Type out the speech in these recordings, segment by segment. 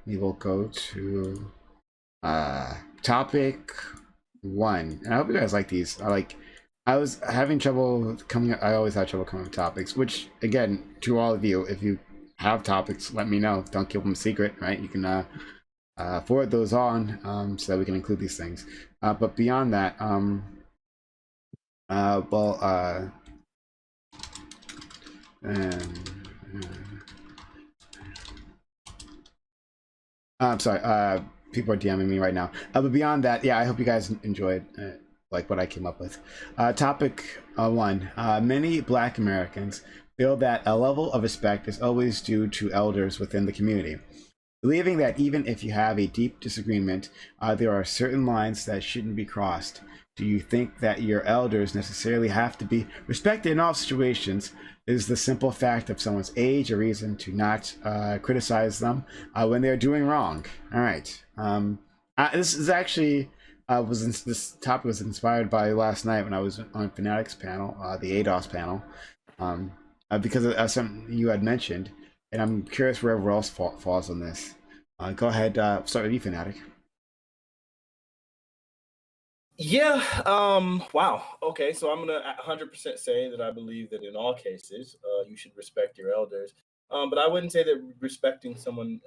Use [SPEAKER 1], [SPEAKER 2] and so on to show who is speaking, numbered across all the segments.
[SPEAKER 1] we will go to topic one. And I hope you guys like these. I was having trouble coming. I always have trouble coming with topics. Which again, to all of you, if you have topics, let me know. Don't keep them secret, right? You can forward those on so that we can include these things. But beyond that, well, I'm sorry. People are DMing me right now. But beyond that, yeah, I hope you guys enjoyed like what I came up with. Topic one: many Black Americans feel that a level of respect is always due to elders within the community, believing that even if you have a deep disagreement, there are certain lines that shouldn't be crossed. Do you think that your elders necessarily have to be respected in all situations? Is the simple fact of someone's age a reason to not criticize them when they're doing wrong? All right. This is actually this topic was inspired by last night when I was on Fanatics panel, the ADOS panel, because of something you had mentioned, and I'm curious where everyone else falls on this. Go ahead. Start with you, Fanatic.
[SPEAKER 2] Yeah. Wow. Okay. So I'm gonna 100% say that I believe that in all cases, you should respect your elders. But I wouldn't say that respecting someone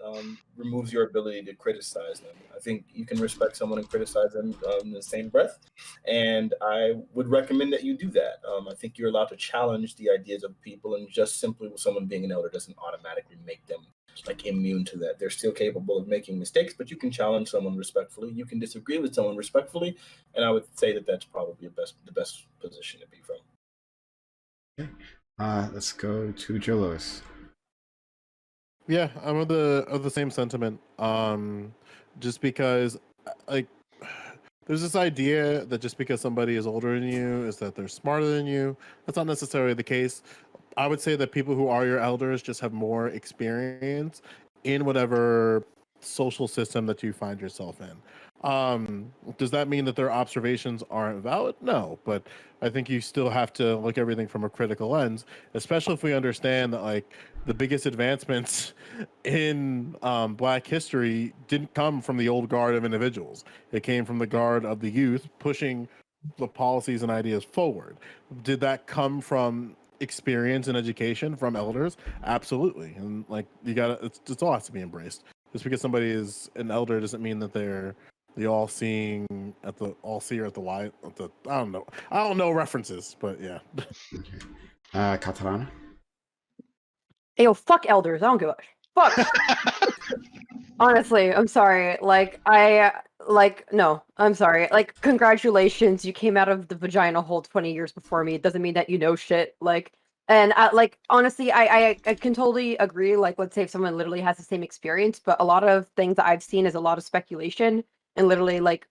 [SPEAKER 2] removes your ability to criticize them. I think you can respect someone and criticize them in the same breath, and I would recommend that you do that. I think you're allowed to challenge the ideas of people, and just simply with someone being an elder doesn't automatically make them like immune to that. They're still capable of making mistakes, but you can challenge someone respectfully. You can disagree with someone respectfully, and I would say that that's probably the best position to be from.
[SPEAKER 1] Okay. Let's go to Joe Lewis.
[SPEAKER 3] Yeah, I'm of the same sentiment. Just because, like, there's this idea that just because somebody is older than you is that they're smarter than you. That's not necessarily the case. I would say that people who are your elders just have more experience in whatever social system that you find yourself in. Does that mean that their observations aren't valid? No, but I think you still have to look everything from a critical lens, especially if we understand that like the biggest advancements in Black history didn't come from the old guard of individuals. It came from the guard of the youth pushing the policies and ideas forward. Did that come from experience and education from elders? Absolutely. And like you gotta, it's all has to be embraced. Just because somebody is an elder doesn't mean that they're the all seeing at the all seer at the wide at the I don't know references, but yeah.
[SPEAKER 1] Okay. Catalana.
[SPEAKER 4] Hey, yo, fuck elders. I don't give a fuck. Honestly, I'm sorry. No, I'm sorry. Like, congratulations, you came out of the vagina hole 20 years before me. It doesn't mean that you know shit. And honestly, I can totally agree. Like, let's say if someone literally has the same experience, but a lot of things that I've seen is a lot of speculation, and literally, like,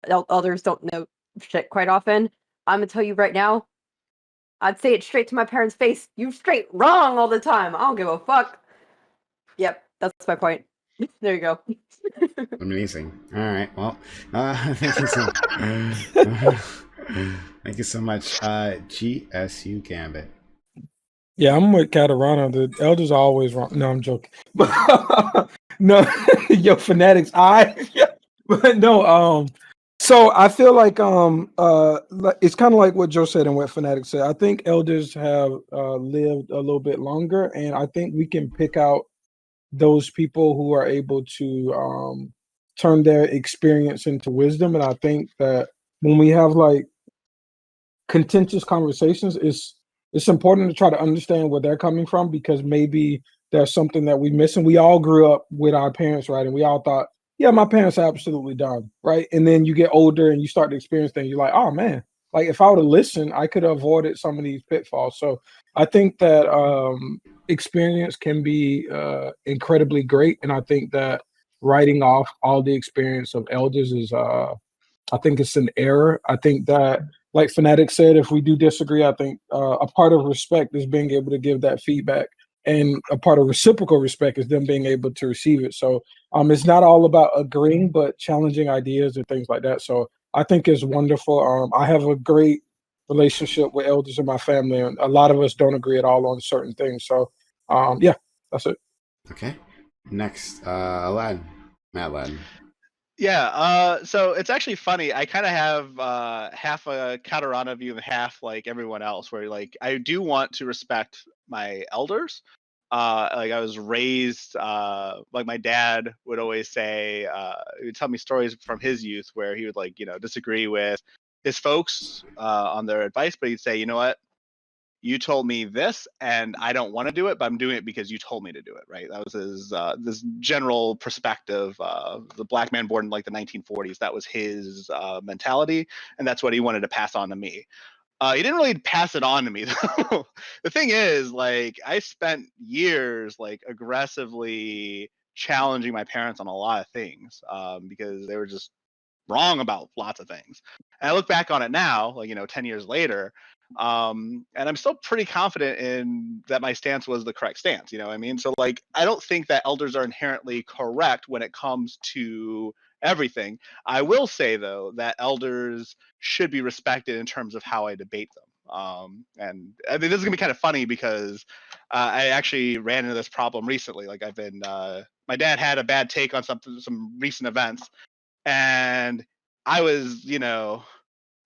[SPEAKER 4] elders don't know shit quite often. I'm gonna tell you right now, I'd say it straight to my parents' face. You straight wrong all the time. I don't give a fuck. Yep, that's my point. There you go.
[SPEAKER 1] Amazing. All right. Well, thank you so. Thank you so much. GSU Gambit.
[SPEAKER 5] Yeah, I'm with Catarana. The elders are always wrong. No, I'm joking. No, yo, fanatics. But no. So I feel like it's kind of like what Joe said and what fanatics said. I think elders have lived a little bit longer, and I think we can pick out those people who are able to turn their experience into wisdom. And I think that when we have like contentious conversations, it's important to try to understand where they're coming from, because maybe there's something that we miss. And we all grew up with our parents, right? And we all thought, yeah, my parents are absolutely dumb, right? And then you get older and you start to experience things. You're like, oh man, like if I would have listened, I could have avoided some of these pitfalls. So I think that experience can be incredibly great. And I think that writing off all the experience of elders is, I think it's an error. I think that, like Fanatic said, if we do disagree, I think a part of respect is being able to give that feedback, and a part of reciprocal respect is them being able to receive it. So it's not all about agreeing, but challenging ideas and things like that. So I think it's wonderful. I have a great relationship with elders in my family, and a lot of us don't agree at all on certain things. So yeah, that's it.
[SPEAKER 1] Okay. Next, Aladdin. Matt Ladden.
[SPEAKER 6] Yeah, so it's actually funny. I kind of have half a Katarana view and half like everyone else, where like I do want to respect my elders. Like I was raised, like my dad would always say, he would tell me stories from his youth where he would like, disagree with his folks on their advice, but he'd say, you know what? You told me this and I don't want to do it, but I'm doing it because you told me to do it, right? That was his this general perspective. The black man born in like the 1940s, that was his mentality, and that's what he wanted to pass on to me. He didn't really pass it on to me though. The thing is, like, I spent years like aggressively challenging my parents on a lot of things because they were just wrong about lots of things. And I look back on it now, like, 10 years later, and I'm still pretty confident in that my stance was the correct stance. You know what I mean? So, like, I don't think that elders are inherently correct when it comes to everything. I will say, though, that elders should be respected in terms of how I debate them. And I mean, this is gonna be kind of funny because I actually ran into this problem recently. Like, my dad had a bad take on some recent events, and I was,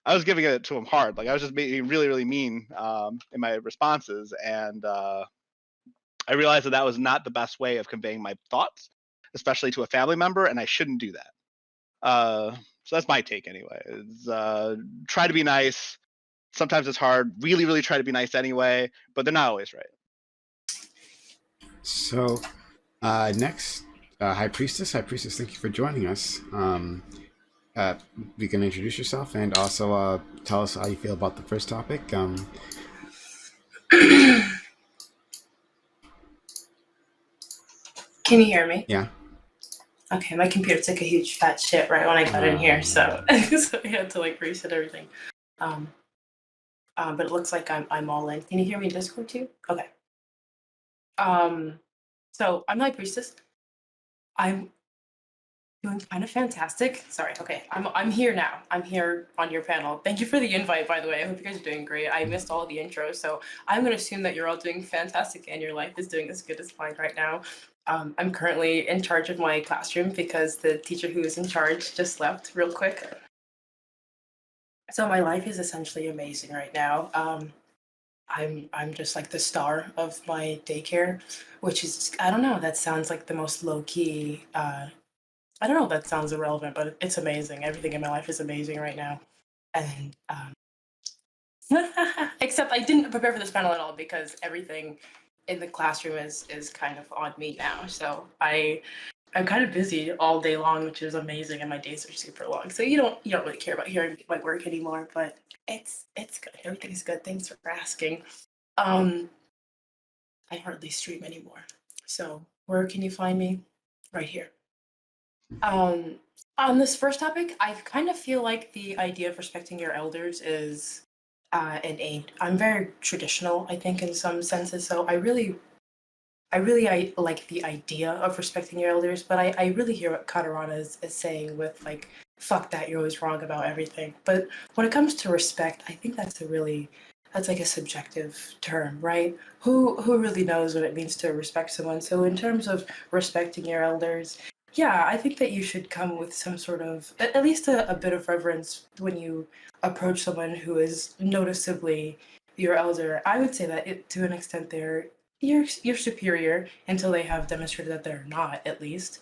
[SPEAKER 6] I was giving it to him hard. Like I was just being really, really mean in my responses, and I realized that that was not the best way of conveying my thoughts, especially to a family member, and I shouldn't do that. So that's my take, anyway. Is try to be nice. Sometimes it's hard. Really, really try to be nice anyway, but they're not always right.
[SPEAKER 1] So, next, High Priestess. High Priestess, thank you for joining us. You can introduce yourself and also tell us how you feel about the first topic.
[SPEAKER 7] Can you hear me?
[SPEAKER 1] Yeah.
[SPEAKER 7] Okay, my computer took a huge fat shit right when I got in here, so so I had to like reset everything. But it looks like I'm all in. Can you hear me in Discord too? Okay. So I'm High Priestess. I'm doing kind of fantastic. Sorry. Okay, I'm here now. I'm here on your panel. Thank you for the invite, by the way. I hope you guys are doing great. I missed all the intros, so I'm gonna assume that you're all doing fantastic and your life is doing as good as mine right now. I'm currently in charge of my classroom because the teacher who is in charge just left real quick. So my life is essentially amazing right now. I'm just like the star of my daycare, which is, I don't know, that sounds like the most low key. I don't know if that sounds irrelevant, but it's amazing. Everything in my life is amazing right now. And except I didn't prepare for this panel at all because everything in the classroom is kind of on me now. So I'm kind of busy all day long, which is amazing, and my days are super long. So you don't really care about hearing my work anymore, but it's good. Everything's good. Thanks for asking. I hardly stream anymore. So where can you find me? Right here. On this first topic, I kind of feel like the idea of respecting your elders is innate. I'm very traditional, I think, in some senses. So I like the idea of respecting your elders, but I really hear what Katarana is saying with like, fuck that, you're always wrong about everything. But when it comes to respect, I think that's like a subjective term, right? Who really knows what it means to respect someone? So in terms of respecting your elders, yeah, I think that you should come with some sort of, at least a bit of reverence when you approach someone who is noticeably your elder. I would say that to an extent they're your superior until they have demonstrated that they're not, at least.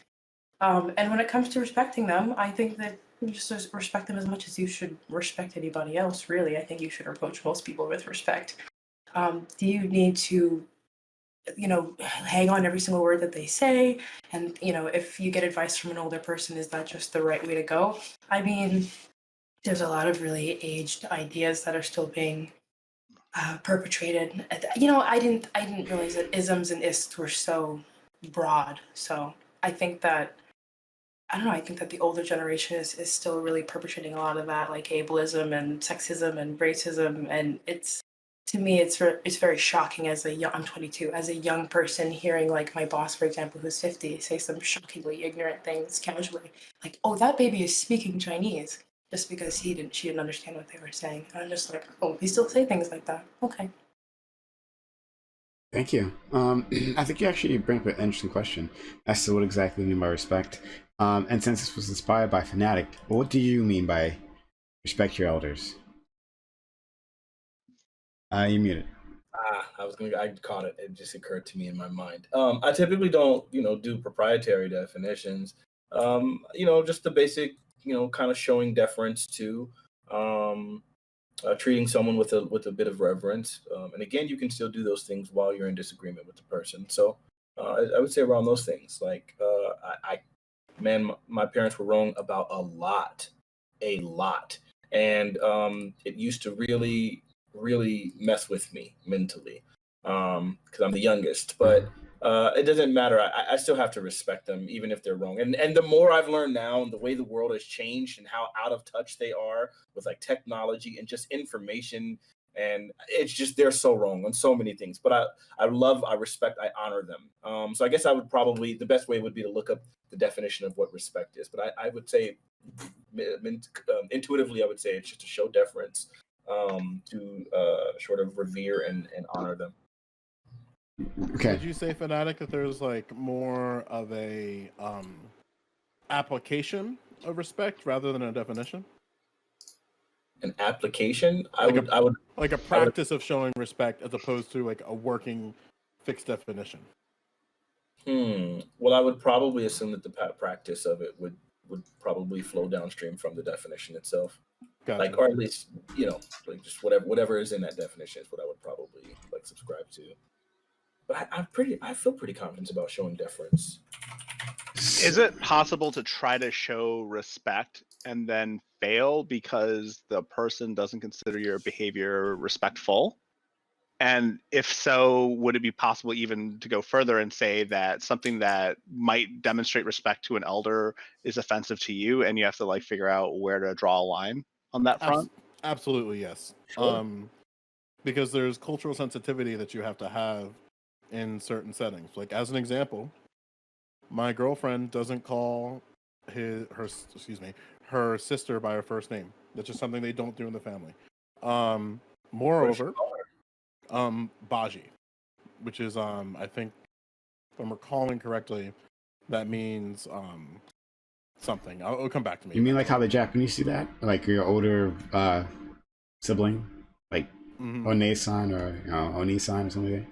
[SPEAKER 7] And when it comes to respecting them, I think that you just respect them as much as you should respect anybody else, really. I think you should approach most people with respect. Do you need to, hang on every single word that they say? And, if you get advice from an older person, is that just the right way to go? I mean, there's a lot of really aged ideas that are still being perpetrated. I didn't realize that isms and ists were so broad. So I think that I don't know. I think that the older generation is still really perpetrating a lot of that, like ableism and sexism and racism, and to me it's very shocking as I'm 22, as a young person hearing like my boss, for example, who's 50, say some shockingly ignorant things casually, like, "Oh, that baby is speaking Chinese," just because she didn't understand what they were saying. And I'm just like, "Oh, we still say things like that? Okay."
[SPEAKER 1] Thank you. I think you actually bring up an interesting question as to what exactly you mean by respect. And since this was inspired by Fanatic, what do you mean by respect your elders? You muted.
[SPEAKER 2] I caught it. It just occurred to me in my mind. I typically don't, do proprietary definitions. Just the basic, kind of showing deference to, treating someone with a bit of reverence. And again, you can still do those things while you're in disagreement with the person. So I would say around those things, like man, my parents were wrong about a lot, and it used to really mess with me mentally because I'm the youngest. But it doesn't matter. I still have to respect them, even if they're wrong. And the more I've learned now, and the way the world has changed, and how out of touch they are with like technology and just information, and it's just they're so wrong on so many things. But I respect, I honor them. So I guess I would probably the best way would be to look up the definition of what respect is. But I would say intuitively, I would say it's just to show deference, to sort of revere and honor them.
[SPEAKER 1] Okay.
[SPEAKER 3] Would you say, Fanatic, that there's like more of a application of respect rather than a definition?
[SPEAKER 2] An application, I
[SPEAKER 3] Like
[SPEAKER 2] would
[SPEAKER 3] like a practice of showing respect as opposed to like a working fixed definition.
[SPEAKER 2] Well, I would probably assume that the practice of it would probably flow downstream from the definition itself.
[SPEAKER 3] Gotcha.
[SPEAKER 2] Like, or at least, like just whatever is in that definition is what I would probably like subscribe to. But I feel pretty confident about showing deference.
[SPEAKER 6] Is it possible to try to show respect and then fail because the person doesn't consider your behavior respectful? And if so, would it be possible even to go further and say that something that might demonstrate respect to an elder is offensive to you, and you have to like figure out where to draw a line on that front?
[SPEAKER 3] Absolutely, yes.
[SPEAKER 2] Sure.
[SPEAKER 3] Because there's cultural sensitivity that you have to have in certain settings. Like as an example, my girlfriend doesn't call her sister by her first name. That's just something they don't do in the family. Moreover, Baji, which is I think if I'm recalling correctly, that means something. It'll come back to me.
[SPEAKER 1] You mean like how the Japanese do that? Like your older sibling, like One-san or Oni-san or something like that?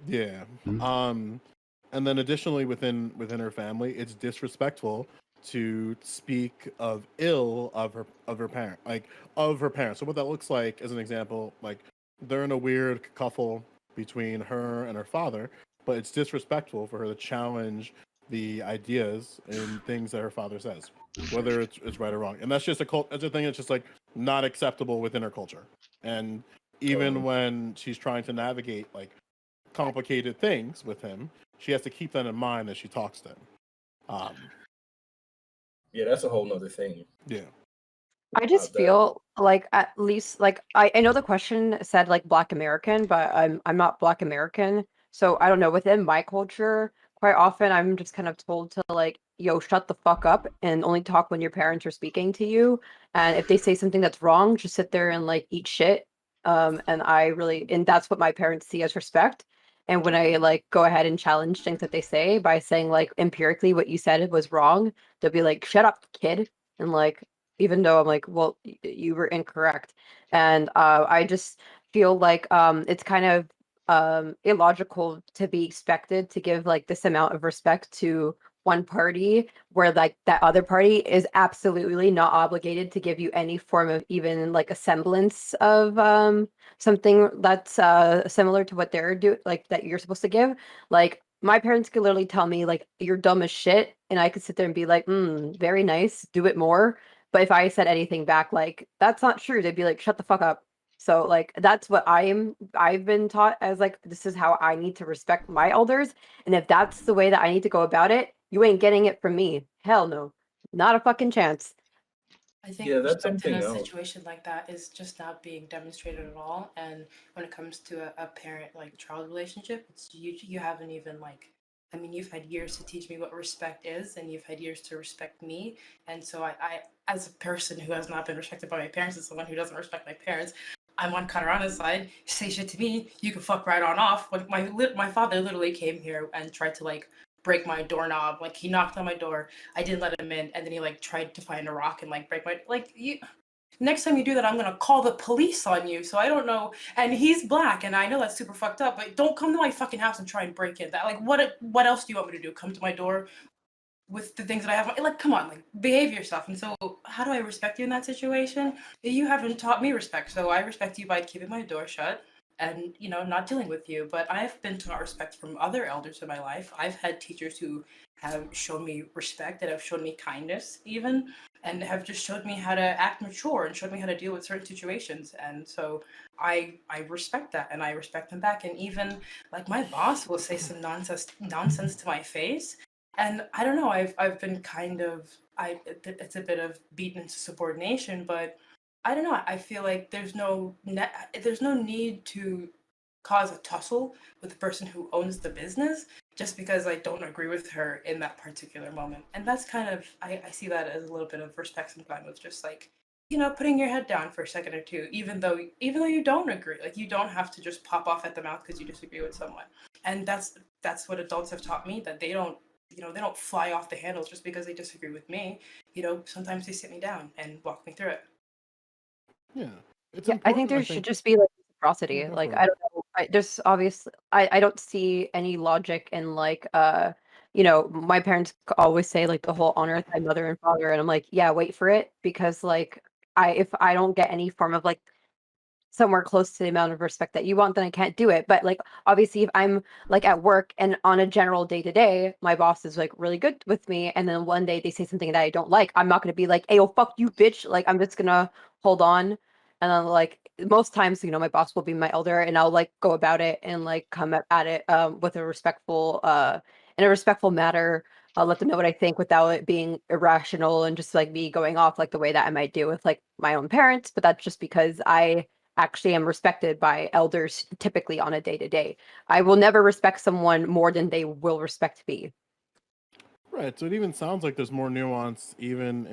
[SPEAKER 3] Yeah.
[SPEAKER 1] Mm-hmm.
[SPEAKER 3] And then additionally within her family, it's disrespectful to speak of ill of her parents. So what that looks like, as an example, like they're in a weird kerfuffle between her and her father, but it's disrespectful for her to challenge the ideas and things that her father says, whether it's right or wrong. And that's just that's a thing that's just like not acceptable within her culture. And even when she's trying to navigate like complicated things with him, she has to keep that in mind as she talks to him.
[SPEAKER 2] Yeah, that's a whole nother thing.
[SPEAKER 3] Yeah.
[SPEAKER 4] I just feel like at least like I know the question said like Black American, but I'm not Black American. So I don't know. Within my culture, quite often I'm just kind of told to like, yo, shut the fuck up and only talk when your parents are speaking to you. And if they say something that's wrong, just sit there and like eat shit. And that's what my parents see as respect. And when I like go ahead and challenge things that they say by saying like empirically what you said was wrong, they'll be like, shut up, kid. And like, even though I'm like, well, you were incorrect. And I just feel like it's kind of illogical to be expected to give like this amount of respect to one party where like that other party is absolutely not obligated to give you any form of even like a semblance of something that's similar to what they're doing, like that you're supposed to give. Like my parents could literally tell me like you're dumb as shit, and I could sit there and be like, very nice, do it more. But if I said anything back like that's not true, they'd be like, shut the fuck up. So like that's what I've been taught as like this is how I need to respect my elders. And if that's the way that I need to go about it, you ain't getting it from me. Hell no. Not a fucking chance.
[SPEAKER 7] I think
[SPEAKER 2] Yeah, that's
[SPEAKER 7] respect in
[SPEAKER 2] something
[SPEAKER 7] a
[SPEAKER 2] else.
[SPEAKER 7] situation like that is just not being demonstrated at all. And when it comes to a parent like child relationship, it's you haven't even like, I mean, you've had years to teach me what respect is, and you've had years to respect me. And so I as a person who has not been respected by my parents, as someone who doesn't respect my parents, I'm on Katarana's side. Say shit to me, you can fuck right on off. Like my father literally came here and tried to like break my doorknob. Like he knocked on my door, I didn't let him in, and then he like tried to find a rock and like break my like you. Next time you do that, I'm gonna call the police on you. So I don't know. And he's black, and I know that's super fucked up. But don't come to my fucking house and try and break in. That like what else do you want me to do? Come to my door with the things that I have? Like come on, like behave yourself. And so how do I respect you in that situation? You haven't taught me respect. So I respect you by keeping my door shut and not dealing with you. But I've been taught respect from other elders in my life. I've had teachers who have shown me respect and have shown me kindness even, and have just showed me how to act mature and showed me how to deal with certain situations. And so I respect that, and I respect them back. And even like my boss will say some nonsense to my face, and I don't know, I've been kind of it's a bit of beaten into subordination, but I don't know. I feel like there's no need to cause a tussle with the person who owns the business just because I don't agree with her in that particular moment. And that's kind of I see that as a little bit of respect sometimes with just like putting your head down for a second or two, even though you don't agree. Like you don't have to just pop off at the mouth because you disagree with someone. And that's what adults have taught me, that they don't they don't fly off the handles just because they disagree with me. Sometimes they sit me down and walk me through it.
[SPEAKER 3] Yeah, it's
[SPEAKER 4] Yeah, I think
[SPEAKER 3] important.
[SPEAKER 4] there
[SPEAKER 3] I
[SPEAKER 4] should
[SPEAKER 3] think.
[SPEAKER 4] just be like
[SPEAKER 3] Yeah,
[SPEAKER 4] reciprocity.
[SPEAKER 3] go
[SPEAKER 4] Like
[SPEAKER 3] for
[SPEAKER 4] I
[SPEAKER 3] it.
[SPEAKER 4] don't know. There's obviously I don't see any logic in like my parents always say like the whole honor thy mother and father, and I'm like, yeah, wait for it, because like if I don't get any form of like somewhere close to the amount of respect that you want, then I can't do it. But like obviously if I'm like at work and on a general day to day, my boss is like really good with me, and then one day they say something that I don't like, I'm not gonna be like, hey, oh fuck you, bitch. Like I'm just gonna hold on. And then like most times, my boss will be my elder, and I'll like go about it and like come at it with a respectful in a respectful manner. I'll let them know what I think without it being irrational and just like me going off like the way that I might do with like my own parents. But that's just because I actually am respected by elders typically on a day to day. I will never respect someone more than they will respect me.
[SPEAKER 3] Right. So it even sounds like there's more nuance even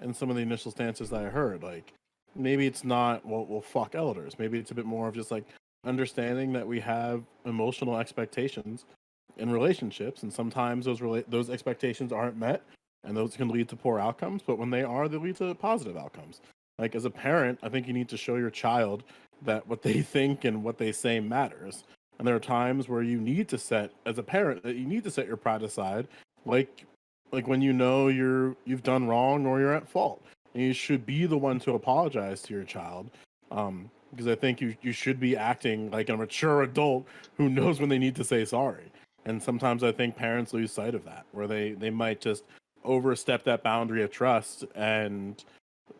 [SPEAKER 3] in some of the initial stances that I heard. Like maybe it's not well fuck elders. Maybe it's a bit more of just like understanding that we have emotional expectations in relationships, and sometimes those expectations aren't met, and those can lead to poor outcomes. But when they are, they lead to positive outcomes. Like as a parent, I think you need to show your child that what they think and what they say matters. And there are times where you need to set, as a parent, that you need to set your pride aside, like when you've done wrong or you're at fault, and you should be the one to apologize to your child. Because I think you should be acting like a mature adult who knows when they need to say sorry. And sometimes I think parents lose sight of that, where they might just overstep that boundary of trust, and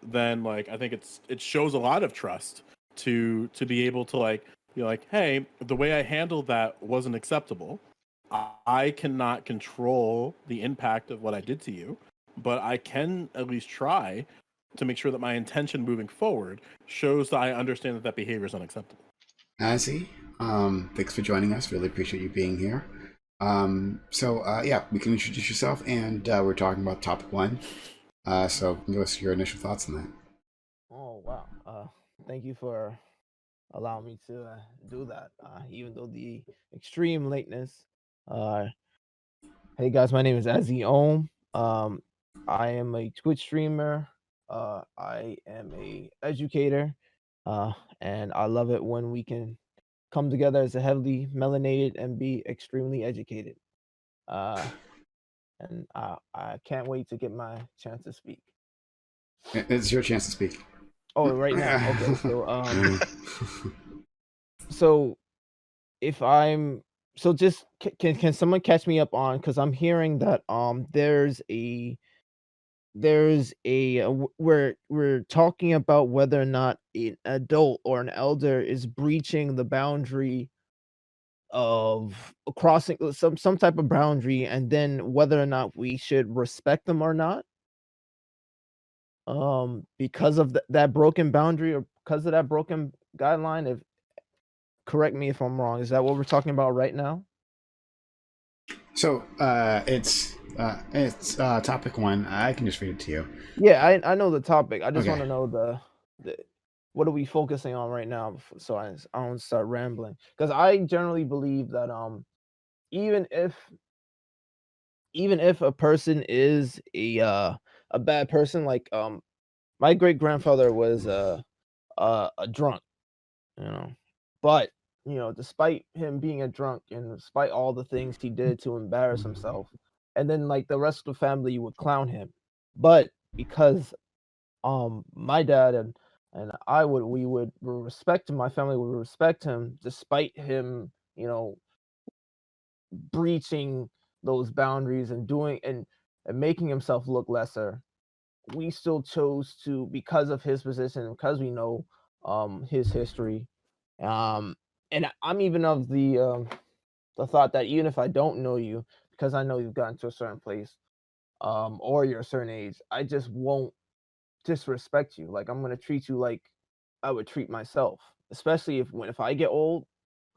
[SPEAKER 3] then like I think it shows a lot of trust to be able to like be like, hey, the way I handled that wasn't acceptable. I cannot control the impact of what I did to you, but I can at least try to make sure that my intention moving forward shows that I understand that that behavior is unacceptable.
[SPEAKER 1] Azzy, thanks for joining us. Really appreciate you being here. Yeah, we can introduce yourself, and we're talking about topic one. So give us your initial thoughts on that.
[SPEAKER 8] Oh wow. Thank you for allowing me to do that. Even though the extreme lateness. Uh, hey guys, my name is Azzy Ohm. I am a Twitch streamer. I am a educator. And I love it when we can come together as a heavily melanated and be extremely educated. And I can't wait to get my chance to speak.
[SPEAKER 1] It's your chance to speak.
[SPEAKER 8] Oh, right now. Okay. So if I'm so just can someone catch me up on, because I'm hearing that we're talking about whether or not an adult or an elder is breaching the boundary of crossing some type of boundary, and then whether or not we should respect them or not, because of that broken boundary or because of that broken guideline. If correct me if I'm wrong, is that what we're talking about right now?
[SPEAKER 1] So it's topic one. I can just read it to you.
[SPEAKER 8] Yeah, I know the topic. I just
[SPEAKER 1] Okay.
[SPEAKER 8] want to know the what are we focusing on right now, so I don't start rambling. Because I generally believe that even if even if a person is a bad person, like my great grandfather was a drunk, you know, but despite him being a drunk and despite all the things he did to embarrass himself, and then like the rest of the family would clown him, but because my dad and we would respect him, my family would respect him despite him, breaching those boundaries and doing and making himself look lesser. We still chose to, because of his position, because we know his history. um and I'm even of the thought that even if I don't know you, because I know you've gotten to a certain place, or you're a certain age, I just won't disrespect you. Like, I'm gonna treat you like I would treat myself, especially if I get old.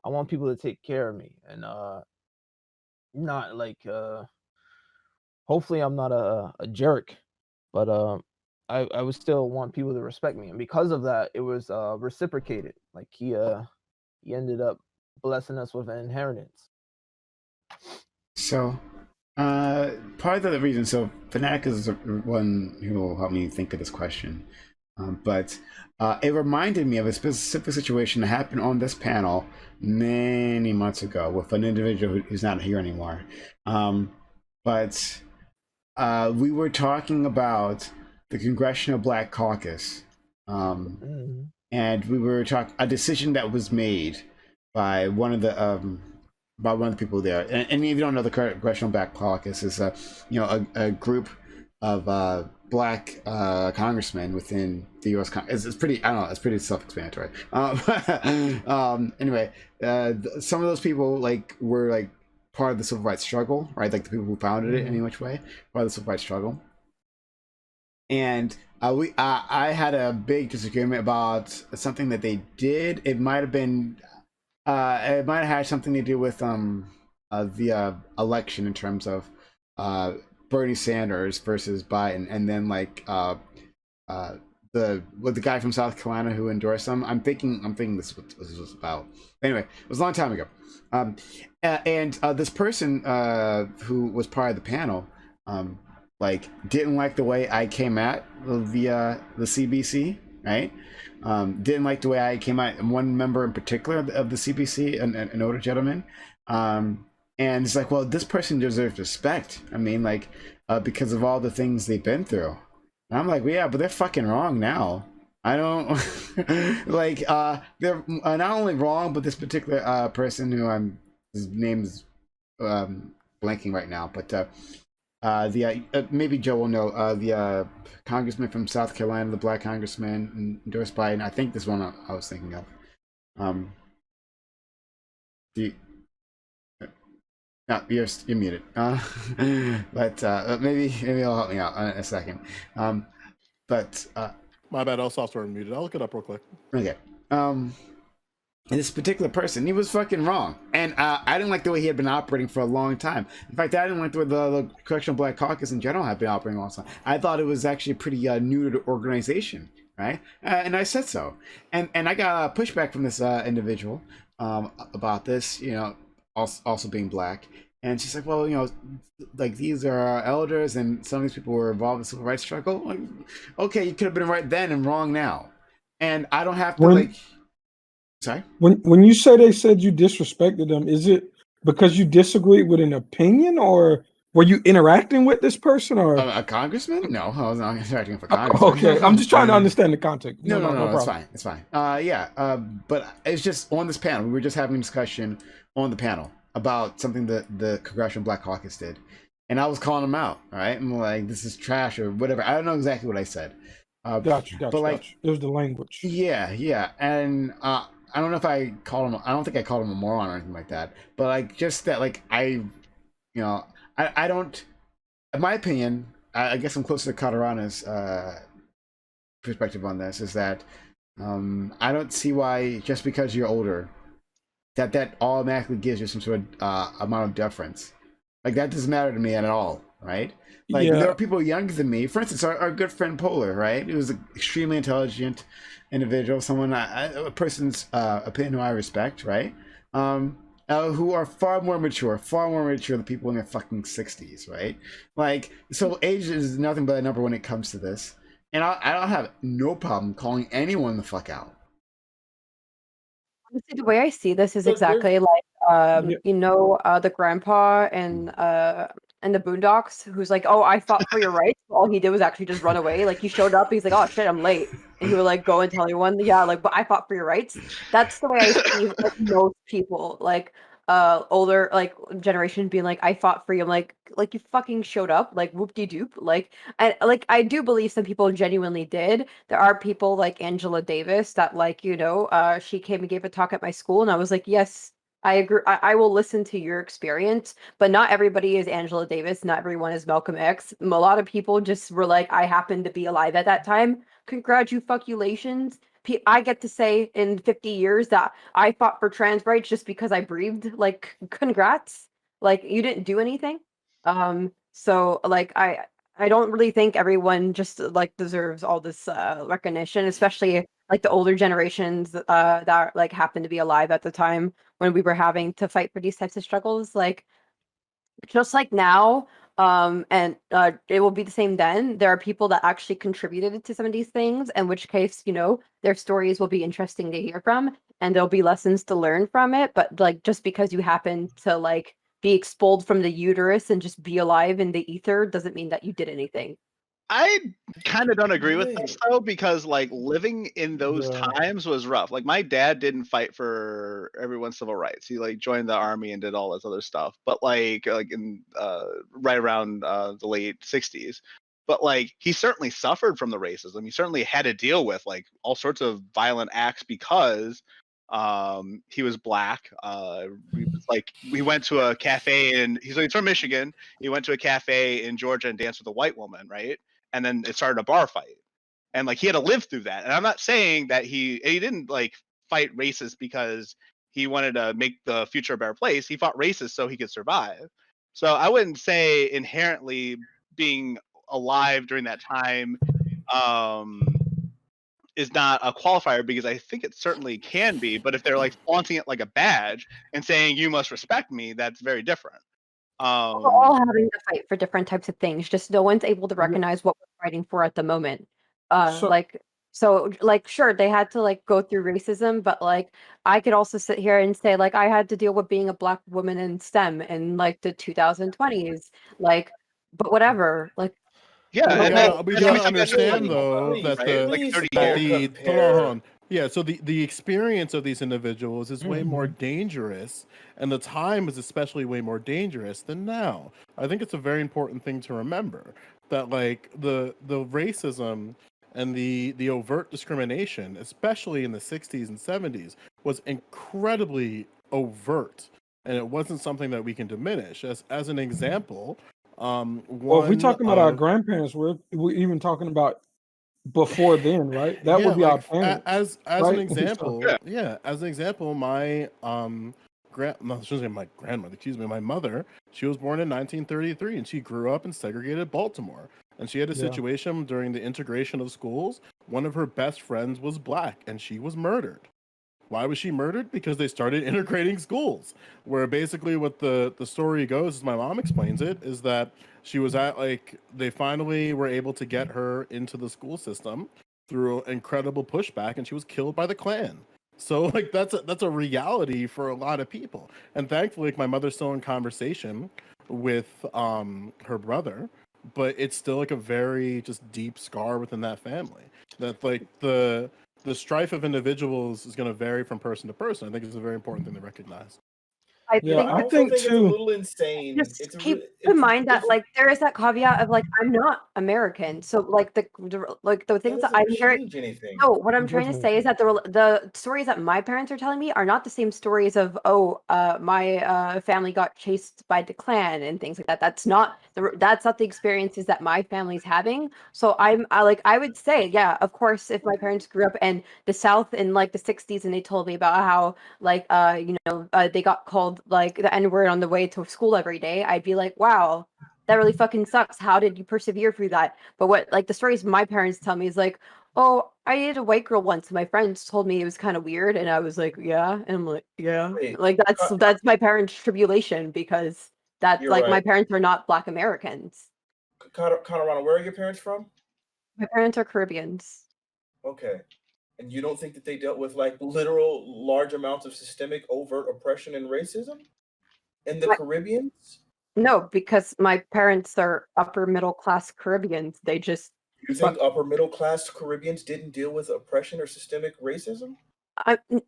[SPEAKER 8] I want people to take care of me, and not like hopefully I'm not a jerk, but I would still want people to respect me, and because of that, it was reciprocated. Like, he ended up blessing us with an inheritance.
[SPEAKER 1] So, part of the reason, so Fanatic is the one who will help me think of this question. But it reminded me of a specific situation that happened on this panel many months ago with an individual who's not here anymore. But we were talking about the Congressional Black Caucus. And we were talking a decision that was made by one of the people there. And if you don't know, the Congressional Black Caucus is a group of black congressmen within the U.S. Congress. It's pretty, I don't know, it's pretty self-explanatory. Anyway, some of those people were part of the civil rights struggle, right? Like the people who founded it in any which way, part of the civil rights struggle. And I had a big disagreement about something that they did. It might have been, it might have had something to do with the election in terms of Bernie Sanders versus Biden, and then the guy from South Carolina who endorsed them. I'm thinking this was about. Anyway, it was a long time ago. And this person who was part of the panel, didn't like the way I came at the CBC, right? Didn't like the way I came at one member in particular of the CBC, an older gentleman. And it's like, well, this person deserves respect. I mean, because of all the things they've been through. And I'm like, well, yeah, but they're fucking wrong now. I don't they're not only wrong, but this particular person who his name's blanking right now, but maybe Joe will know the congressman from South Carolina, the black congressman endorsed Biden. I think this one I was thinking of. No, you're muted. But maybe it'll help me out in a second. But
[SPEAKER 3] my bad, all software muted. I'll look it up real quick.
[SPEAKER 1] Okay. And this particular person, he was fucking wrong, and I didn't like the way he had been operating for a long time. In fact, I didn't like the way the Correctional Black Caucus in general had been operating a long time. I thought it was actually pretty new to the organization, right? And I said so, and I got pushback from this individual about this, also being black. And she's like, well, these are our elders, and some of these people were involved in the civil rights struggle. Like, okay, you could have been right then and wrong now, and I don't have to Sorry?
[SPEAKER 5] When you say they said you disrespected them, is it because you disagreed with an opinion, or were you interacting with this person, or
[SPEAKER 1] a congressman? No, I was not interacting with a congressman.
[SPEAKER 5] Okay, I'm just trying to understand the context.
[SPEAKER 1] No, it's fine. But it's just on this panel. We were just having a discussion on the panel about something that the Congressional Black Caucus did, and I was calling them out. All right, I'm like, this is trash or whatever. I don't know exactly what I said.
[SPEAKER 5] Gotcha. It was the language.
[SPEAKER 1] Yeah, and I don't know if I called him. I don't think I called him a moron or anything like that. But just that, I don't. In my opinion, I guess I'm closer to Katarana's perspective on this. Is that I don't see why just because you're older, that automatically gives you some sort of amount of deference. That doesn't matter to me at all, right? There are people younger than me. For instance, our good friend Polar, right? He was an extremely intelligent individual, someone a person's opinion who I respect, right? who are far more mature than people in their fucking 60s, right? Like, so age is nothing but a number when it comes to this. And I don't have no problem calling anyone the fuck out.
[SPEAKER 4] Honestly, the way I see this is
[SPEAKER 2] Look, there's
[SPEAKER 4] exactly like
[SPEAKER 5] Yeah.
[SPEAKER 4] the grandpa and the Boondocks who's like, "Oh, I fought for your rights." All he did was actually just run away. Like he showed up, he's like, "Oh shit, I'm late," and he would like go and tell everyone, "Yeah, like, but I fought for your rights." That's the way I see like most people, like older like generation being like, "I fought for you." I'm like you fucking showed up, like whoop de doop, like I do believe some people genuinely did. There are people like Angela Davis that she came and gave a talk at my school and I was like, yes, I agree. I will listen to your experience, but not everybody is Angela Davis. Not everyone is Malcolm X. A lot of people just were like, I happened to be alive at that time. Congratulations. I get to say in 50 years that I fought for trans rights just because I breathed. Like, congrats. Like, you didn't do anything. So like I don't really think everyone just like deserves all this recognition, especially like the older generations that like happened to be alive at the time when we were having to fight for these types of struggles. Like just like now, and it will be the same then. There are people that actually contributed to some of these things, in which case, their stories will be interesting to hear from, and there'll be lessons to learn from it. But like just because you happen to like be expelled from the uterus and just be alive in the ether doesn't mean that you did anything.
[SPEAKER 6] I kind of don't agree with this
[SPEAKER 2] Right.
[SPEAKER 6] though, because like living in those
[SPEAKER 5] Yeah.
[SPEAKER 6] times was rough. Like my dad didn't fight for everyone's civil rights. He like joined the army and did all this other stuff. But like in right around the late 60s. But like he certainly suffered from the racism. He certainly had to deal with like all sorts of violent acts because he was black. We went to a cafe and he's from Michigan. He went to a cafe in Georgia and danced with a white woman, right? And then it started a bar fight, and like he had to live through that. And I'm not saying that he didn't like fight racist because he wanted to make the future a better place. He fought racist so he could survive. So I wouldn't say inherently being alive during that time um is not a qualifier, because I think it certainly can be. But if they're like flaunting it like a badge and saying you must respect me, that's very different.
[SPEAKER 4] We're
[SPEAKER 6] um
[SPEAKER 4] all having to fight for different types of things. Just no one's able to
[SPEAKER 5] Yeah.
[SPEAKER 4] recognize what we're fighting for at the moment.
[SPEAKER 5] So
[SPEAKER 4] Like sure, they had to like go through racism, but like I could also sit here and say like I had to deal with being a black woman in STEM in like the 2020s. Like, but whatever. Like,
[SPEAKER 6] yeah,
[SPEAKER 4] I'm
[SPEAKER 3] We
[SPEAKER 6] and
[SPEAKER 4] okay.
[SPEAKER 3] gotta we
[SPEAKER 6] that's
[SPEAKER 3] gotta
[SPEAKER 6] only been like 20
[SPEAKER 3] understand
[SPEAKER 2] Please,
[SPEAKER 3] though
[SPEAKER 2] please,
[SPEAKER 3] that
[SPEAKER 6] right, like
[SPEAKER 2] please
[SPEAKER 6] 30
[SPEAKER 3] that
[SPEAKER 2] don't
[SPEAKER 6] years.
[SPEAKER 3] the hold on, hold
[SPEAKER 2] compare.
[SPEAKER 3] on. Yeah, so the experience of these individuals is way more
[SPEAKER 5] Mhm.
[SPEAKER 3] dangerous, and the time is especially way more dangerous than now. I think it's a very important thing to remember that like the racism and the overt discrimination, especially in the 60s and 70s, was incredibly overt, and it wasn't something that we can diminish. As an example,
[SPEAKER 5] well, if we
[SPEAKER 3] one
[SPEAKER 5] talking about our
[SPEAKER 3] of
[SPEAKER 5] grandparents, we're even talking about before then, right? That
[SPEAKER 3] yeah,
[SPEAKER 5] would be our
[SPEAKER 3] like
[SPEAKER 5] parents,
[SPEAKER 3] as an
[SPEAKER 5] right? So,
[SPEAKER 3] example, yeah, as an example, my no, I shouldn't say my grandmother, excuse me, my mother, she was born in 1933 and she grew up in segregated Baltimore. And she had a
[SPEAKER 5] yeah.
[SPEAKER 3] situation during the integration of schools. One of her best friends was black and she was murdered. Why was she murdered? Because they started integrating schools. Where basically what the story goes, as my mom explains it, is that she was at like they finally were able to get her into the school system through incredible pushback, and she was killed by the Klan. So like that's a reality for a lot of people. And thankfully, like, my mother's still in conversation with her brother, but it's still like a very just deep scar within that family. That like the strife of individuals is going to vary from person to person. I think it's a very important thing to recognize.
[SPEAKER 4] I
[SPEAKER 2] Yeah,
[SPEAKER 5] Yeah,
[SPEAKER 4] think
[SPEAKER 2] I
[SPEAKER 5] I
[SPEAKER 4] that
[SPEAKER 2] also
[SPEAKER 5] think
[SPEAKER 2] think it's a
[SPEAKER 5] too.
[SPEAKER 2] little insane.
[SPEAKER 4] just keep in mind that like there is that caveat of like I'm not American, so like the
[SPEAKER 2] that
[SPEAKER 4] things that
[SPEAKER 2] doesn't
[SPEAKER 4] I'm hearing.
[SPEAKER 2] change anything.
[SPEAKER 4] No, what I'm
[SPEAKER 5] It
[SPEAKER 4] trying to
[SPEAKER 5] doesn't.
[SPEAKER 4] say is that the stories that my parents are telling me are not the same stories of my family got chased by the Klan and things like that. That's not the experiences that my family's having. So I would say, yeah, of course, if my parents grew up in the South in like the 60s and they told me about how like they got called like the N word on the way to school every day, I'd be like, wow. that really fucking sucks. How did you persevere through that? But what like the stories my parents tell me is like, oh, I dated a white girl once. My friends told me it was kind of weird, and I was like, yeah, and I'm like, yeah,
[SPEAKER 2] Wait,
[SPEAKER 4] like that's my parents' tribulation because that's
[SPEAKER 2] you're
[SPEAKER 4] like my
[SPEAKER 2] right.
[SPEAKER 4] parents are not Black Americans.
[SPEAKER 2] Colorado, where are your parents from?
[SPEAKER 4] My parents are Caribbeans.
[SPEAKER 2] Okay. And you don't think that they dealt with like literal large amounts of systemic overt oppression and racism in the
[SPEAKER 4] My-
[SPEAKER 2] Caribbeans?
[SPEAKER 4] No, because my parents are upper middle class Caribbeans. They just
[SPEAKER 2] You think upper middle class Caribbeans didn't deal with oppression or systemic racism?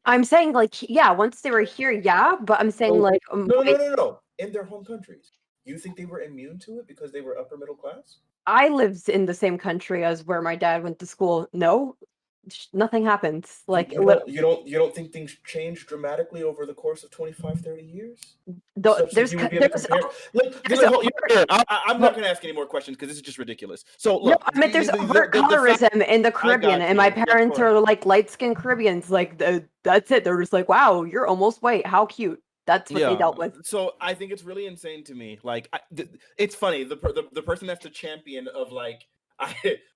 [SPEAKER 4] I'm saying like yeah, once they were here, yeah, but I'm saying
[SPEAKER 2] So,
[SPEAKER 4] like
[SPEAKER 2] no. In their home countries. You think they were immune to it because they were upper middle class?
[SPEAKER 4] I lived in the same country as where my dad went to school. No, nothing happens. Like
[SPEAKER 2] You don't think things changed dramatically over the course of 25, 30 years? Such that
[SPEAKER 4] there's
[SPEAKER 2] you would be able to
[SPEAKER 4] there's
[SPEAKER 2] compare. Look,
[SPEAKER 4] there's a
[SPEAKER 2] I'm not going to ask any more questions because this is just ridiculous. So
[SPEAKER 4] no,
[SPEAKER 2] look,
[SPEAKER 4] I meant there's overt
[SPEAKER 2] the fact,
[SPEAKER 4] colorism in the
[SPEAKER 2] I
[SPEAKER 4] Caribbean,
[SPEAKER 2] got
[SPEAKER 4] and my
[SPEAKER 2] you. Of
[SPEAKER 4] parents
[SPEAKER 2] course.
[SPEAKER 4] are like light skinned Caribbeans. Like that's it. They're just like, wow, you're almost white. How cute. That's what they dealt with.
[SPEAKER 2] So I think it's really insane to me. Like, it's funny. The person that's the champion of like,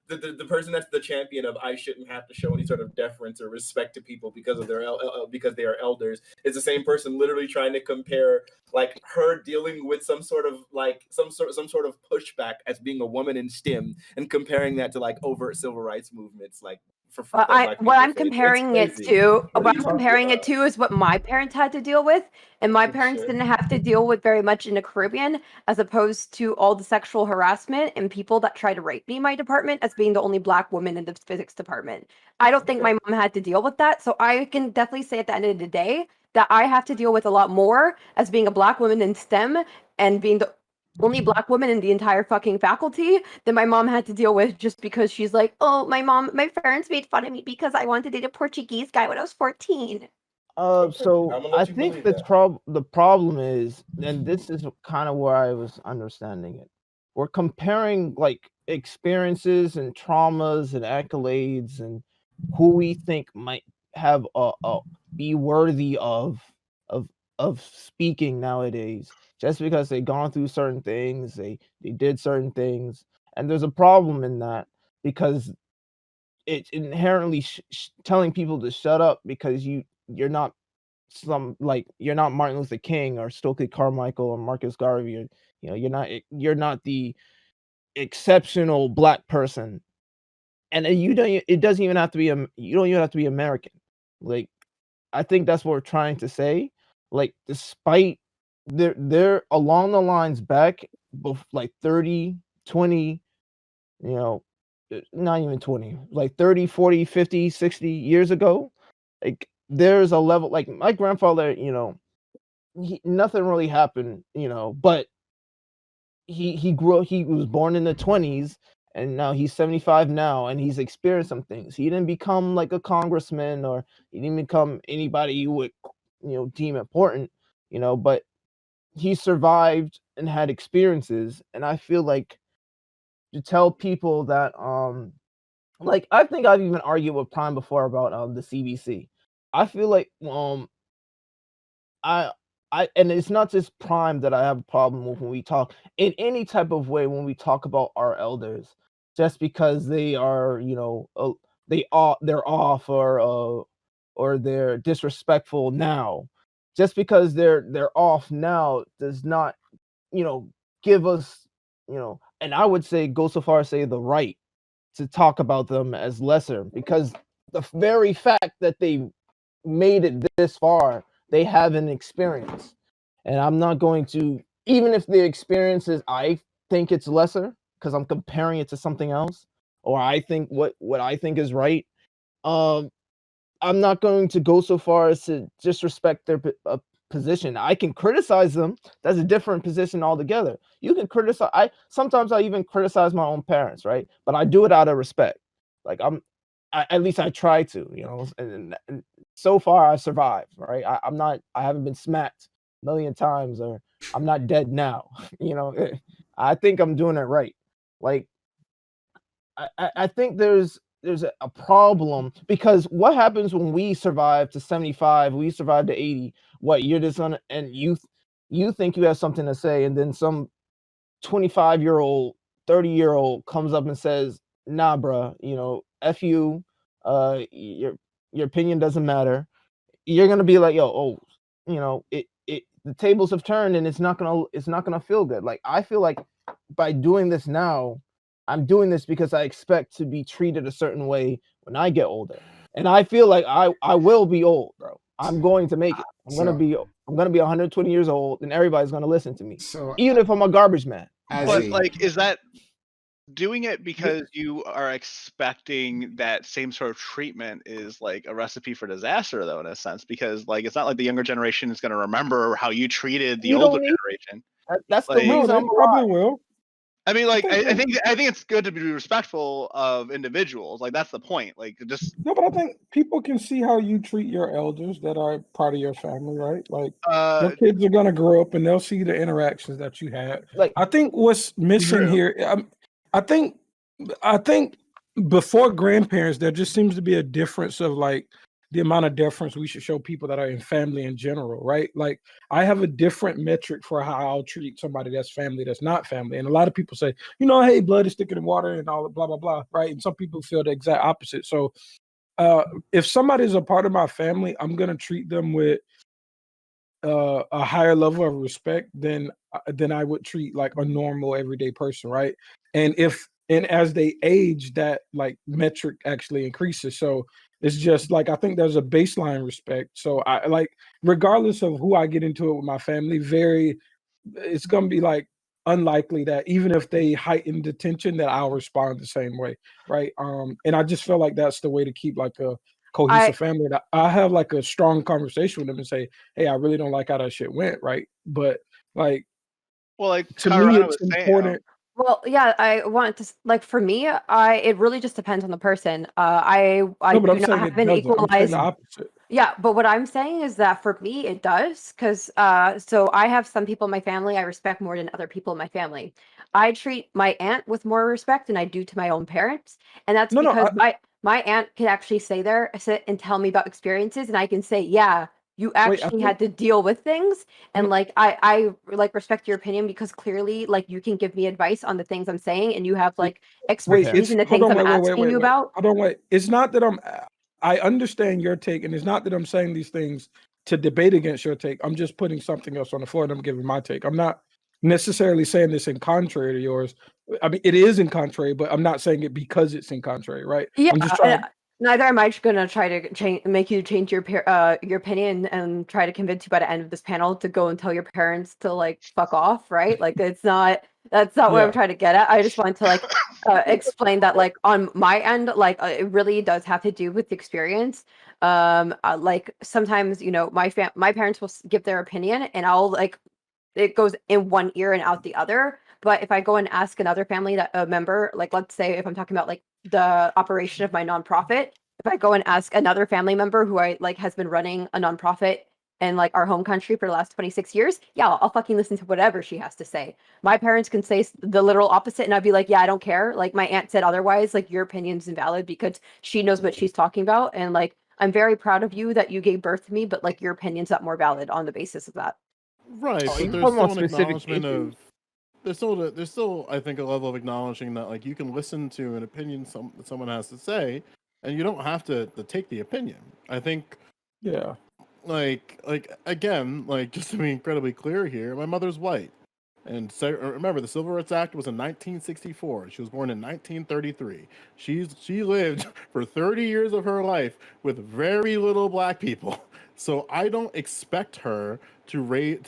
[SPEAKER 2] the person that's the champion of I shouldn't have to show any sort of deference or respect to people because of their because they are elders is the same person literally trying to compare like her dealing with some sort of pushback as being a woman in STEM and comparing that to like overt civil rights movements like for
[SPEAKER 4] What
[SPEAKER 2] black
[SPEAKER 4] what I'm
[SPEAKER 2] people. It's
[SPEAKER 4] comparing it
[SPEAKER 2] crazy.
[SPEAKER 4] to,
[SPEAKER 2] What are
[SPEAKER 4] what
[SPEAKER 2] you
[SPEAKER 4] I'm
[SPEAKER 2] talking
[SPEAKER 4] comparing it
[SPEAKER 2] about?
[SPEAKER 4] to is what my parents had to deal with, and my
[SPEAKER 2] Good
[SPEAKER 4] parents
[SPEAKER 2] shit.
[SPEAKER 4] didn't have to deal with very much in the Caribbean, as opposed to all the sexual harassment and people that try to rape me in my department as being the only Black woman in the physics department. I don't think
[SPEAKER 2] Okay.
[SPEAKER 4] my mom had to deal with that, so I can definitely say at the end of the day that I have to deal with a lot more as being a Black woman in STEM and being the only Black woman in the entire fucking faculty that my mom had to deal with just because she's like, oh, my parents made fun of me because I wanted to date a Portuguese guy when I was 14.
[SPEAKER 2] Okay.
[SPEAKER 8] So
[SPEAKER 2] I'm gonna
[SPEAKER 8] I
[SPEAKER 2] let you
[SPEAKER 8] think
[SPEAKER 2] believe
[SPEAKER 8] the
[SPEAKER 2] that.
[SPEAKER 8] the problem is, and this is kind of where I was understanding it. We're comparing like experiences and traumas and accolades and who we think might have a be worthy of of speaking nowadays. Just because they've gone through certain things, they did certain things, and there's a problem in that because it's inherently telling people to shut up because you're not you're not Martin Luther King or Stokely Carmichael or Marcus Garvey, or you're not the exceptional Black person, and you don't it doesn't even have to be you don't even have to be American. Like, I think that's what we're trying to say. Like, despite they're along the lines back like 30, 20, you know, not even 20, like 30, 40, 50, 60 years ago, like there's a level like my grandfather, nothing really happened, but he was born in the 20s, and now he's 75 now, and he's experienced some things. He didn't become like a congressman, or he didn't become anybody you would deem important, but he survived and had experiences. And I feel like to tell people that like, I think I've even argued with Prime before about the CBC. I feel like I and it's not just Prime that I have a problem with when we talk in any type of way when we talk about our elders, just because they are, they're off, or they're disrespectful now. Just because they're off now does not, give us, and I would say go so far as say the right to talk about them as lesser, because the very fact that they made it this far, they have an experience. And I'm not going to, even if the experience is, I think it's lesser because I'm comparing it to something else, or I think what I think is right. Um, I'm not going to go so far as to disrespect their position. I can criticize them. That's a different position altogether. You can criticize. I even criticize my own parents, right? But I do it out of respect. Like, at least I try to, and so far I survived, right? I haven't been smacked a million times, or I'm not dead now. I think I'm doing it right. Like, I think there's a problem, because what happens when we survive to 75, we survive to 80, what you're just gonna, and you think you have something to say, and then some 25-year-old, 30-year-old comes up and says, "Nah, bruh, you know, f you, your opinion doesn't matter," you're gonna be like, "Yo, oh, you know, the tables have turned, and it's not gonna feel good." Like, I feel like by doing this now, I'm doing this because I expect to be treated a certain way when I get older, and I feel like I will be old, bro. I'm going to make it. I'm gonna be 120 years old, and everybody's gonna listen to me,
[SPEAKER 1] So
[SPEAKER 8] even if I'm a garbage man.
[SPEAKER 6] But
[SPEAKER 1] Azzy,
[SPEAKER 6] like, is that doing it because you are expecting that same sort of treatment is like a recipe for disaster, though, in a sense? Because like, it's not like the younger generation is going to remember how you treated the
[SPEAKER 8] You
[SPEAKER 6] older
[SPEAKER 8] don't need.
[SPEAKER 6] generation.
[SPEAKER 8] That's the
[SPEAKER 6] Like,
[SPEAKER 5] No,
[SPEAKER 8] reason
[SPEAKER 5] they
[SPEAKER 8] I'm
[SPEAKER 5] probably
[SPEAKER 8] alive.
[SPEAKER 5] will.
[SPEAKER 6] I mean, like,
[SPEAKER 5] think
[SPEAKER 6] I think it's good to be respectful of individuals. Like, that's the point. Like, just
[SPEAKER 5] No, but I think people can see how you treat your elders that are part of your family, right? Like your kids are gonna grow up and they'll see the interactions that you had.
[SPEAKER 8] Like,
[SPEAKER 5] I think what's missing
[SPEAKER 6] True.
[SPEAKER 5] here, I think, I think before grandparents, there just seems to be a difference of like the amount of deference we should show people that are in family in general, right? Like I have a different metric for how I'll treat somebody that's family that's not family, and a lot of people say, you know, hey, blood is thicker than water, and all blah blah blah, right? And some people feel the exact opposite. So if somebody's a part of my family, I'm gonna treat them with a higher level of respect than I would treat like a normal everyday person, right? And as they age, that like metric actually increases. So it's just like I think there's a baseline respect. So I like regardless of who I get into it with my family, it's gonna be like unlikely that even if they heighten the tension that I'll respond the same way, right? And I just feel like that's the way to keep like a
[SPEAKER 4] I
[SPEAKER 5] cohesive family. That I have like a strong conversation with them and say, "Hey, I really don't like how that shit went," right? But like
[SPEAKER 6] well, like
[SPEAKER 5] to me,
[SPEAKER 6] Colorado
[SPEAKER 5] it's
[SPEAKER 6] was saying.
[SPEAKER 5] important.
[SPEAKER 4] Well, yeah, I want to like for me, I it really just depends on the person. I
[SPEAKER 5] No, but
[SPEAKER 4] do
[SPEAKER 5] I'm
[SPEAKER 4] not
[SPEAKER 5] saying
[SPEAKER 4] have
[SPEAKER 5] it
[SPEAKER 4] an
[SPEAKER 5] doesn't. I'm saying the
[SPEAKER 4] equalized.
[SPEAKER 5] opposite.
[SPEAKER 4] Yeah, but what I'm saying is that for me it does, because so I have some people in my family I respect more than other people in my family. I treat my aunt with more respect than I do to my own parents, and that's
[SPEAKER 5] No, no.
[SPEAKER 4] because my aunt can actually sit and tell me about experiences, and I can say, yeah, you
[SPEAKER 5] Wait, I
[SPEAKER 4] actually
[SPEAKER 5] think
[SPEAKER 4] had to deal with things, and
[SPEAKER 5] no,
[SPEAKER 4] like I like respect your opinion because clearly like you can give me advice on the things I'm saying, and you have like
[SPEAKER 5] wait.
[SPEAKER 8] Okay.
[SPEAKER 4] expertise
[SPEAKER 5] It's
[SPEAKER 4] in the
[SPEAKER 5] hold
[SPEAKER 4] things
[SPEAKER 5] on.
[SPEAKER 4] I'm
[SPEAKER 5] Wait, wait, wait,
[SPEAKER 4] asking
[SPEAKER 5] wait,
[SPEAKER 4] you
[SPEAKER 5] wait.
[SPEAKER 4] about.
[SPEAKER 5] Hold on. Wait. It's not that I understand your take, and it's not that I'm saying these things to debate against your take. I'm just putting something else on the floor, and I'm giving my take. I'm not necessarily saying this in contrary to yours. I mean, it is in contrary, but I'm not saying it because it's in contrary, right?
[SPEAKER 4] Yeah,
[SPEAKER 5] I'm just trying.
[SPEAKER 4] neither am I gonna try to make you change your opinion and try to convince you by the end of this panel to go and tell your parents to like fuck off, right? Like that's not what I'm
[SPEAKER 5] Yeah.
[SPEAKER 4] trying to get at. I just want to like explain that like on my end, like it really does have to do with the experience. Like sometimes my parents will give their opinion, and I'll like it goes in one ear and out the other. But if I go and ask another family that a member, like let's say if I'm talking about like the operation of my nonprofit, if I go and ask another family member who I like has been running a nonprofit in like our home country for the last 26 years, yeah, I'll fucking listen to whatever she has to say. My parents can say the literal opposite, and I'd be like, yeah, I don't care. Like my aunt said otherwise, like your opinion's invalid because she knows what she's talking about, and like I'm very proud of you that you gave birth to me, but like your opinion's not more valid on the basis of that.
[SPEAKER 3] Right,
[SPEAKER 8] Oh,
[SPEAKER 3] but
[SPEAKER 8] you
[SPEAKER 3] there's
[SPEAKER 8] talking about
[SPEAKER 3] still an
[SPEAKER 8] specific
[SPEAKER 3] acknowledgement
[SPEAKER 8] issues?
[SPEAKER 3] of there's still I think a level of acknowledging that like you can listen to an opinion that someone has to say, and you don't have to take the opinion. I think
[SPEAKER 5] Yeah.
[SPEAKER 3] like again like just to be incredibly clear here, my mother's white. And remember, the Civil Rights Act was in 1964. She was born in 1933. She lived for 30 years of her life with very little black people. So I don't expect her to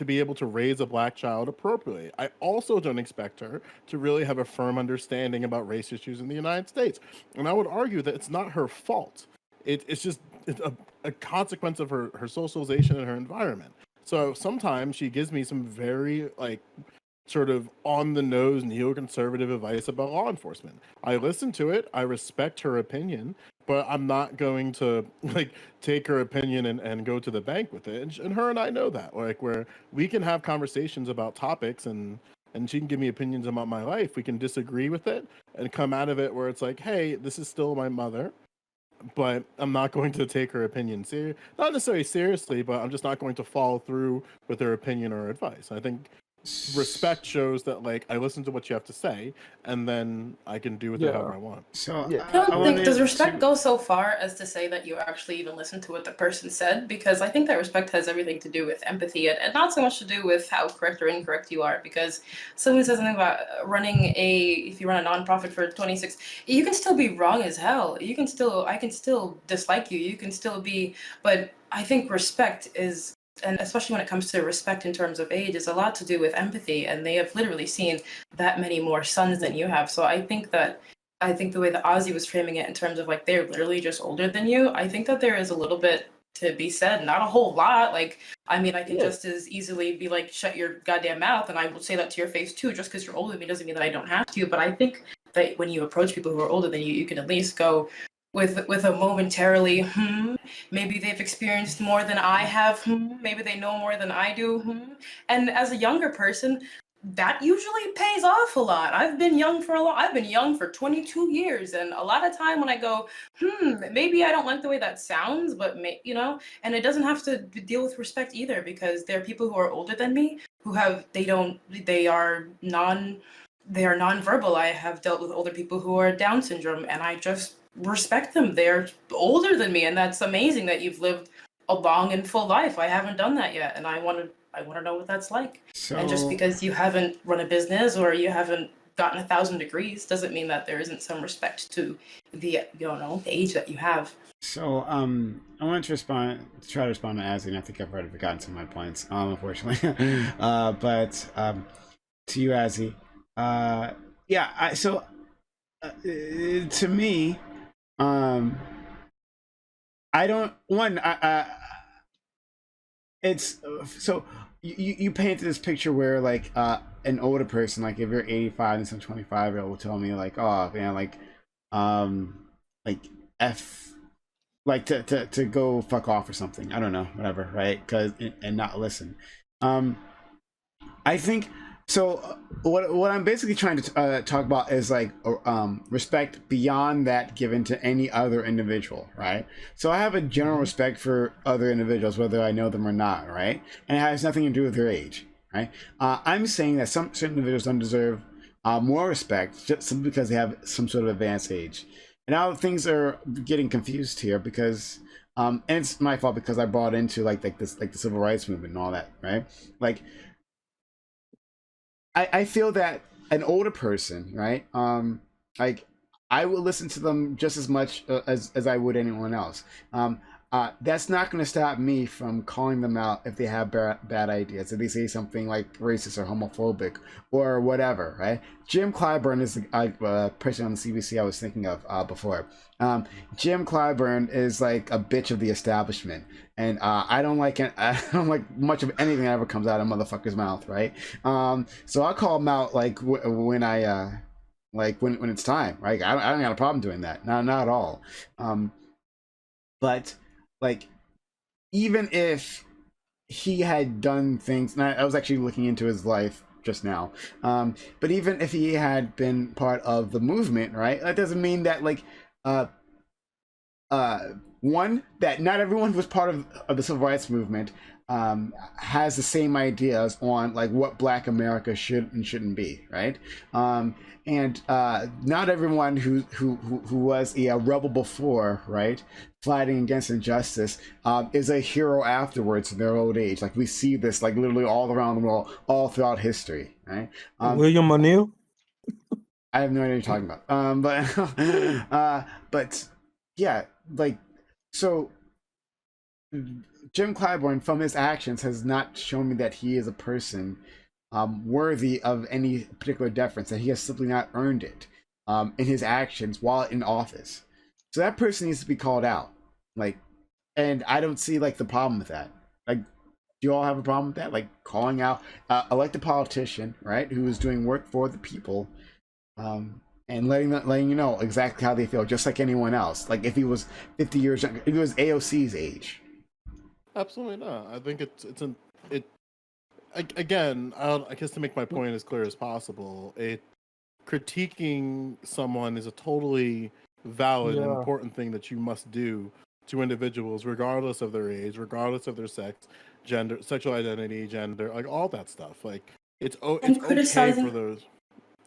[SPEAKER 3] be able to raise a black child appropriately. I also don't expect her to really have a firm understanding about race issues in the United States. And I would argue that it's not her fault. It's just a consequence of her socialization and her environment. So sometimes she gives me some very like sort of on the nose neoconservative advice about law enforcement. I listen to it, I respect her opinion, but I'm not going to like take her opinion and go to the bank with it. And her and I know that. Like where we can have conversations about topics and she can give me opinions about my life. We can disagree with it and come out of it where it's like, hey, this is still my mother, but I'm not going to take her opinion not necessarily seriously, but I'm just not going to follow through with her opinion or advice. I think respect shows that like I listen to what you have to say, and then I can do with it however I want.
[SPEAKER 1] So
[SPEAKER 5] Yeah.
[SPEAKER 7] I don't think does
[SPEAKER 1] wanted
[SPEAKER 7] respect
[SPEAKER 1] to-
[SPEAKER 7] go so far as to say that you actually even listen to what the person said, because I think that respect has everything to do with empathy and not so much to do with how correct or incorrect you are. Because someone says something about if you run a nonprofit for 26, you can still be wrong as hell. I can still dislike you. You can still be, but I think respect is, and especially when it comes to respect in terms of age, is a lot to do with empathy, and they have literally seen that many more sons than you have. So I think the way that Ozzy was framing it in terms of like they're literally just older than you, I think that there is a little bit to be said, not a whole lot. Like, I mean, I can just as easily be like, shut your goddamn mouth, and I will say that to your face too. Just because you're older than me doesn't mean that I don't have to. But I think that when you approach people who are older than you, you can at least go with a momentarily, maybe they've experienced more than I have, maybe they know more than I do, And as a younger person, that usually pays off a lot. I've been young for 22 years, and a lot of time when I go, maybe I don't like the way that sounds, but and it doesn't have to deal with respect either, because there are people who are older than me who they are nonverbal. I have dealt with older people who are Down syndrome, and I just respect them. They're older than me, and that's amazing that you've lived a long and full life. I haven't done that yet, and I want to know what that's like. And just
[SPEAKER 1] So
[SPEAKER 7] because you haven't run a business or you haven't gotten 1,000 degrees doesn't mean that there isn't some respect to the the age that you have.
[SPEAKER 1] So, I want to try to respond to Azzy, and I think I've already forgotten some of my points, unfortunately. But to you, Azzy, yeah. To me, I don't one. It's so you painted this picture where like an older person, like if you're 85 and some 25-year-old will tell me like, oh man, like f like to go fuck off or something, I don't know, whatever, right? Because and not listen. I think so. What I'm basically trying to talk about is like respect beyond that given to any other individual, right? So I have a general respect for other individuals, whether I know them or not, right? And it has nothing to do with their age, right? I'm saying that some certain individuals don't deserve more respect just simply because they have some sort of advanced age. And now things are getting confused here because and it's my fault because I brought into like the civil rights movement and all that, right? Like I feel that an older person, right? Like I will listen to them just as much as I would anyone else. That's not going to stop me from calling them out if they have bad ideas, if they say something like racist or homophobic or whatever, right? Jim Clyburn is the person on the CBC I was thinking of before. Jim Clyburn is like a bitch of the establishment, and I don't like much of anything that ever comes out of motherfucker's mouth, right? So I'll call him out like when I like when it's time, right? I don't got a problem doing that, not at all. But like even if he had done things, and I was actually looking into his life just now, but even if he had been part of the movement, right, that doesn't mean that like one, that not everyone who was part of the civil rights movement has the same ideas on like what Black America should and shouldn't be, right? And not everyone who was a rebel before, right, fighting against injustice, is a hero afterwards in their old age. Like we see this like literally all around the world, all throughout history, right?
[SPEAKER 5] William O'Neill.
[SPEAKER 1] I have no idea what you're talking about. But yeah, like so Jim Clyburn, from his actions, has not shown me that he is a person worthy of any particular deference, that he has simply not earned it in his actions while in office. So that person needs to be called out. Like, and I don't see like the problem with that. Like, do you all have a problem with that? Like calling out elected politician, right, who is doing work for the people, and letting you know exactly how they feel, just like anyone else. Like if he was 50 years younger, if he was AOC's age.
[SPEAKER 3] Absolutely not. I think again, I guess to make my point as clear as possible, critiquing someone is a totally valid and important thing that you must do to individuals, regardless of their age, regardless of their sex, gender, sexual identity, gender, like all that stuff. Like it's
[SPEAKER 7] And
[SPEAKER 3] okay
[SPEAKER 7] criticizing
[SPEAKER 3] for those.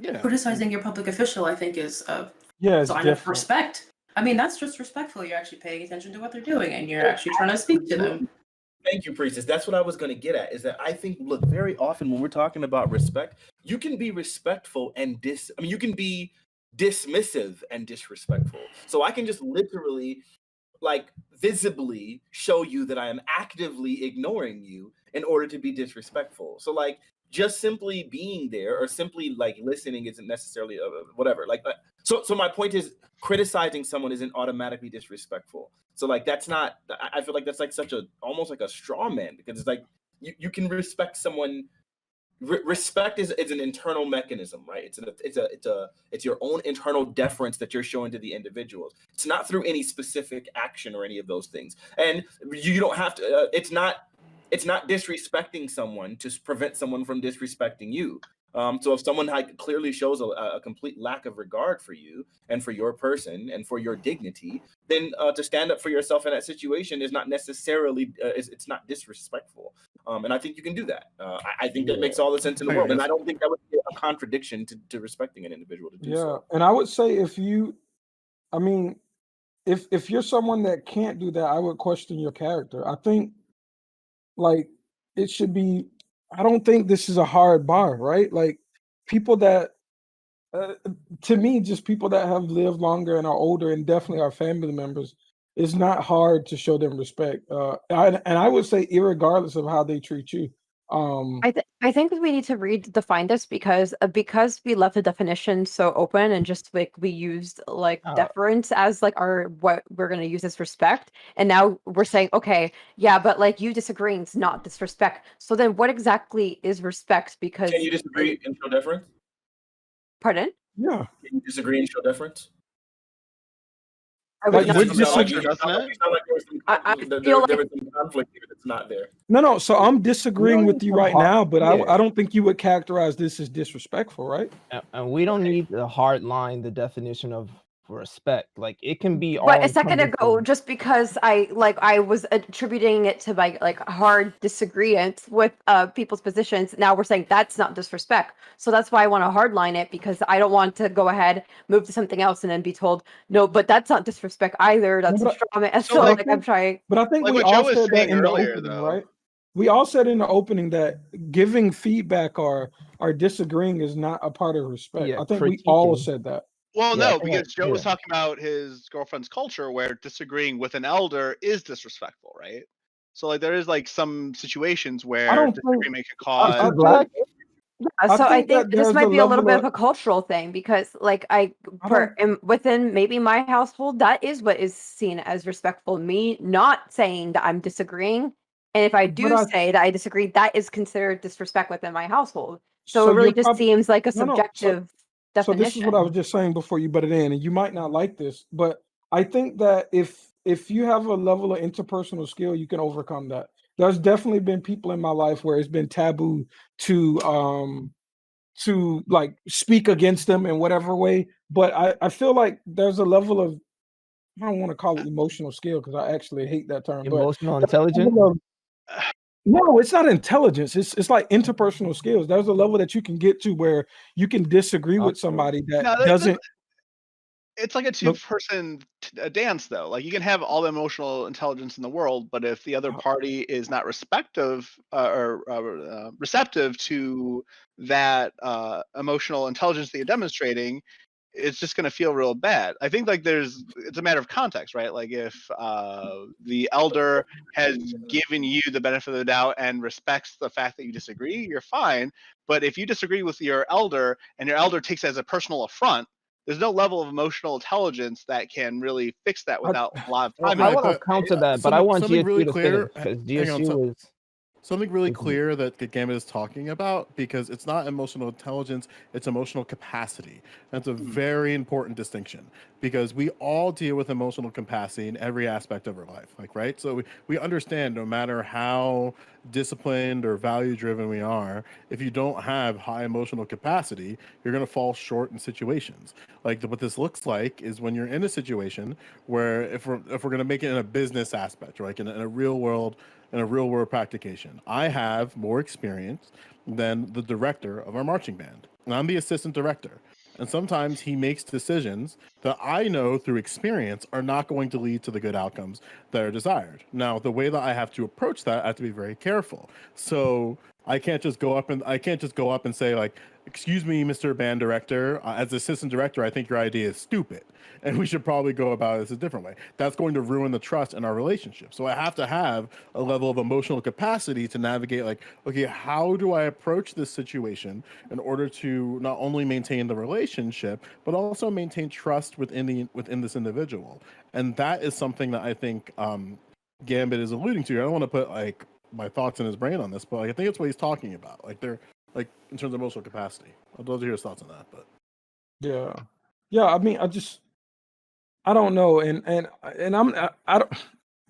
[SPEAKER 3] Yeah.
[SPEAKER 7] criticizing your public official, I think, is a
[SPEAKER 5] Yeah, it's
[SPEAKER 7] sign of
[SPEAKER 5] different.
[SPEAKER 7] respect. I mean, that's just respectful. You're actually paying attention to what they're doing, and you're actually trying to speak to them.
[SPEAKER 2] Thank you, Priestess. That's what I was going to get at. Is that I think, look, very often when we're talking about respect, you can be respectful and you can be dismissive and disrespectful. So I can just literally, like, visibly show you that I am actively ignoring you in order to be disrespectful. So, like, just simply being there or simply like listening isn't necessarily whatever. Like, so my point is, criticizing someone isn't automatically disrespectful. So, like, that's not. I feel like that's like such a almost like a straw man, because it's like you can respect someone. Respect is an internal mechanism, right? It's your own internal deference that you're showing to the individuals. It's not through any specific action or any of those things, and you don't have to. It's not disrespecting someone to prevent someone from disrespecting you. So if someone clearly shows a complete lack of regard for you and for your person and for your dignity, then to stand up for yourself in that situation is not necessarily it's not disrespectful. And I think you can do that. I think that makes all the sense in the world, and I don't think that would be a contradiction to respecting an individual to do so.
[SPEAKER 5] And I would say I mean, if you're someone that can't do that, I would question your character. I think like it should be. I don't think this is a hard bar, right? Like people that, to me, just people that have lived longer and are older, and definitely our family members, it's not hard to show them respect. And I would say, irregardless of how they treat you.
[SPEAKER 4] I think we need to redefine this because we left the definition so open and just like we used like deference as like our what we're gonna use as respect, and now we're saying okay, yeah, but like you disagreeing is not disrespect. So then, what exactly is respect? Because
[SPEAKER 2] Can you disagree and show deference?
[SPEAKER 4] Pardon?
[SPEAKER 5] Yeah.
[SPEAKER 2] Can you disagree and show deference?
[SPEAKER 4] I would
[SPEAKER 5] Like,
[SPEAKER 4] not.
[SPEAKER 5] would disagree.
[SPEAKER 2] There was some conflict here that's not there.
[SPEAKER 5] No. So I'm disagreeing with you right now, but
[SPEAKER 8] Yeah.
[SPEAKER 5] I don't think you would characterize this as disrespectful, right?
[SPEAKER 8] And we don't need the hard line, the definition of respect. Like it can be all.
[SPEAKER 4] But a second ago, just because I was attributing it to my like hard disagreement with people's positions, now we're saying that's not disrespect. So that's why I want to hardline it, because I don't want to go ahead, move to something else, and then be told no, but that's not disrespect either. That's a straw man. So like I'm trying.
[SPEAKER 5] But I think
[SPEAKER 6] Like
[SPEAKER 5] we
[SPEAKER 6] what
[SPEAKER 5] all
[SPEAKER 6] Joe was
[SPEAKER 5] said that
[SPEAKER 6] saying
[SPEAKER 5] in the
[SPEAKER 6] earlier,
[SPEAKER 5] opening,
[SPEAKER 6] though.
[SPEAKER 5] right? We all said in the opening that giving feedback or disagreeing is not a part of respect.
[SPEAKER 8] Yeah,
[SPEAKER 5] I think we all said that.
[SPEAKER 6] Well,
[SPEAKER 8] Yeah,
[SPEAKER 6] no, because Joe was talking about his girlfriend's culture where disagreeing with an elder is disrespectful, right? So like there is like some situations where disagreement can cause.
[SPEAKER 8] black.
[SPEAKER 4] Yeah, so I think this might be a little bit
[SPEAKER 5] of
[SPEAKER 4] of a cultural thing, because like within maybe my household, that is what is seen as respectful. Me not saying that I'm disagreeing, and if I do say that I disagree, that is considered disrespect within my household. So it really just seems like a subjective
[SPEAKER 5] So
[SPEAKER 4] definition.
[SPEAKER 5] this is what I was just saying before you butted in, and you might not like this, but I think that if you have a level of interpersonal skill, you can overcome that. There's definitely been people in my life where it's been taboo to like speak against them in whatever way. But I feel like there's a level of, I don't want to call it emotional skill because I actually hate that term.
[SPEAKER 8] Emotional intelligence.
[SPEAKER 5] No, it's not intelligence. It's like interpersonal skills. There's a level that you can get to where you can disagree with somebody that doesn't.
[SPEAKER 6] It's like a two-person dance, though. Like you can have all the emotional intelligence in the world, but if the other party is not receptive to that emotional intelligence that you're demonstrating, it's just going to feel real bad. I think like it's a matter of context, right? Like if the elder has given you the benefit of the doubt and respects the fact that you disagree, you're fine. But if you disagree with your elder and your elder takes it as a personal affront, there's no level of emotional intelligence that can really fix that without a lot of time.
[SPEAKER 8] I want to counter that, but I want
[SPEAKER 3] something
[SPEAKER 8] GSU
[SPEAKER 3] really
[SPEAKER 8] to
[SPEAKER 3] clear.
[SPEAKER 8] finish, because GSU is
[SPEAKER 3] something really clear that Gambit is talking about, because it's not emotional intelligence, it's emotional capacity. That's a very important distinction, because we all deal with emotional capacity in every aspect of our life, like, right? So we understand no matter how disciplined or value driven we are, if you don't have high emotional capacity, you're going to fall short in situations. Like what this looks like is when you're in a situation where if we're going to make it in a business aspect, right, like in a real world in a real world practication. I have more experience than the director of our marching band, and I'm the assistant director. And sometimes he makes decisions that I know through experience are not going to lead to the good outcomes that are desired. Now, the way that I have to approach that, I have to be very careful. So I can't just go up and say like, "Excuse me, Mr. Band Director, as assistant director, I think your idea is stupid, and we should probably go about this a different way." That's going to ruin the trust in our relationship. So I have to have a level of emotional capacity to navigate like, okay, how do I approach this situation in order to not only maintain the relationship but also maintain trust within this individual. And that is something that I think Gambit is alluding to. I don't want to put like my thoughts in his brain on this, but like, I think it's what he's talking about. Like they're like in terms of emotional capacity. I'd love to hear his thoughts on that. But
[SPEAKER 5] yeah. I mean, I don't know, and I don't.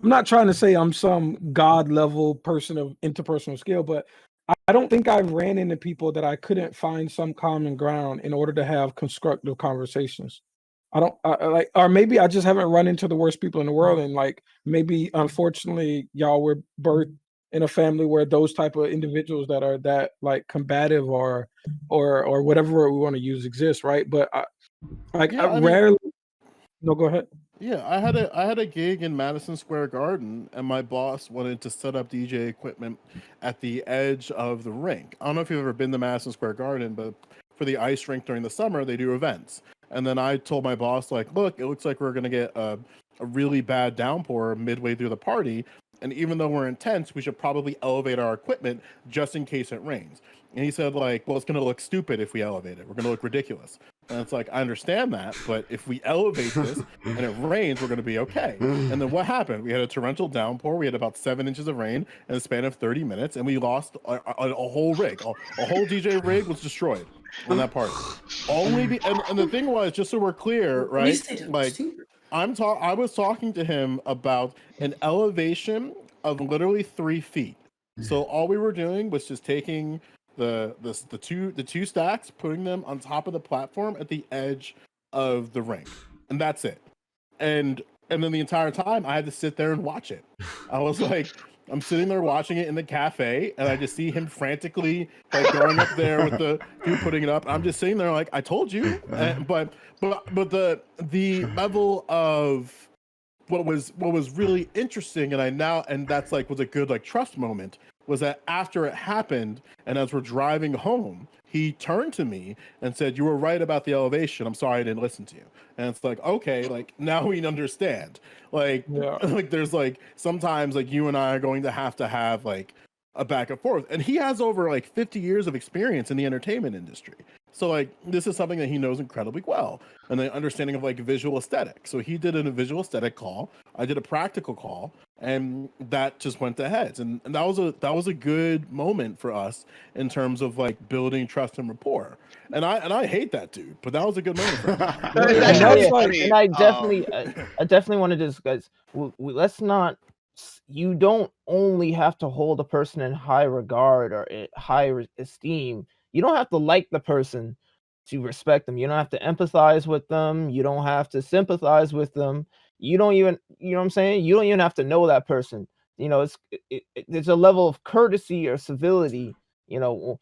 [SPEAKER 5] I'm not trying to say I'm some god level person of interpersonal skill, but I don't think I ran into people that I couldn't find some common ground in order to have constructive conversations. I don't like, or maybe I just haven't run into the worst people in the world, and like maybe unfortunately y'all were birthed in a family where those type of individuals that are that like combative or whatever word we want to use exist, right? But I rarely. No, go ahead.
[SPEAKER 3] yeah, I had a gig in Madison Square Garden, and my boss wanted to set up DJ equipment at the edge of the rink. I don't know if you've ever been to Madison Square Garden, but for the ice rink during the summer, they do events. And then I told my boss, like, look, it looks like we're gonna get a really bad downpour midway through the party, and even though we're intense, we should probably elevate our equipment just in case it rains. And he said, like, well, it's gonna look stupid if we elevate it. We're gonna look ridiculous. And it's like, I understand that, but if we elevate this and it rains, we're going to be okay. And then what happened? We had a torrential downpour. We had about 7 inches of rain in the span of 30 minutes, and we lost a whole rig. A whole DJ rig was destroyed in that party. And the thing was, just so we're clear,
[SPEAKER 7] At least
[SPEAKER 3] right?
[SPEAKER 7] they didn't
[SPEAKER 3] Like,
[SPEAKER 7] stupid.
[SPEAKER 3] I was talking to him about an elevation of literally 3 feet. So all we were doing was just taking the two stacks, putting them on top of the platform at the edge of the ring, and that's it. And then the entire time I had to sit there and watch it. I was like, I'm sitting there watching it in the cafe, and I just see him frantically like going up there with the dude putting it up. I'm just sitting there like, I told you. But the level of what was really interesting, and that's like was a good like trust moment, was that after it happened and as we're driving home, he turned to me and said, "You were right about the elevation. I'm sorry I didn't listen to you." And it's like, okay, like now we understand. Like,
[SPEAKER 5] Yeah.
[SPEAKER 3] like there's like sometimes like you and I are going to have like a back and forth. And he has over like 50 years of experience in the entertainment industry. So like this is something that he knows incredibly well, and the understanding of like visual aesthetic. So he did a visual aesthetic call. I did a practical call, and that just went to heads. And that was a good moment for us in terms of like building trust and rapport. And I hate that dude, but that was a good moment for us.
[SPEAKER 6] It's
[SPEAKER 5] And
[SPEAKER 6] actually
[SPEAKER 5] that's
[SPEAKER 8] Yeah,
[SPEAKER 5] like,
[SPEAKER 6] funny.
[SPEAKER 8] and I definitely want to discuss. Let's not. You don't only have to hold a person in high regard or esteem. You don't have to like the person to respect them. You don't have to empathize with them. You don't have to sympathize with them. You don't even, you know what I'm saying? You don't even have to know that person. You know, there's a level of courtesy or civility. You know,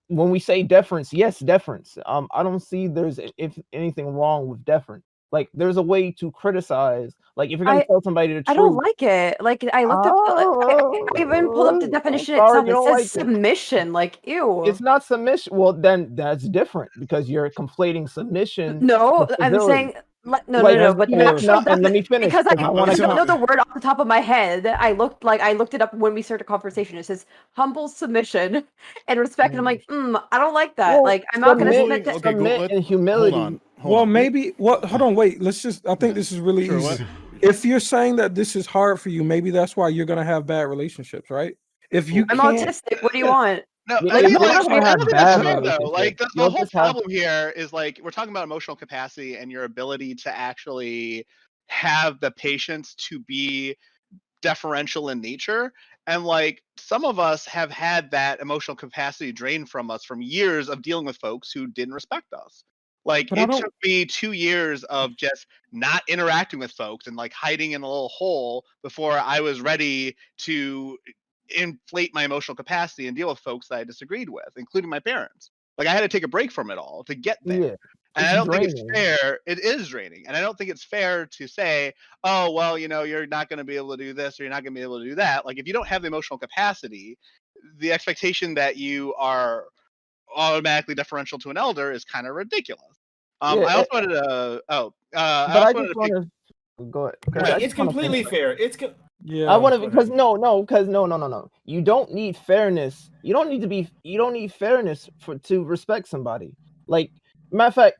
[SPEAKER 8] when we say deference, yes, deference. I don't see there's if anything wrong with deference. Like, there's a way to criticize. Like, if you're gonna tell somebody the
[SPEAKER 4] I don't
[SPEAKER 8] truth,
[SPEAKER 4] like it. Like I looked up the I even pulled up the
[SPEAKER 8] I'm
[SPEAKER 4] definition
[SPEAKER 8] sorry
[SPEAKER 4] itself.
[SPEAKER 8] you
[SPEAKER 4] It
[SPEAKER 8] don't
[SPEAKER 4] says
[SPEAKER 8] like it.
[SPEAKER 4] submission. Like, ew.
[SPEAKER 8] It's not submission. Well, then that's different because you're conflating submission
[SPEAKER 4] No,
[SPEAKER 8] with
[SPEAKER 4] I'm
[SPEAKER 8] civility.
[SPEAKER 4] saying no,
[SPEAKER 8] Like,
[SPEAKER 4] no, but
[SPEAKER 8] you
[SPEAKER 4] that
[SPEAKER 8] know,
[SPEAKER 4] actually
[SPEAKER 8] and let
[SPEAKER 4] doesn't,
[SPEAKER 8] me finish
[SPEAKER 4] because
[SPEAKER 8] because I want
[SPEAKER 4] I
[SPEAKER 8] to.
[SPEAKER 4] don't know the word off the top of my head. I looked it up when we started a conversation. It says humble submission and respect, and I'm like, I don't like that.
[SPEAKER 8] Well,
[SPEAKER 4] Like, I'm not gonna
[SPEAKER 8] submit,
[SPEAKER 4] submit to.
[SPEAKER 3] Okay, go.
[SPEAKER 8] and
[SPEAKER 3] Hold
[SPEAKER 8] humility.
[SPEAKER 3] on.
[SPEAKER 5] well, maybe what? Hold on, wait. Let's just. I think this is really
[SPEAKER 3] Sure,
[SPEAKER 5] easy.
[SPEAKER 3] what?
[SPEAKER 5] If you're saying that this is hard for you, maybe that's why you're gonna have bad relationships, right? If you
[SPEAKER 4] I'm
[SPEAKER 5] can't,
[SPEAKER 4] autistic. What do you want?
[SPEAKER 6] No,
[SPEAKER 8] You're
[SPEAKER 6] I
[SPEAKER 8] not,
[SPEAKER 6] mean,
[SPEAKER 8] you're
[SPEAKER 6] like,
[SPEAKER 8] not
[SPEAKER 6] I
[SPEAKER 8] gonna
[SPEAKER 6] don't
[SPEAKER 8] have
[SPEAKER 6] think that's
[SPEAKER 8] bad
[SPEAKER 6] fair though. Like,
[SPEAKER 8] relationships.
[SPEAKER 6] the
[SPEAKER 8] You'll
[SPEAKER 6] whole
[SPEAKER 8] just have.
[SPEAKER 6] problem here is like we're talking about emotional capacity and your ability to actually have the patience to be deferential in nature. And like some of us have had that emotional capacity drained from us from years of dealing with folks who didn't respect us. Like
[SPEAKER 5] But I
[SPEAKER 6] it
[SPEAKER 5] don't.
[SPEAKER 6] took me 2 years of just not interacting with folks and like hiding in a little hole before I was ready to inflate my emotional capacity and deal with folks that I disagreed with, including my parents. Like I had to take a break from it all to get there.
[SPEAKER 8] Yeah,
[SPEAKER 6] And
[SPEAKER 8] it's
[SPEAKER 6] I don't think it's
[SPEAKER 8] draining.
[SPEAKER 6] fair. It is draining. And I don't think it's fair to say, oh, well, you're not going to be able to do this or you're not going to be able to do that. Like if you don't have the emotional capacity, the expectation that you are automatically deferential to an elder is kind of ridiculous.
[SPEAKER 8] Yeah,
[SPEAKER 6] I also wanted to, I
[SPEAKER 8] but I
[SPEAKER 6] also wanted
[SPEAKER 8] just
[SPEAKER 6] to
[SPEAKER 8] want
[SPEAKER 6] pick,
[SPEAKER 8] to go ahead.
[SPEAKER 6] go
[SPEAKER 2] Wait,
[SPEAKER 6] ahead.
[SPEAKER 2] it's completely fair.
[SPEAKER 5] Yeah.
[SPEAKER 8] I want to
[SPEAKER 2] Go
[SPEAKER 8] because
[SPEAKER 2] ahead.
[SPEAKER 8] no. You don't need fairness. You don't need fairness to respect somebody. Like matter of fact,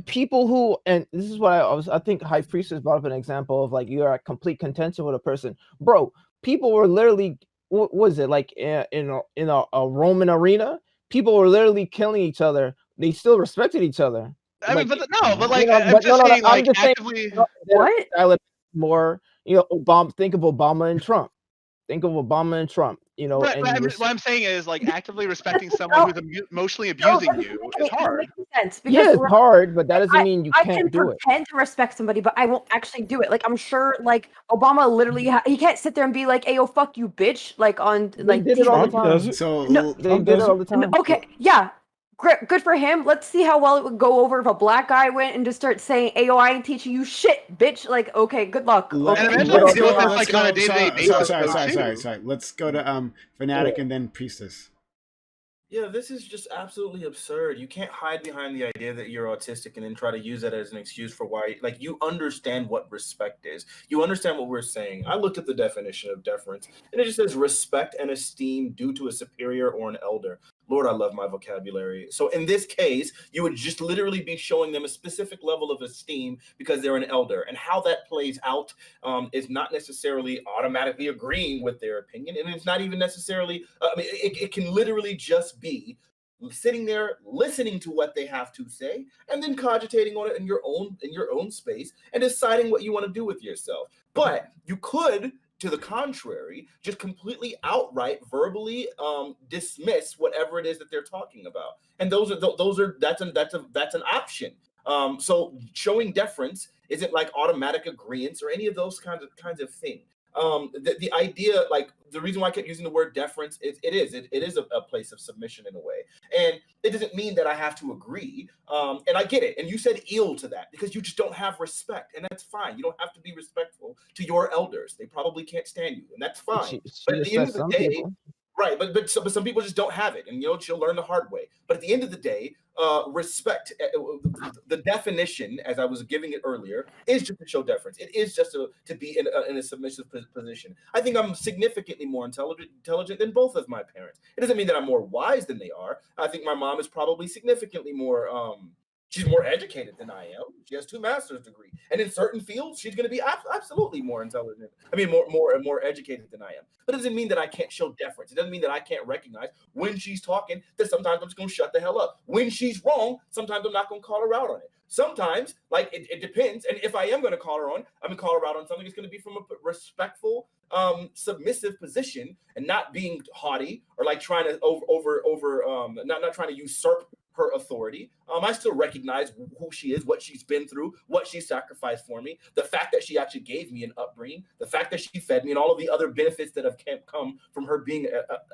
[SPEAKER 8] people who, and this is what I think High Priestess brought up an example of, like, you're at complete contention with a person, bro. People were literally, what was it, like in a Roman arena? People were literally killing each other. They still respected each other.
[SPEAKER 6] I mean,
[SPEAKER 8] Like,
[SPEAKER 6] but no, but
[SPEAKER 8] you
[SPEAKER 6] like
[SPEAKER 8] know,
[SPEAKER 6] I'm
[SPEAKER 8] but no,
[SPEAKER 6] just
[SPEAKER 8] no, no.
[SPEAKER 6] saying,
[SPEAKER 8] I'm
[SPEAKER 6] like
[SPEAKER 8] just saying.
[SPEAKER 6] actively.
[SPEAKER 4] What?
[SPEAKER 8] More, Obama. Think of Obama and Trump. Think of Obama and Trump.
[SPEAKER 6] Right, but what I'm saying is like actively respecting someone who's emotionally abusing you is
[SPEAKER 4] It doesn't
[SPEAKER 6] hard.
[SPEAKER 4] make sense
[SPEAKER 8] yeah,
[SPEAKER 4] because
[SPEAKER 8] it's hard, but that doesn't mean you
[SPEAKER 4] I can
[SPEAKER 8] can't do it.
[SPEAKER 4] pretend to respect somebody, but I won't actually do it. Like I'm sure, like Obama literally, he can't sit there and be like, "Ayo, fuck you, bitch!" Like on
[SPEAKER 8] They
[SPEAKER 4] like
[SPEAKER 8] did it all the
[SPEAKER 5] Trump does
[SPEAKER 8] time.
[SPEAKER 5] it.
[SPEAKER 1] So
[SPEAKER 4] No,
[SPEAKER 8] They
[SPEAKER 5] Trump
[SPEAKER 8] did it
[SPEAKER 5] does
[SPEAKER 8] all
[SPEAKER 5] it.
[SPEAKER 8] the time.
[SPEAKER 4] okay, yeah, good for him. Let's see how well it would go over if a black guy went and just starts saying, "Ayo, I ain't teaching you shit, bitch." Like, okay, good luck.
[SPEAKER 1] let,
[SPEAKER 6] And
[SPEAKER 4] Okay,
[SPEAKER 6] eventually we
[SPEAKER 1] let's
[SPEAKER 6] deal with
[SPEAKER 1] go.
[SPEAKER 6] this
[SPEAKER 1] Let's
[SPEAKER 6] like on a
[SPEAKER 1] go.
[SPEAKER 6] day-to-day basis though too.
[SPEAKER 1] Sorry. Let's go to Fanatic and then Priestess.
[SPEAKER 2] Yeah, this is just absolutely absurd. You can't hide behind the idea that you're autistic and then try to use that as an excuse for why, like, you understand what respect is. You understand what we're saying. I looked at the definition of deference, and it just says respect and esteem due to a superior or an elder. Lord, I love my vocabulary. So in this case, you would just literally be showing them a specific level of esteem because they're an elder. And how that plays out is not necessarily automatically agreeing with their opinion, and it's not even necessarily. I mean, it can literally just be sitting there listening to what they have to say and then cogitating on it in your own space and deciding what you want to do with yourself. But you could, to the contrary, just completely outright verbally dismiss whatever it is that they're talking about, and that's an option. So showing deference isn't like automatic agreements or any of those kinds of things. The idea, like the reason why I kept using the word deference is it is a place of submission in a way, and it doesn't mean that I have to agree. And I get it, and you said ill to that because you just don't have respect, and that's fine. You don't have to be respectful to your elders; they probably can't stand you, and that's fine.
[SPEAKER 8] She
[SPEAKER 2] But at
[SPEAKER 8] just
[SPEAKER 2] the end
[SPEAKER 8] said
[SPEAKER 2] of the
[SPEAKER 8] some
[SPEAKER 2] day,
[SPEAKER 8] people.
[SPEAKER 2] right, but some people just don't have it, and she'll learn the hard way. But at the end of the day, respect, the definition, as I was giving it earlier, is just to show deference. It is just to be in a submissive position. I think I'm significantly more intelligent than both of my parents. It doesn't mean that I'm more wise than they are. I think my mom is probably significantly more. She's more educated than I am. She has 2 master's degrees, and in certain fields, she's going to be absolutely more intelligent. I mean, more educated than I am. But it doesn't mean that I can't show deference. It doesn't mean that I can't recognize when she's talking that sometimes I'm just going to shut the hell up. When she's wrong, sometimes I'm not going to call her out on it. Sometimes, like it depends. And if I am going to call her on, I'm going to call her out on something that's going to be from a respectful, submissive position and not being haughty or like trying to not trying to usurp her authority. I still recognize who she is, what she's been through, what she sacrificed for me, the fact that she actually gave me an upbringing, the fact that she fed me, and all of the other benefits that have come from her being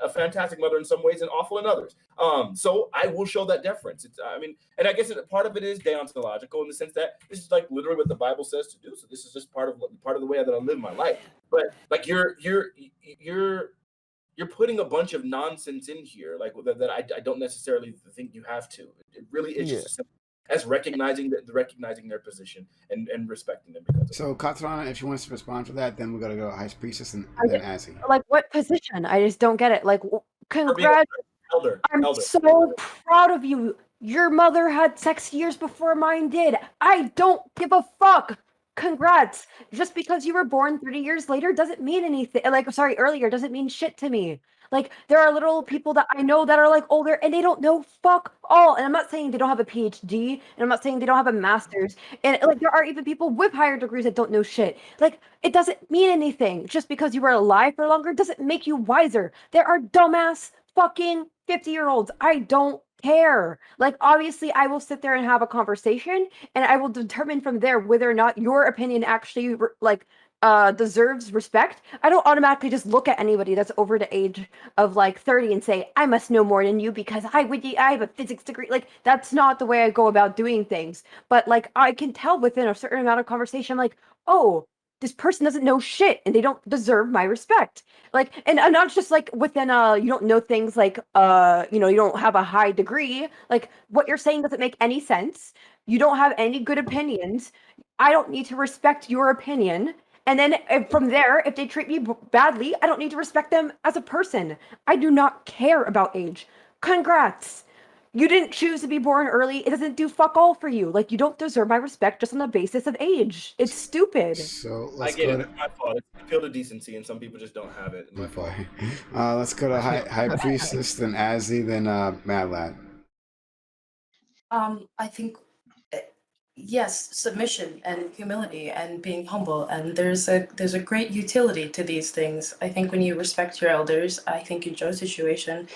[SPEAKER 2] a fantastic mother in some ways and awful in others. So I will show that deference. And I guess part of it is deontological in the sense that this is like literally what the Bible says to do. So this is just part of the way that I live my life. But like you're putting a bunch of nonsense in here, like that I don't necessarily think you have to. It really is just as simple as recognizing their position and respecting them because of
[SPEAKER 1] So Katarana, if you want to respond to that, then we're gonna go High Priestess and then Azzy.
[SPEAKER 4] like what position? I just don't get it. Like,
[SPEAKER 2] being
[SPEAKER 4] congrats.
[SPEAKER 2] elder.
[SPEAKER 4] I'm so proud of you. Your mother had sex years before mine did. I don't give a fuck. Congrats. Just because you were born 30 years later doesn't mean anything. Like, sorry, earlier doesn't mean shit to me. Like, there are little people that I know that are like older and they don't know fuck all. And I'm not saying they don't have a PhD, and I'm not saying they don't have a master's. And like, there are even people with higher degrees that don't know shit. Like, it doesn't mean anything. Just because you were alive for longer doesn't make you wiser. There are dumbass fucking 50-year-olds. I don't care. Like, obviously, I will sit there and have a conversation, and I will determine from there whether or not your opinion actually deserves respect. I don't automatically just look at anybody that's over the age of like 30 and say, I must know more than you because I have a physics degree. Like, that's not the way I go about doing things. But like, I can tell within a certain amount of conversation, I'm like, oh, this person doesn't know shit and they don't deserve my respect. Like, and I'm not just like within you don't know things like you don't have a high degree. Like, what you're saying doesn't make any sense. You don't have any good opinions. I don't need to respect your opinion. And then from there, if they treat me badly, I don't need to respect them as a person. I do not care about age. Congrats. You didn't choose to be born early. It doesn't do fuck all for you. Like, you don't deserve my respect just on the basis of age. It's stupid.
[SPEAKER 1] So
[SPEAKER 2] I
[SPEAKER 1] let's
[SPEAKER 2] get
[SPEAKER 1] go
[SPEAKER 2] it.
[SPEAKER 1] to.
[SPEAKER 2] It's my fault. It's a field of decency, and some people just don't have it. My fault.
[SPEAKER 1] Let's go to High Priestess, then Azzy, then Mad Lad.
[SPEAKER 7] I think yes, submission and humility and being humble, and there's a great utility to these things. I think when you respect your elders, I think in Joe's situation,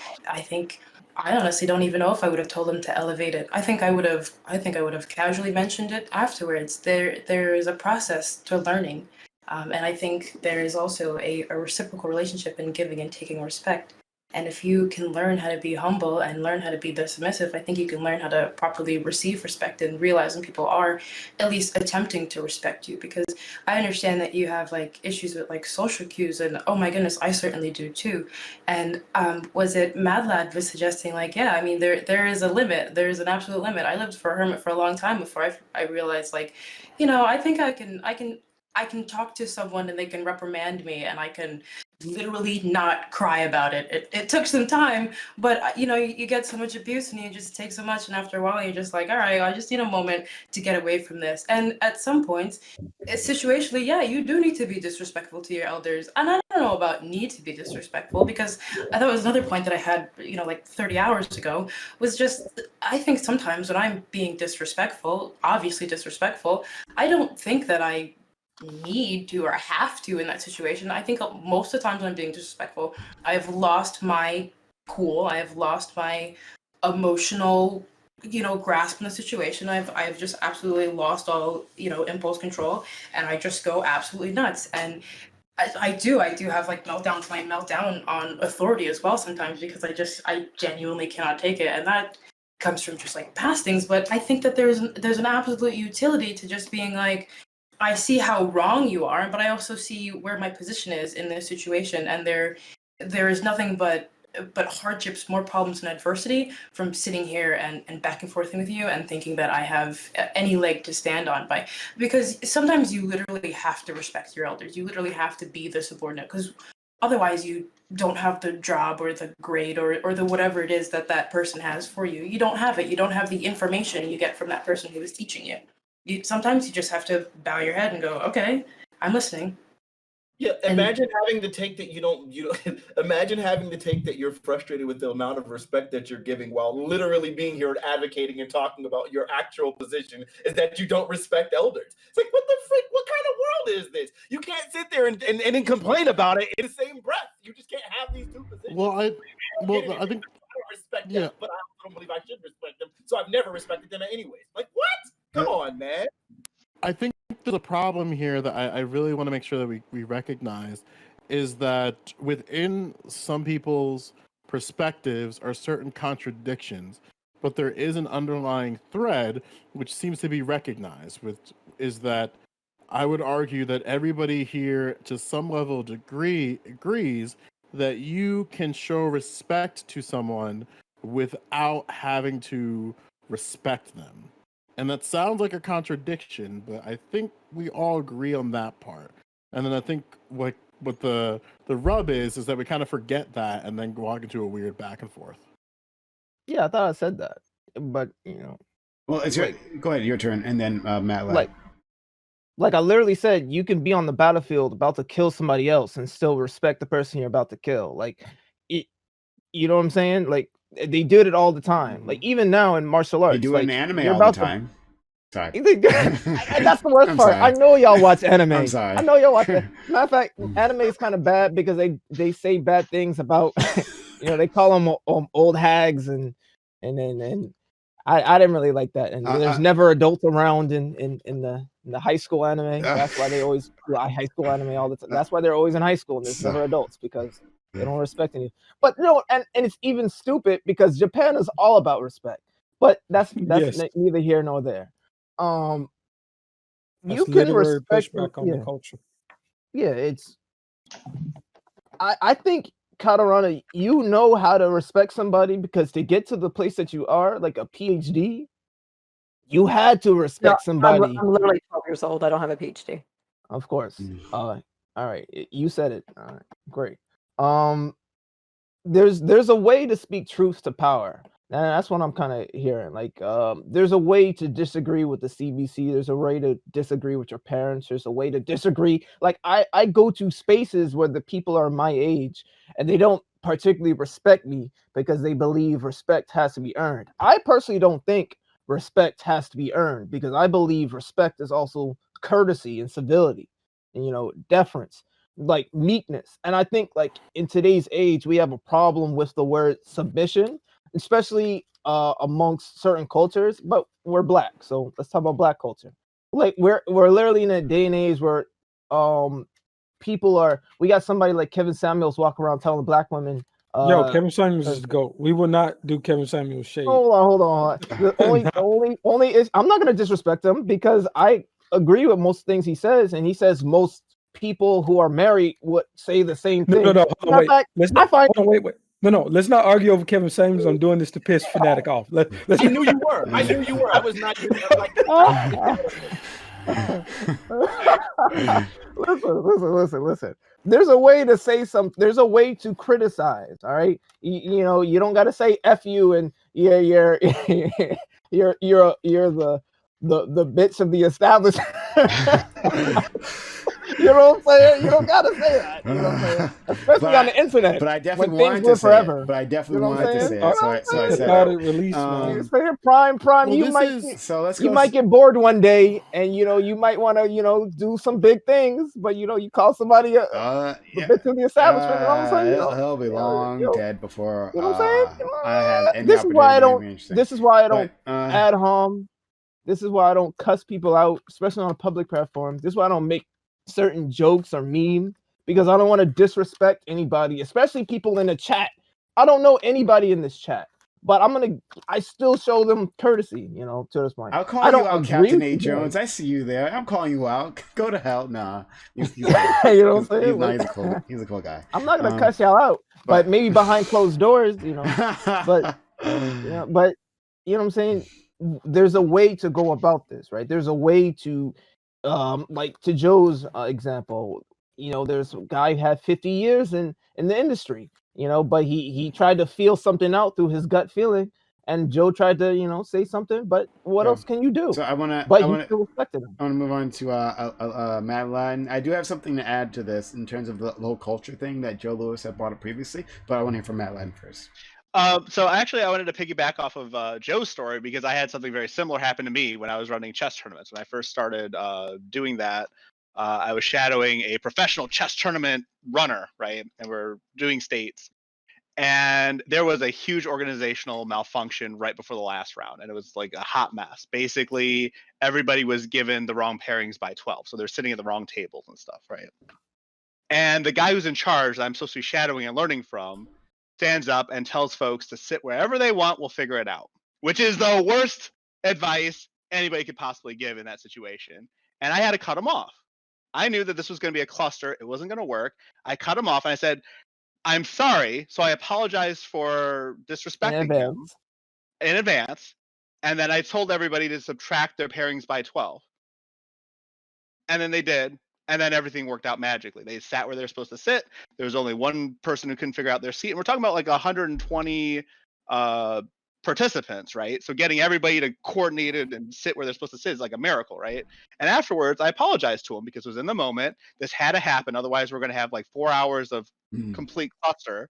[SPEAKER 7] I honestly don't even know if I would have told him to elevate it. I think I would have casually mentioned it afterwards. There is a process to learning, and I think there is also a reciprocal relationship in giving and taking respect. And if you can learn how to be humble and learn how to be the submissive, I think you can learn how to properly receive respect and realize when people are at least attempting to respect you. Because I understand that you have like issues with like social cues, and oh my goodness, I certainly do too. And was it Mad Lad was suggesting like, yeah, I mean there is a limit, there is an absolute limit. I lived for a hermit for a long time before I realized like, I think I can talk to someone and they can reprimand me and I can literally not cry about it. It took some time, but you get so much abuse and you just take so much, and after a while you're just like, all right, I just need a moment to get away from this. And at some points, situationally, yeah, you do need to be disrespectful to your elders. And I don't know about need to be disrespectful, because I thought it was another point that I had, like 30 hours ago, was just, I think sometimes when I'm being disrespectful, obviously disrespectful, I don't think that I need to or have to in that situation. I think most of the times when I'm being disrespectful, I've lost my cool. I have lost my emotional, grasp in the situation. I've just absolutely lost all, impulse control, and I just go absolutely nuts. And I do have like meltdowns. I meltdown on authority as well sometimes, because I genuinely cannot take it, and that comes from just like past things. But I think that there's an absolute utility to just being like, I see how wrong you are, but I also see where my position is in this situation, and there is nothing but hardships, more problems, and adversity from sitting here and back and forth with you and thinking that I have any leg to stand on by. Because sometimes you literally have to respect your elders. You literally have to be the subordinate, because otherwise you don't have the job or the grade or the whatever it is that person has for you. You don't have it. You don't have the information you get from that person who is teaching you. Sometimes you just have to bow your head and go, okay, I'm listening.
[SPEAKER 2] Yeah, imagine having to take that you don't imagine having to take that you're frustrated with the amount of respect that you're giving, while literally being here and advocating and talking about your actual position is that you don't respect elders. It's like, what the frick? What kind of world is this? You can't sit there and then complain about it in the same breath. You just can't have these two positions.
[SPEAKER 3] Well, I think
[SPEAKER 2] I don't respect them, but I don't believe I should respect them, so I've never respected them anyways. Like, what? Come on, man.
[SPEAKER 3] I think there's a problem here that I really want to make sure that we recognize, is that within some people's perspectives are certain contradictions, but there is an underlying thread which seems to be recognized, which is that I would argue that everybody here to some level of degree agrees that you can show respect to someone without having to respect them. And that sounds like a contradiction, but I think we all agree on that part. And then I think what the rub is that we kind of forget that and then walk into a weird back and forth.
[SPEAKER 8] Yeah, I thought I said that, but
[SPEAKER 1] Well, it's
[SPEAKER 8] like,
[SPEAKER 1] go ahead, your turn, and then Matt Lad.
[SPEAKER 8] Like I literally said, you can be on the battlefield about to kill somebody else and still respect the person you're about to kill. Like, you know what I'm saying? Like, they did it all the time. Like, even now in martial arts,
[SPEAKER 1] They do it
[SPEAKER 8] like,
[SPEAKER 1] in anime
[SPEAKER 8] you're
[SPEAKER 1] all the
[SPEAKER 8] about
[SPEAKER 1] time. Sorry.
[SPEAKER 8] That's the worst
[SPEAKER 1] I'm
[SPEAKER 8] part.
[SPEAKER 1] sorry.
[SPEAKER 8] I know y'all watch anime.
[SPEAKER 1] I'm sorry.
[SPEAKER 8] I know y'all watch it. Matter of fact, anime is kind of bad because they say bad things about, they call them old hags and and I didn't really like that. And there's never adults around in the high school anime. That's why they always high school anime all the time. That's why they're always in high school and there's never adults, because they don't respect you. But no, and it's even stupid because Japan is all about respect. But that's
[SPEAKER 5] Yes.
[SPEAKER 8] neither here nor there.
[SPEAKER 5] That's
[SPEAKER 8] You can
[SPEAKER 5] literary
[SPEAKER 8] respect
[SPEAKER 5] pushback on the culture.
[SPEAKER 8] Yeah, it's I think Katarana, you know how to respect somebody because to get to the place that you are, like a PhD, you had to respect somebody.
[SPEAKER 4] I'm literally 12 years old. I don't have a PhD.
[SPEAKER 8] Of course. All right. You said it. All right. Great. There's a way to speak truth to power. And that's what I'm kind of hearing. Like, there's a way to disagree with the CBC. There's a way to disagree with your parents. There's a way to disagree. Like, I go to spaces where the people are my age and they don't particularly respect me because they believe respect has to be earned. I personally don't think respect has to be earned because I believe respect is also courtesy and civility and, deference, like meekness. And I think, like, in today's age, we have a problem with the word submission, especially amongst certain cultures, but we're black, so let's talk about black culture. Like, we're literally in a day and age where we got somebody like Kevin Samuels walking around telling black women,
[SPEAKER 5] Kevin Samuels is the GOAT. We will not do Kevin Samuels shade.
[SPEAKER 8] Hold on. The only is I'm not gonna disrespect him because I agree with most things he says, and he says most people who are married would say the same thing.
[SPEAKER 5] No, hold on, wait. No, let's not argue over Kevin Samuels. I'm doing this to piss Fanatic off.
[SPEAKER 2] I knew you were. I was not.
[SPEAKER 8] Listen. There's a way to say something. There's a way to criticize. All right. You don't got to say F you and you're the bits of the establishment. You know what I'm saying? You don't gotta say that. You know what I'm saying? Especially on the internet.
[SPEAKER 1] But I definitely wanted to say it. But I definitely wanted to say it. So I said it.
[SPEAKER 5] Release, man.
[SPEAKER 8] Prime.
[SPEAKER 3] Well,
[SPEAKER 8] You might get bored one day, and you might want to do some big things. But you call somebody the bits of the establishment. You know what I'm saying?
[SPEAKER 1] He'll be long dead before.
[SPEAKER 8] You know what I'm saying?
[SPEAKER 1] I have any
[SPEAKER 8] This is why I don't.
[SPEAKER 1] to be interesting.
[SPEAKER 8] This is why I don't ad hom. This is why I don't cuss people out, especially on a public platform. This is why I don't make certain jokes or memes, because I don't want to disrespect anybody, especially people in the chat. I don't know anybody in this chat, but I still show them courtesy, to this point.
[SPEAKER 1] I'll call you out, Captain A. Jones. I see you there. I'm calling you out. Go to hell. Nah. He's
[SPEAKER 8] you know what I'm
[SPEAKER 1] saying? He's a cool guy.
[SPEAKER 8] I'm not going to cuss y'all out, but maybe behind closed doors, but, but you know what I'm saying? There's a way to go about this, right? There's a way to, like to Joe's example, there's a guy who had 50 years in the industry, but he tried to feel something out through his gut feeling, and Joe tried to, say something, but what else can you do?
[SPEAKER 1] So I want to move on to Madeline. I do have something to add to this in terms of the whole culture thing that Joe Lewis had brought up previously, but I want to hear from Madeline first.
[SPEAKER 6] So actually, I wanted to piggyback off of Joe's story because I had something very similar happen to me when I was running chess tournaments. When I first started doing that, I was shadowing a professional chess tournament runner, right? And we're doing states. And there was a huge organizational malfunction right before the last round. And it was like a hot mess. Basically, everybody was given the wrong pairings by 12. So they're sitting at the wrong tables and stuff, right? And the guy who's in charge that I'm supposed to be shadowing and learning from stands up and tells folks to sit wherever they want, we'll figure it out, which is the worst advice anybody could possibly give in that situation. And I had to cut him off. I knew that this was going to be a cluster. It wasn't going to work. I cut him off and I said, I'm sorry. So I apologized for disrespecting him in advance. And then I told everybody to subtract their pairings by 12. And then they did. And then everything worked out magically. They sat where they're supposed to sit. There was only one person who couldn't figure out their seat. And we're talking about like 120 participants, right? So getting everybody to coordinate it and sit where they're supposed to sit is like a miracle, right? And afterwards, I apologized to him because it was in the moment. This had to happen. Otherwise, we're going to have like 4 hours of complete cluster.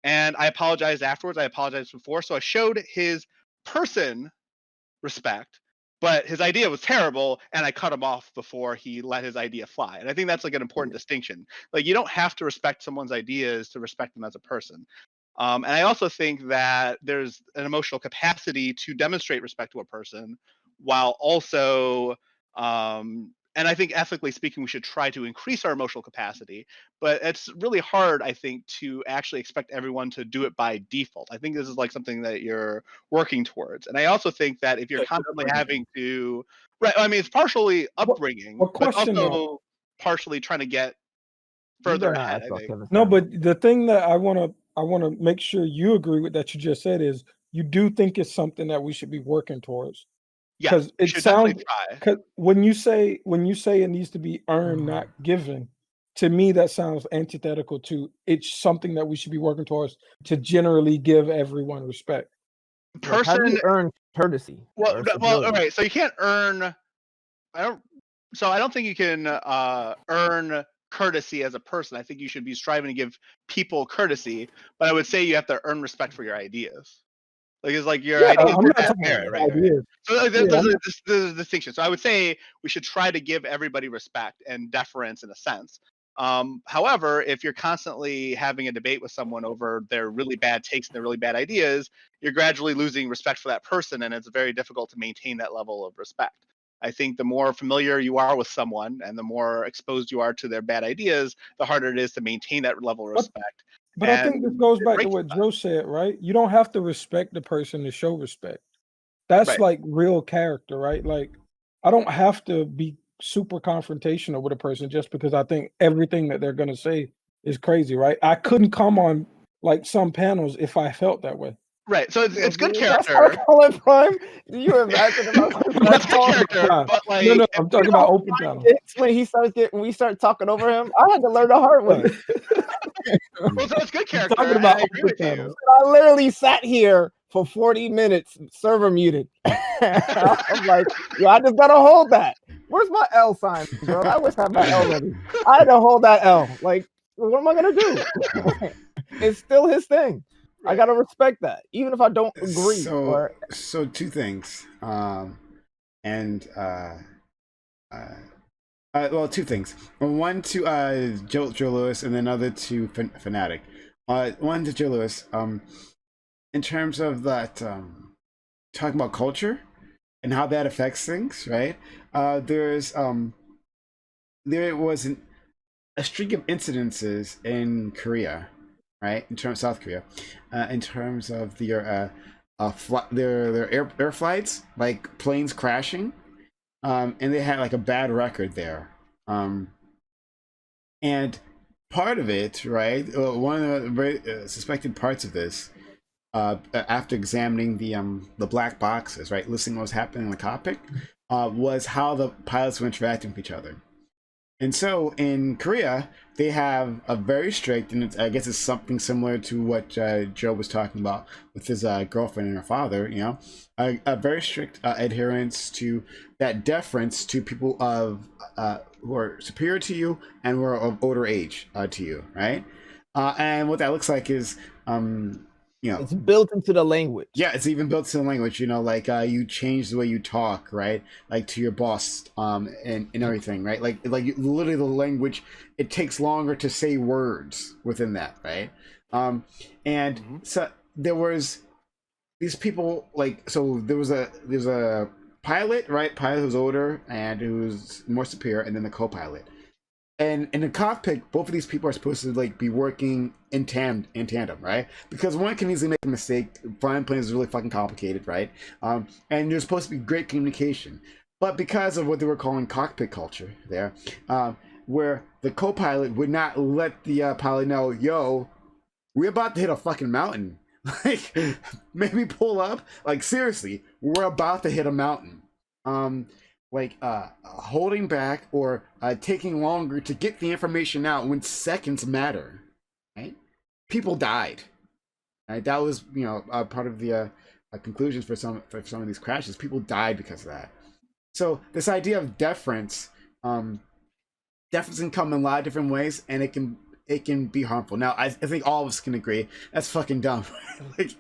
[SPEAKER 6] And I apologized afterwards. I apologized before. So I showed his person respect. But his idea was terrible, and I cut him off before he let his idea fly. And I think that's like an important distinction. Like, you don't have to respect someone's ideas to respect them as a person. And I also think that there's an emotional capacity to demonstrate respect to a person while also, and I think ethically speaking, we should try to increase our emotional capacity, but it's really hard, I think, to actually expect everyone to do it by default. I think this is like something that you're working towards. And I also think that if you're
[SPEAKER 2] Yeah, good
[SPEAKER 6] constantly
[SPEAKER 2] upbringing.
[SPEAKER 6] having to, right, I mean, it's partially upbringing,
[SPEAKER 5] what
[SPEAKER 6] but
[SPEAKER 5] question though?
[SPEAKER 6] also partially trying to get
[SPEAKER 8] You
[SPEAKER 6] further
[SPEAKER 8] better not
[SPEAKER 6] ahead,
[SPEAKER 8] ask
[SPEAKER 6] I
[SPEAKER 8] about
[SPEAKER 6] think.
[SPEAKER 8] Kevin's
[SPEAKER 5] No,
[SPEAKER 8] family.
[SPEAKER 5] but the thing that I wanna make sure you agree with that you just said is you do think it's something that we should be working towards.
[SPEAKER 6] Yes,
[SPEAKER 5] Because
[SPEAKER 6] we
[SPEAKER 5] it
[SPEAKER 6] should definitely
[SPEAKER 5] sounds,
[SPEAKER 6] try.
[SPEAKER 5] because when you say it needs to be earned, not given, to me that sounds antithetical to it's something that we should be working towards to generally give everyone respect.
[SPEAKER 8] Like, how do
[SPEAKER 6] Person,
[SPEAKER 8] you earn courtesy
[SPEAKER 6] well,
[SPEAKER 8] or
[SPEAKER 6] well, all
[SPEAKER 8] civility?
[SPEAKER 6] right. So you can't earn. I don't. So I don't think you can earn courtesy as a person. I think you should be striving to give people courtesy, but I would say you have to earn respect for your ideas. Like it's like your
[SPEAKER 5] Yeah,
[SPEAKER 6] ideas
[SPEAKER 5] I'm
[SPEAKER 6] are
[SPEAKER 5] not
[SPEAKER 6] that
[SPEAKER 5] talking
[SPEAKER 6] merit,
[SPEAKER 5] about
[SPEAKER 6] right?
[SPEAKER 5] ideas.
[SPEAKER 6] So like,
[SPEAKER 5] Yeah,
[SPEAKER 6] there's a distinction. So I would say we should try to give everybody respect and deference in a sense. However, if you're constantly having a debate with someone over their really bad takes and their really bad ideas, you're gradually losing respect for that person, and it's very difficult to maintain that level of respect. I think the more familiar you are with someone and the more exposed you are to their bad ideas, the harder it is to maintain that level of
[SPEAKER 5] but
[SPEAKER 6] respect.
[SPEAKER 5] but I
[SPEAKER 6] And
[SPEAKER 5] think this goes
[SPEAKER 6] it
[SPEAKER 5] back to
[SPEAKER 6] breaks
[SPEAKER 5] what Joe said, right? You don't have to respect the person to show respect. That's
[SPEAKER 6] right.
[SPEAKER 5] like real character, right? Like I don't have to be super confrontational with a person just because I think everything that they're gonna say is crazy, right? I couldn't come on like some panels if I felt that way.
[SPEAKER 6] Right. So
[SPEAKER 8] Yo,
[SPEAKER 6] it's good
[SPEAKER 8] dude, that's how I
[SPEAKER 6] character.
[SPEAKER 8] call it Prime. Do you imagine if I was on
[SPEAKER 6] Well,
[SPEAKER 8] that
[SPEAKER 6] it's good
[SPEAKER 8] call?
[SPEAKER 6] character,
[SPEAKER 5] Nah,
[SPEAKER 6] but
[SPEAKER 5] no,
[SPEAKER 6] like
[SPEAKER 5] no,
[SPEAKER 6] if
[SPEAKER 5] I'm
[SPEAKER 8] You
[SPEAKER 5] talking
[SPEAKER 8] know,
[SPEAKER 5] about open panel.
[SPEAKER 8] it's when we start talking over him. I had to learn the hard way.
[SPEAKER 5] Right.
[SPEAKER 6] well, so it's good
[SPEAKER 5] I'm
[SPEAKER 6] character,
[SPEAKER 5] talking
[SPEAKER 6] and
[SPEAKER 5] about
[SPEAKER 6] I agree
[SPEAKER 5] open
[SPEAKER 6] with you.
[SPEAKER 5] panel.
[SPEAKER 8] I literally sat here for 40 minutes, server muted. I'm like, yo, I just gotta hold that. Where's my L sign, bro? I always have my L ready. I had to hold that L. Like, what am I gonna do? It's still his thing. I
[SPEAKER 6] Right.
[SPEAKER 8] gotta respect that, even if I don't agree.
[SPEAKER 1] So,
[SPEAKER 8] Or
[SPEAKER 1] so two things. And well, two things. One to Joe Lewis, and then another to Fanatic. One to Joe Lewis. In terms of that, talking about culture and how that affects things, right? There was a streak of incidences in Korea, right? In terms of South Korea, in terms of their air flights, like planes crashing, and they had like a bad record there. And part of it, right? One of the very suspected parts of this, after examining the black boxes, right, listening to what was happening in the cockpit, was how the pilots were interacting with each other. And so in Korea, they have a very strict, and I guess it's something similar to what Joe was talking about with his girlfriend and her father, you know, a very strict adherence to that deference to people of who are superior to you and who are of older age to you, right? And what that looks like is, you know,
[SPEAKER 8] it's built into the language.
[SPEAKER 1] yeah, it's even built in the language, you know, like you change the way you talk, right? Like to your boss, and everything, right? Like literally the language, it takes longer to say words within that, right? And so there was these people, like, so there's a pilot, right? Pilot who's older and who's more superior, and then the co-pilot. And in the cockpit, both of these people are supposed to like be working in tandem, right? Because one can easily make a mistake. Flying planes is really fucking complicated, right? And there's supposed to be great communication, but because of what they were calling cockpit culture there, where the co-pilot would not let the pilot know, yo, we're about to hit a fucking mountain. Like, maybe pull up. Like, seriously, we're about to hit a mountain. Holding back or taking longer to get the information out when seconds matter, right? People died, right? That was, you know, part of the conclusions for some of these crashes. People died because of that. So this idea of deference, deference can come in a lot of different ways, and it can be harmful. Now, I think all of us can agree that's fucking dumb. Like,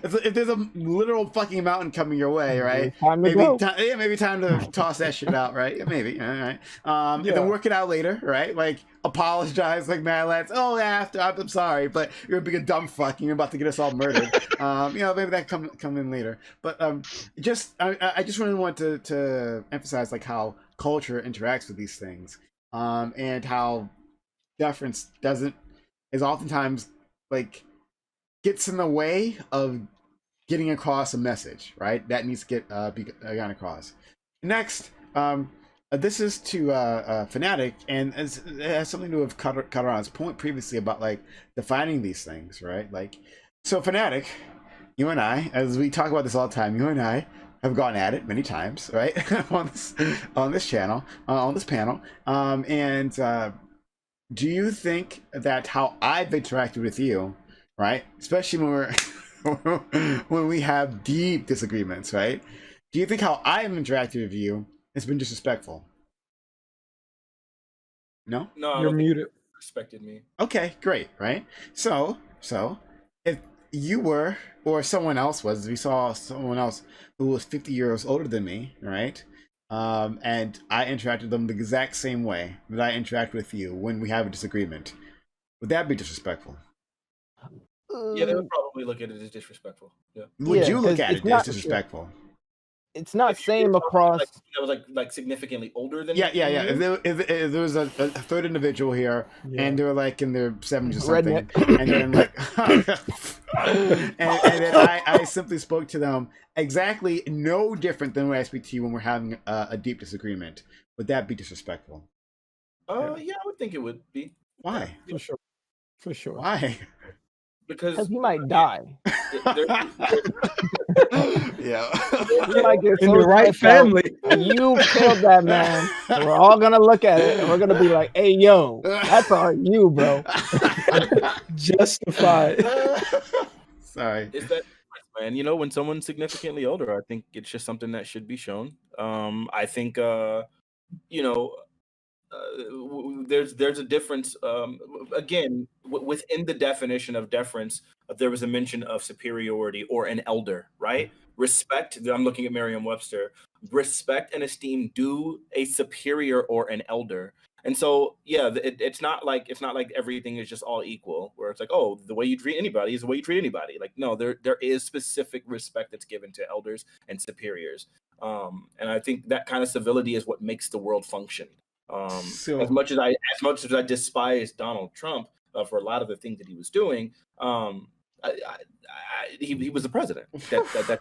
[SPEAKER 1] if there's a literal fucking mountain coming your way, right?
[SPEAKER 8] It's time to go.
[SPEAKER 1] Maybe time to toss that shit out, right? Yeah, maybe. All right. And
[SPEAKER 5] Yeah.
[SPEAKER 1] then work it out later, right? Like apologize, like Mad Lads. Oh, after I'm sorry, but you're being a dumb fuck, and you're about to get us all murdered. Maybe that come in later. But I just really want to emphasize like how culture interacts with these things, and how deference is oftentimes like gets in the way of getting across a message, right? That needs to get be gone across. Next, this is to Fanatic, and it has something to do with Kataran's point previously about like defining these things, right? Like, so Fanatic, you and I, as we talk about this all the time, you and I have gone at it many times, right? on this channel, on this panel, and do you think that how I've interacted with you, right, especially when we're when we have deep disagreements, right? Do you think how I've interacted with you has been disrespectful? No?
[SPEAKER 2] No, I
[SPEAKER 5] You're
[SPEAKER 2] don't think
[SPEAKER 5] muted.
[SPEAKER 2] you respected me.
[SPEAKER 1] Okay, great, right? So if you were, or someone else was, we saw someone else who was 50 years older than me, right? And I interacted with them the exact same way that I interact with you when we have a disagreement. Would that be disrespectful?
[SPEAKER 2] Yeah, they would probably look at it as disrespectful. Yeah.
[SPEAKER 1] Would
[SPEAKER 8] Yeah,
[SPEAKER 1] you look
[SPEAKER 8] 'cause
[SPEAKER 1] at
[SPEAKER 8] it's
[SPEAKER 1] it as
[SPEAKER 8] not-
[SPEAKER 1] disrespectful?
[SPEAKER 8] It's not
[SPEAKER 2] If you were
[SPEAKER 8] same
[SPEAKER 2] talking
[SPEAKER 8] across.
[SPEAKER 2] Like, that was like significantly older than
[SPEAKER 1] Yeah.
[SPEAKER 2] than you?
[SPEAKER 1] If there was a third individual here,
[SPEAKER 5] Yeah.
[SPEAKER 1] and they were like in their 70s or something,
[SPEAKER 8] Redneck.
[SPEAKER 1] and then like, and then I simply spoke to them exactly no different than when I speak to you when we're having a deep disagreement. Would that be disrespectful?
[SPEAKER 2] Yeah, I would think it would be.
[SPEAKER 1] Why?
[SPEAKER 5] For sure. For sure.
[SPEAKER 1] Why?
[SPEAKER 2] Because
[SPEAKER 8] he might die.
[SPEAKER 1] Yeah.
[SPEAKER 8] He might get
[SPEAKER 5] In
[SPEAKER 8] so
[SPEAKER 5] the right
[SPEAKER 8] stressed out,
[SPEAKER 5] family.
[SPEAKER 8] and you killed that man. And we're all gonna look at it and we're gonna be like, "Hey, yo, that's on you, bro."
[SPEAKER 5] Justified.
[SPEAKER 1] Sorry.
[SPEAKER 2] it's that difference, man. You know, when someone's significantly older, I think it's just something that should be shown. I think you know, there's a difference. Again, within the definition of deference, there was a mention of superiority or an elder, right? Respect. I'm looking at Merriam-Webster. Respect and esteem due a superior or an elder. And so, yeah, it's not like everything is just all equal, where it's like, oh, the way you treat anybody is the way you treat anybody. Like, no, there is specific respect that's given to elders and superiors. And I think that kind of civility is what makes the world function.
[SPEAKER 1] So-
[SPEAKER 2] As much as I despise Donald Trump for a lot of the things that he was doing, he was the president. That's that.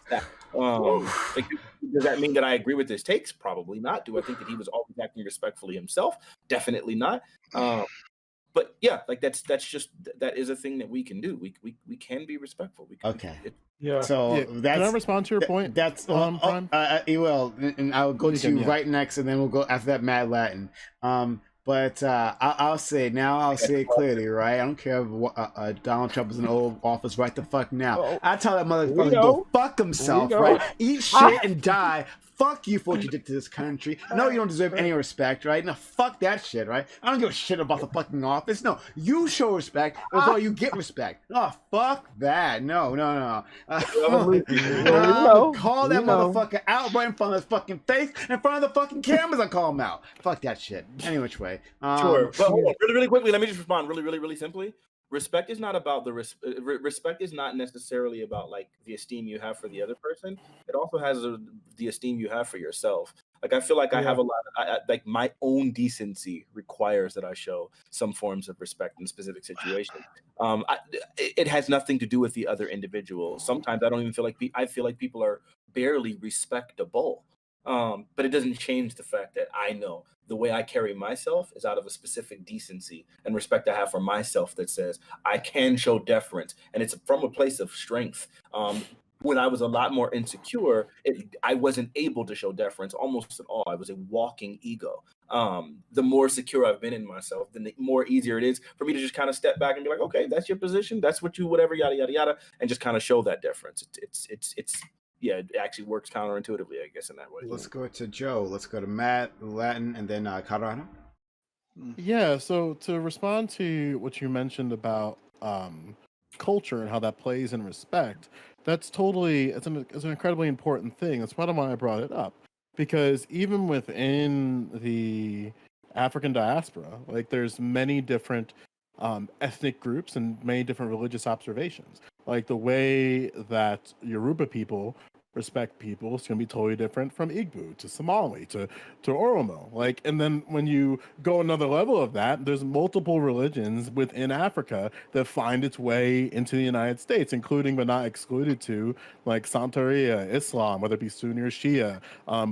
[SPEAKER 2] Like, does that mean that I agree with his takes? Probably not. Do I think that he was always acting respectfully himself? Definitely not. But yeah, like that is a thing that we can do. We can be respectful.
[SPEAKER 1] Okay.
[SPEAKER 5] Yeah.
[SPEAKER 1] So
[SPEAKER 3] Yeah,
[SPEAKER 1] that's.
[SPEAKER 3] can I respond to your point?
[SPEAKER 1] That's
[SPEAKER 3] Prime?
[SPEAKER 1] you will, and I'll go
[SPEAKER 3] You
[SPEAKER 1] to
[SPEAKER 3] can,
[SPEAKER 1] you
[SPEAKER 3] yeah.
[SPEAKER 1] right next, and then we'll go after that. Mad Latin. But I'll say now. I'll say it clearly, right? I don't care if Donald Trump is in old office right the fuck now.
[SPEAKER 8] Oh,
[SPEAKER 1] I tell that motherfucker to
[SPEAKER 8] know.
[SPEAKER 1] go fuck himself,
[SPEAKER 8] know.
[SPEAKER 1] right? Eat shit and die. Fuck you for what you did to this country. No, you don't deserve any respect, right? No, fuck that shit, right? I don't give a shit about the fucking office. No, you show respect before you get respect. Oh, fuck that. No. Call that motherfucker out right in front of his fucking face, in front of the fucking cameras. I call him out. Fuck that shit. Any which way.
[SPEAKER 2] Sure. But hold on, really quickly, let me just respond really simply. Respect is not about the respect is not necessarily about like the esteem you have for the other person. It also has the esteem you have for yourself. Like, I feel like I have a lot of, like, my own decency requires that I show some forms of respect in specific situations. It has nothing to do with the other individual. Sometimes I don't even feel like I feel like people are barely respectable. But it doesn't change the fact that I know the way I carry myself is out of a specific decency and respect I have for myself that says I can show deference, and it's from a place of strength. When I was a lot more insecure, I wasn't able to show deference almost at all. I was a walking ego. The more secure I've been in myself, then the more easier it is for me to just kind of step back and be like, okay, that's your position, that's what you, whatever, yada yada yada, and just kind of show that deference. It's yeah, it actually works counterintuitively, I guess, in that way.
[SPEAKER 1] Let's go to Joe. Let's go to Matt, Latin, and then Colorado.
[SPEAKER 3] Yeah, so to respond to what you mentioned about culture and how that plays in respect, that's totally it's an incredibly important thing. That's part of why I brought it up. Because even within the African diaspora, like there's many different ethnic groups and many different religious observations. Like the way that Yoruba people respect people is going to be totally different from Igbo to Somali to Oromo. Like, and then when you go another level of that, there's multiple religions within Africa that find its way into the United States, including but not excluded to like Santeria, Islam, whether it be Sunni or Shia,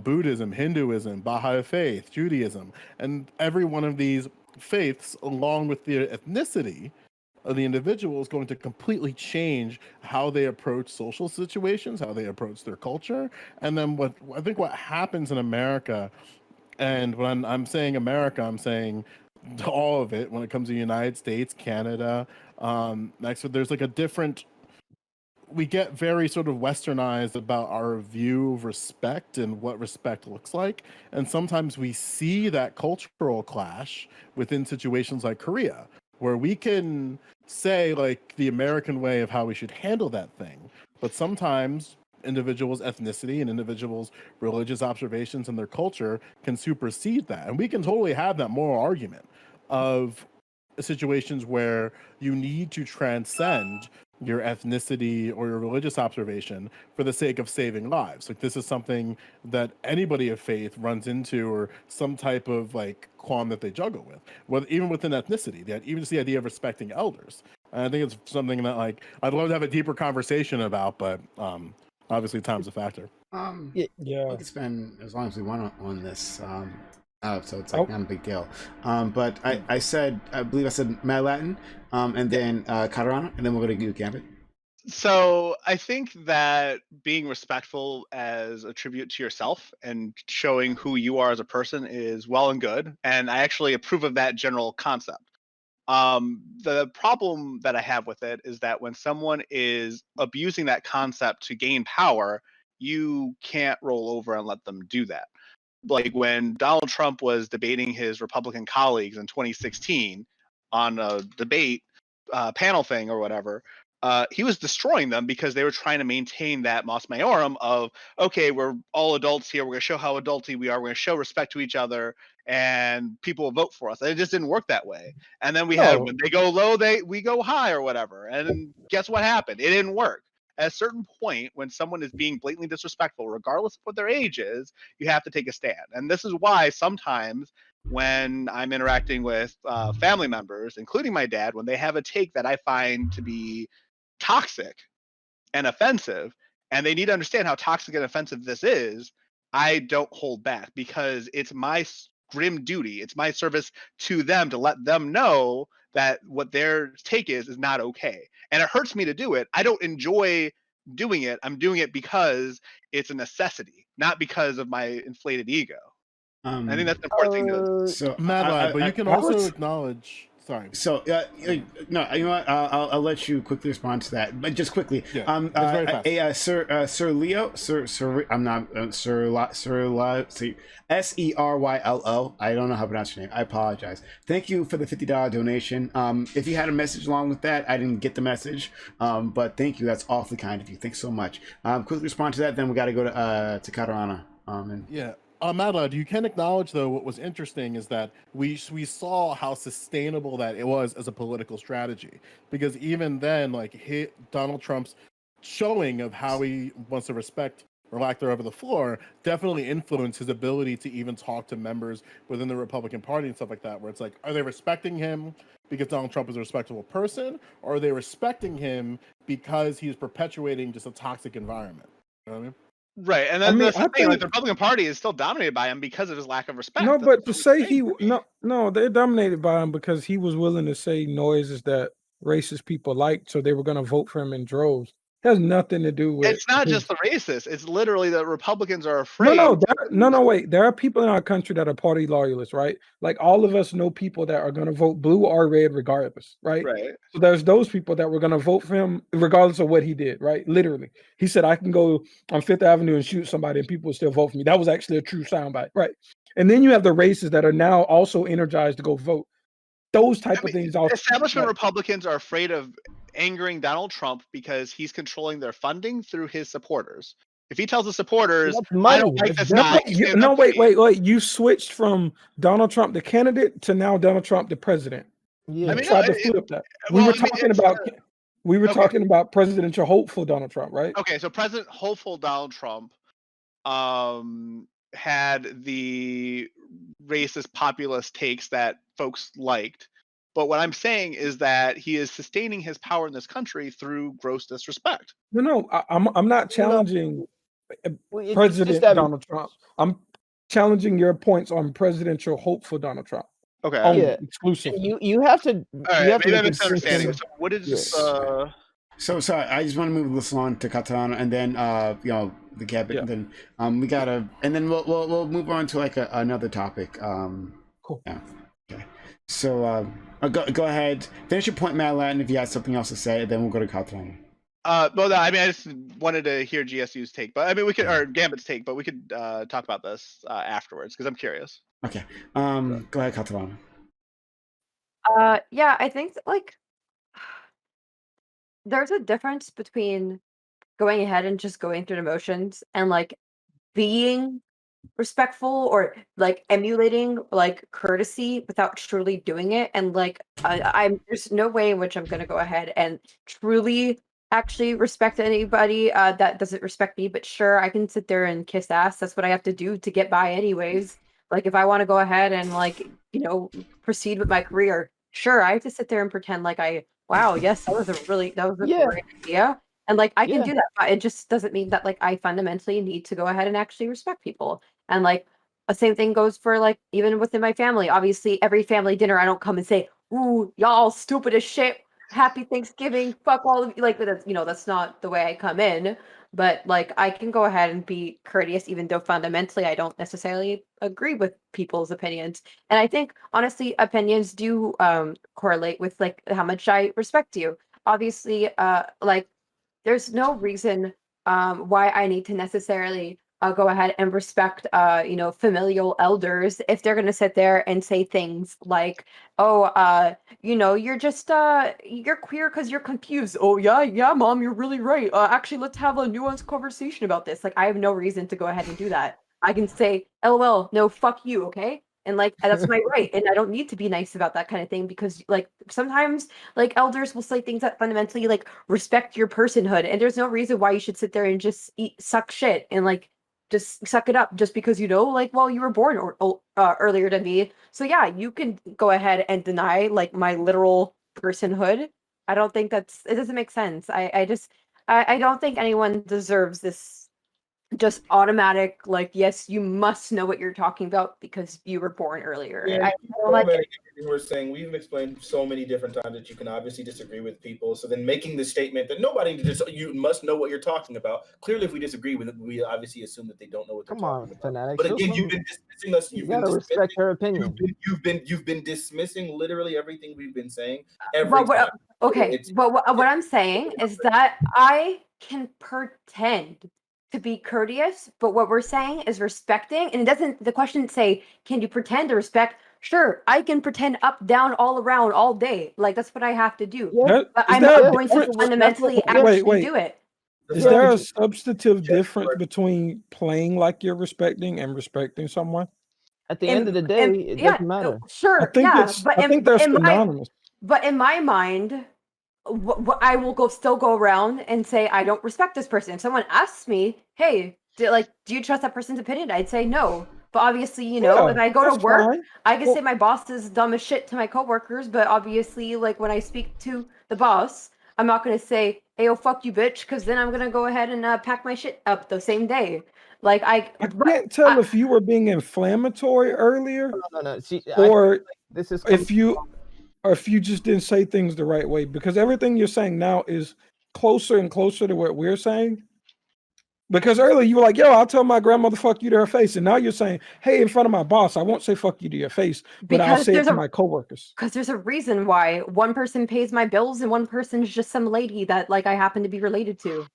[SPEAKER 3] Buddhism, Hinduism, Baha'i faith, Judaism, and every one of these faiths, along with their ethnicity of the individual, is going to completely change how they approach social situations, how they approach their culture. And then what I think what happens in America, and when I'm saying America, I'm saying all of it when it comes to the United States, Canada, next, there's like a different, we get very sort of westernized about our view of respect and what respect looks like. And sometimes we see that cultural clash within situations like Korea, where we can say like the American way of how we should handle that thing. But sometimes individuals' ethnicity and individuals' religious observations and their culture can supersede that. And we can totally have that moral argument of situations where you need to transcend your ethnicity or your religious observation for the sake of saving lives. Like this is something that anybody of faith runs into, or some type of like qualm that they juggle with. Well, even within ethnicity, that even just the idea of respecting elders. And I think it's something that like I'd love to have a deeper conversation about, but obviously time's a factor.
[SPEAKER 1] We
[SPEAKER 5] Yeah.
[SPEAKER 1] could spend as long as we want on this. So it's
[SPEAKER 5] Oh.
[SPEAKER 1] like not a big deal. But I said, I believe I said Mad Latin, and then Catarana, and then we're going to do Gambit.
[SPEAKER 6] So I think that being respectful as a tribute to yourself and showing who you are as a person is well and good, and I actually approve of that general concept. The problem that I have with it is that when someone is abusing that concept to gain power, you can't roll over and let them do that. Like when Donald Trump was debating his Republican colleagues in 2016 on a debate panel thing or whatever, he was destroying them because they were trying to maintain that mos maiorum of, okay, we're all adults here. We're going to show how adulty we are. We're going to show respect to each other, and people will vote for us. And it just didn't work that way. And then we had, when they go low, we go high or whatever. And guess what happened? It didn't work. At a certain point, when someone is being blatantly disrespectful, regardless of what their age is, you have to take a stand. And this is why sometimes when I'm interacting with family members, including my dad, when they have a take that I find to be toxic and offensive, and they need to understand how toxic and offensive this is, I don't hold back because it's my grim duty, it's my service to them to let them know that what their take is not okay. And it hurts me to do it. I don't enjoy doing it. I'm doing it because it's a necessity, not because of my inflated ego. I think that's an important thing to.
[SPEAKER 1] So
[SPEAKER 3] Mad Lad, but you can also acknowledge. Sorry.
[SPEAKER 1] So no, you know what? I'll let you quickly respond to that, but just quickly.
[SPEAKER 3] Yeah, it's very fast.
[SPEAKER 1] Sir Leo, Sir, I'm not Sir SerYlo. I don't know how to pronounce your name. I apologize. Thank you for the $50 donation. If you had a message along with that, I didn't get the message. But thank you. That's awfully kind of you. Thanks so much. Quickly respond to that. Then we got to go to Catarana.
[SPEAKER 3] Yeah. Mad Lad, you can acknowledge though what was interesting is that we saw how sustainable that it was as a political strategy, because even then, like Donald Trump's showing of how he wants to respect or lack thereof of the floor definitely influenced his ability to even talk to members within the Republican Party and stuff like that, where it's like, are they respecting him because Donald Trump is a respectable person, or are they respecting him because he's perpetuating just a toxic environment? You know what I mean?
[SPEAKER 6] Right, and then that's the thing. Like the Republican Party is still dominated by him because of his lack of respect.
[SPEAKER 5] No, but to say no, they're dominated by him because he was willing to say noises that racist people liked, so they were going to vote for him in droves. It has nothing to do with.
[SPEAKER 6] It's not just the racist. It's literally that Republicans are afraid.
[SPEAKER 5] Wait. There are people in our country that are party loyalists, right? Like all of us know people that are going to vote blue or red regardless, right?
[SPEAKER 6] Right.
[SPEAKER 5] So there's those people that were going to vote for him regardless of what he did, right? Literally, he said I can go on Fifth Avenue and shoot somebody and people will still vote for me. That was actually a true soundbite, right? And then you have the races that are now also energized to go vote. Those type of things. Also,
[SPEAKER 6] establishment Republicans are afraid of angering Donald Trump because he's controlling their funding through his supporters. If he tells the supporters,
[SPEAKER 8] That's
[SPEAKER 6] I
[SPEAKER 8] money.
[SPEAKER 6] don't like
[SPEAKER 8] That's
[SPEAKER 6] this guy.
[SPEAKER 5] No, wait. You switched from Donald Trump, the candidate, to now Donald Trump, the president.
[SPEAKER 8] Yeah.
[SPEAKER 5] You
[SPEAKER 6] I mean,
[SPEAKER 5] tried
[SPEAKER 6] no,
[SPEAKER 5] to flip that.
[SPEAKER 6] well,
[SPEAKER 5] We were
[SPEAKER 6] okay.
[SPEAKER 5] talking about presidential hopeful Donald Trump, right?
[SPEAKER 6] Okay, so President hopeful Donald Trump had the racist populist takes that folks liked. But what I'm saying is that he is sustaining his power in this country through gross disrespect.
[SPEAKER 5] No, I'm not challenging President Donald Trump. I'm challenging your points on presidential hopeful Donald Trump.
[SPEAKER 6] Okay.
[SPEAKER 8] Yeah.
[SPEAKER 5] Exclusively.
[SPEAKER 8] You have to.
[SPEAKER 6] All right,
[SPEAKER 8] you have
[SPEAKER 6] maybe
[SPEAKER 8] to
[SPEAKER 6] I'm misunderstanding. So what is
[SPEAKER 1] So sorry, I just want to move this on to Catalano, and then the cabinet, and then we gotta, and then we'll move on to like another topic.
[SPEAKER 5] Cool.
[SPEAKER 1] Yeah. Okay. So go ahead, finish your point, Matt Latin. If you have something else to say, then we'll go to Catalano.
[SPEAKER 6] Well, no, I mean, I just wanted to hear GSU's take, but I mean, we could, or Gambit's take, but we could talk about this afterwards because I'm curious.
[SPEAKER 1] Okay. Go ahead, Catalano.
[SPEAKER 4] Yeah, I think that, like, there's a difference between going ahead and just going through the motions and like being respectful or like emulating like courtesy without truly doing it. And like I'm there's no way in which I'm gonna go ahead and truly actually respect anybody that doesn't respect me. But sure, I can sit there and kiss ass. That's what I have to do to get by anyways. Like if I want to go ahead and like, proceed with my career, sure, I have to sit there and pretend like wow, yes, that was a great idea. And like I can do that, but it just doesn't mean that like I fundamentally need to go ahead and actually respect people. And like the same thing goes for like even within my family. Obviously, every family dinner I don't come and say, "Ooh, y'all stupid as shit. Happy Thanksgiving. Fuck all of you." Like that's not the way I come in. But like I can go ahead and be courteous even though fundamentally I don't necessarily agree with people's opinions. And I think honestly opinions do correlate with like how much I respect you. Obviously, like there's no reason why I need to necessarily go ahead and respect, familial elders if they're going to sit there and say things like, "Oh, you're just you're queer because you're confused." "Oh yeah, mom, you're really right. Actually, let's have a nuanced conversation about this." Like, I have no reason to go ahead and do that. I can say, "LOL, no, fuck you," okay? And like that's my right, and I don't need to be nice about that kind of thing because like sometimes like elders will say things that fundamentally like respect your personhood, and there's no reason why you should sit there and just suck shit and like just suck it up just because like well you were born earlier than me. So yeah, you can go ahead and deny like my literal personhood. I don't think it doesn't make sense. I don't think anyone deserves this just automatic like yes you must know what you're talking about because you were born earlier.
[SPEAKER 2] Yeah,
[SPEAKER 4] I don't like it.
[SPEAKER 2] We're saying we've explained so many different times that you can obviously disagree with people. So then making the statement that you must know what you're talking about. Clearly, if we disagree with it, we obviously assume that they don't know what they're talking about.
[SPEAKER 8] Fanatics.
[SPEAKER 2] But again, you've been dismissing us.
[SPEAKER 8] You gotta respect her opinion.
[SPEAKER 2] You've been dismissing literally everything we've been saying.
[SPEAKER 4] But what I'm saying is that I can pretend to be courteous, but what we're saying is respecting, and the question didn't say, can you pretend to respect? Sure, I can pretend up, down, all around, all day. Like that's what I have to do. But I'm not going to fundamentally actually do it.
[SPEAKER 5] Is there a substantive difference between playing like you're respecting and respecting someone?
[SPEAKER 8] At the end of the day, it doesn't matter.
[SPEAKER 4] Sure,
[SPEAKER 5] I think they're synonymous.
[SPEAKER 4] But in my mind, I will still go around and say I don't respect this person. If someone asks me, "Hey, do you trust that person's opinion?" I'd say no. But obviously, if I go to work, I can say my boss is dumb as shit to my coworkers. But obviously, like when I speak to the boss, I'm not gonna say, "Hey, oh fuck you, bitch," because then I'm gonna go ahead and pack my shit up the same day. Like I
[SPEAKER 5] can't tell if you were being inflammatory earlier,
[SPEAKER 8] no. See,
[SPEAKER 5] or
[SPEAKER 8] this is
[SPEAKER 5] if you just didn't say things the right way, because everything you're saying now is closer and closer to what we're saying. Because earlier you were like, "Yo, I'll tell my grandmother fuck you to her face," and now you're saying, "Hey, in front of my boss, I won't say fuck you to your face, but I'll say it to my coworkers."
[SPEAKER 4] Because there's a reason why one person pays my bills and one person's just some lady that like I happen to be related to.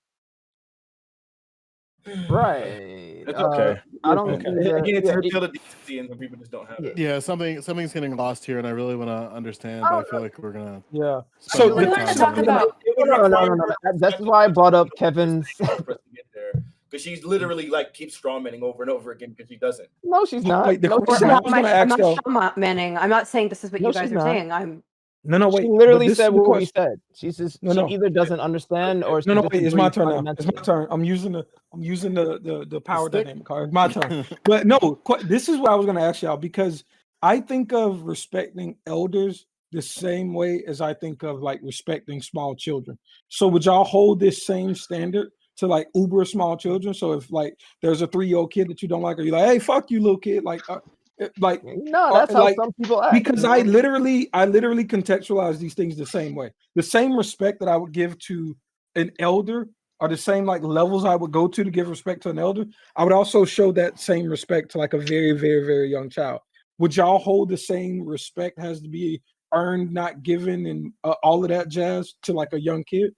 [SPEAKER 8] Right.
[SPEAKER 2] It's okay.
[SPEAKER 8] I don't.
[SPEAKER 5] Okay.
[SPEAKER 8] There's a-
[SPEAKER 5] Again,
[SPEAKER 8] yeah,
[SPEAKER 5] it's
[SPEAKER 2] Feel the decency, and some people just don't have it.
[SPEAKER 3] Yeah, something's getting lost here, and I really want to understand, but I feel like we're gonna.
[SPEAKER 5] Yeah.
[SPEAKER 3] spend
[SPEAKER 5] So
[SPEAKER 3] a lot
[SPEAKER 5] the
[SPEAKER 3] of
[SPEAKER 7] We're
[SPEAKER 3] time
[SPEAKER 7] gonna
[SPEAKER 3] on
[SPEAKER 7] talk
[SPEAKER 3] it.
[SPEAKER 7] about.
[SPEAKER 2] It would
[SPEAKER 8] no, no,
[SPEAKER 2] require
[SPEAKER 8] no, no.
[SPEAKER 2] her to
[SPEAKER 8] This is
[SPEAKER 2] spend
[SPEAKER 8] why I
[SPEAKER 2] much
[SPEAKER 8] brought up
[SPEAKER 2] time
[SPEAKER 8] Kevin's.
[SPEAKER 2] for us to get there, because she's literally like keeps strawmanning over and over again because she doesn't.
[SPEAKER 8] No, she's not.
[SPEAKER 5] Wait, the
[SPEAKER 8] No, she's
[SPEAKER 5] question I
[SPEAKER 8] not.
[SPEAKER 5] was going to ask y'all.
[SPEAKER 4] I'm not manning. I'm not saying this is what
[SPEAKER 8] No,
[SPEAKER 4] you guys
[SPEAKER 8] she's
[SPEAKER 4] are
[SPEAKER 8] not.
[SPEAKER 4] saying. I'm
[SPEAKER 5] No,
[SPEAKER 8] She
[SPEAKER 5] wait. But
[SPEAKER 8] literally
[SPEAKER 5] this
[SPEAKER 8] said
[SPEAKER 5] is the
[SPEAKER 8] what we
[SPEAKER 5] question.
[SPEAKER 8] said. She says
[SPEAKER 5] No,
[SPEAKER 8] she
[SPEAKER 5] no.
[SPEAKER 8] either doesn't understand or she
[SPEAKER 5] No, wait. It's my
[SPEAKER 8] disagrees
[SPEAKER 5] turn now. It's my
[SPEAKER 8] fundamentally.
[SPEAKER 5] turn. I'm using the power
[SPEAKER 3] stick?
[SPEAKER 5] dynamic card. It's my turn. But no, this is what I was going to ask y'all, because I think of respecting elders the same way as I think of like respecting small children. So would y'all hold this same standard to like uber small children? So if like there's a 3-year-old kid that you don't like, or you're like, hey, fuck you, little kid, like
[SPEAKER 8] No, that's how
[SPEAKER 5] like,
[SPEAKER 8] some people act.
[SPEAKER 5] because
[SPEAKER 8] you
[SPEAKER 5] I
[SPEAKER 8] know?
[SPEAKER 5] literally contextualize these things the same way. The same respect that I would give to an elder are the same like levels I would go to give respect to an elder. I would also show that same respect to like a very, very, very young child. Would y'all hold the same respect has to be earned, not given, and all of that jazz to like a young kid?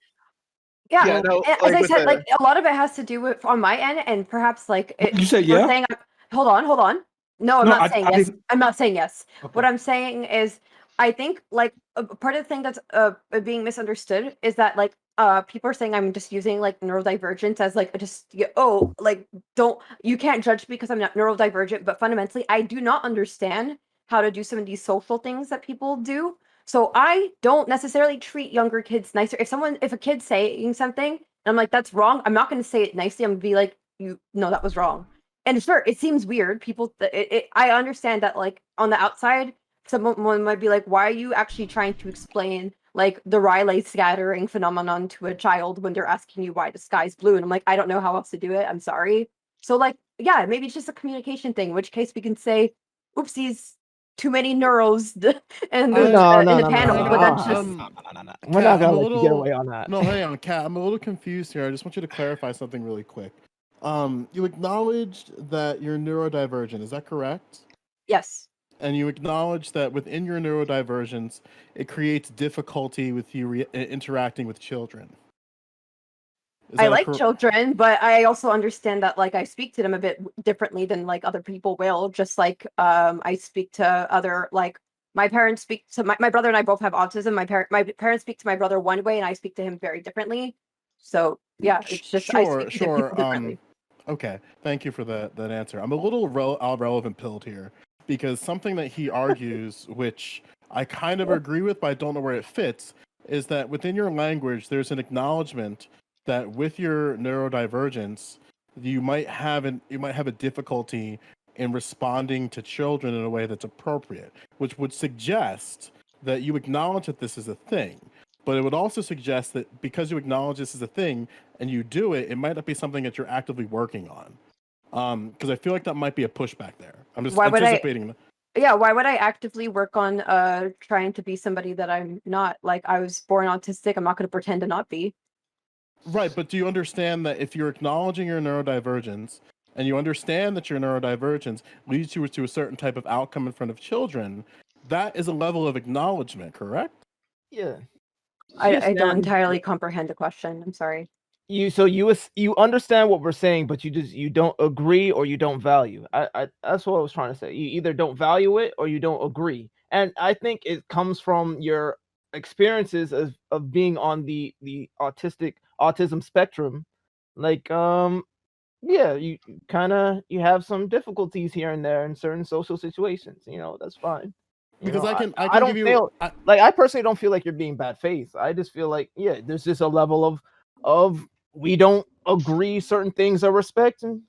[SPEAKER 4] yeah.
[SPEAKER 6] Yeah, no,
[SPEAKER 4] And as
[SPEAKER 6] like
[SPEAKER 4] I
[SPEAKER 6] with
[SPEAKER 4] said,
[SPEAKER 6] the
[SPEAKER 4] like a lot of it has to do with on my end, and perhaps like
[SPEAKER 5] You said
[SPEAKER 4] you're
[SPEAKER 5] yeah?
[SPEAKER 4] saying. Hold on. No, I'm
[SPEAKER 5] No,
[SPEAKER 4] not saying
[SPEAKER 5] I
[SPEAKER 4] yes.
[SPEAKER 5] didn't.
[SPEAKER 4] I'm not saying yes. What
[SPEAKER 5] Okay.
[SPEAKER 4] I'm saying is, I think like a part of the thing that's being misunderstood is that like people are saying I'm just using like neurodivergence as like like don't you can't judge because I'm not neurodivergent, but fundamentally I do not understand how to do some of these social things that people do. So I don't necessarily treat younger kids nicer. If a kid's saying something and I'm like that's wrong, I'm not going to say it nicely. I'm going to be like you no that was wrong. And sure, it seems weird. People, I understand that, like on the outside, someone might be like, "Why are you actually trying to explain like the Rayleigh scattering phenomenon to a child when they're asking you why the sky's blue?" And I'm like, I don't know how else to do it. I'm sorry. So like, yeah, maybe it's just a communication thing. In which case we can say, "Oopsies, too many neuros," and
[SPEAKER 3] I-
[SPEAKER 8] No,
[SPEAKER 4] in
[SPEAKER 8] no,
[SPEAKER 4] the
[SPEAKER 8] no, no,
[SPEAKER 4] panel.
[SPEAKER 8] no,
[SPEAKER 4] But
[SPEAKER 8] no,
[SPEAKER 4] that's
[SPEAKER 8] no,
[SPEAKER 4] just
[SPEAKER 8] no, no, no.
[SPEAKER 3] Kat,
[SPEAKER 8] We're not
[SPEAKER 3] I'm
[SPEAKER 8] gonna
[SPEAKER 3] a
[SPEAKER 8] let you get away on that.
[SPEAKER 3] No, hang on, Kat. I'm a little confused here. I just want you to clarify something really quick. You acknowledged that you're neurodivergent. Is that correct?
[SPEAKER 4] yes.
[SPEAKER 3] And you acknowledge that within your neurodivergence, it creates difficulty with you interacting with children. Is
[SPEAKER 4] I
[SPEAKER 3] that
[SPEAKER 4] like children, but I also understand that like I speak to them a bit differently than like other people will. Just like I speak to other like my parents speak to my brother and I both have autism. My parents speak to my brother one way and I speak to him very differently. So yeah, it's just I speak to people differently.
[SPEAKER 3] Okay, thank you for that answer. I'm a little relevant pilled here because something that he argues, which I kind of agree with, but I don't know where it fits, is that within your language, there's an acknowledgement that with your neurodivergence, you might have a difficulty in responding to children in a way that's appropriate, which would suggest that you acknowledge that this is a thing. But it would also suggest that because you acknowledge this is a thing and you do it, it might not be something that you're actively working on. Because I feel like that might be a pushback there. I'm just
[SPEAKER 4] Why would
[SPEAKER 3] anticipating.
[SPEAKER 4] Yeah, why would I actively work on trying to be somebody that I'm not? Like I was born autistic, I'm not going to pretend to not be.
[SPEAKER 3] Right, but do you understand that if you're acknowledging your neurodivergence and you understand that your neurodivergence leads you to a certain type of outcome in front of children, that is a level of acknowledgement, correct?
[SPEAKER 8] Yeah.
[SPEAKER 4] I don't entirely comprehend the question. I'm sorry.
[SPEAKER 8] You understand what we're saying, but you don't agree or you don't value. I that's what I was trying to say. You either don't value it or you don't agree. And I think it comes from your experiences of being on the autism spectrum. Like yeah, you you have some difficulties here and there in certain social situations. That's fine.
[SPEAKER 3] Because I can
[SPEAKER 8] I don't
[SPEAKER 3] give you
[SPEAKER 8] feel like I personally don't feel like you're being bad faith. I just feel like there's just a level of we don't agree certain things are respect and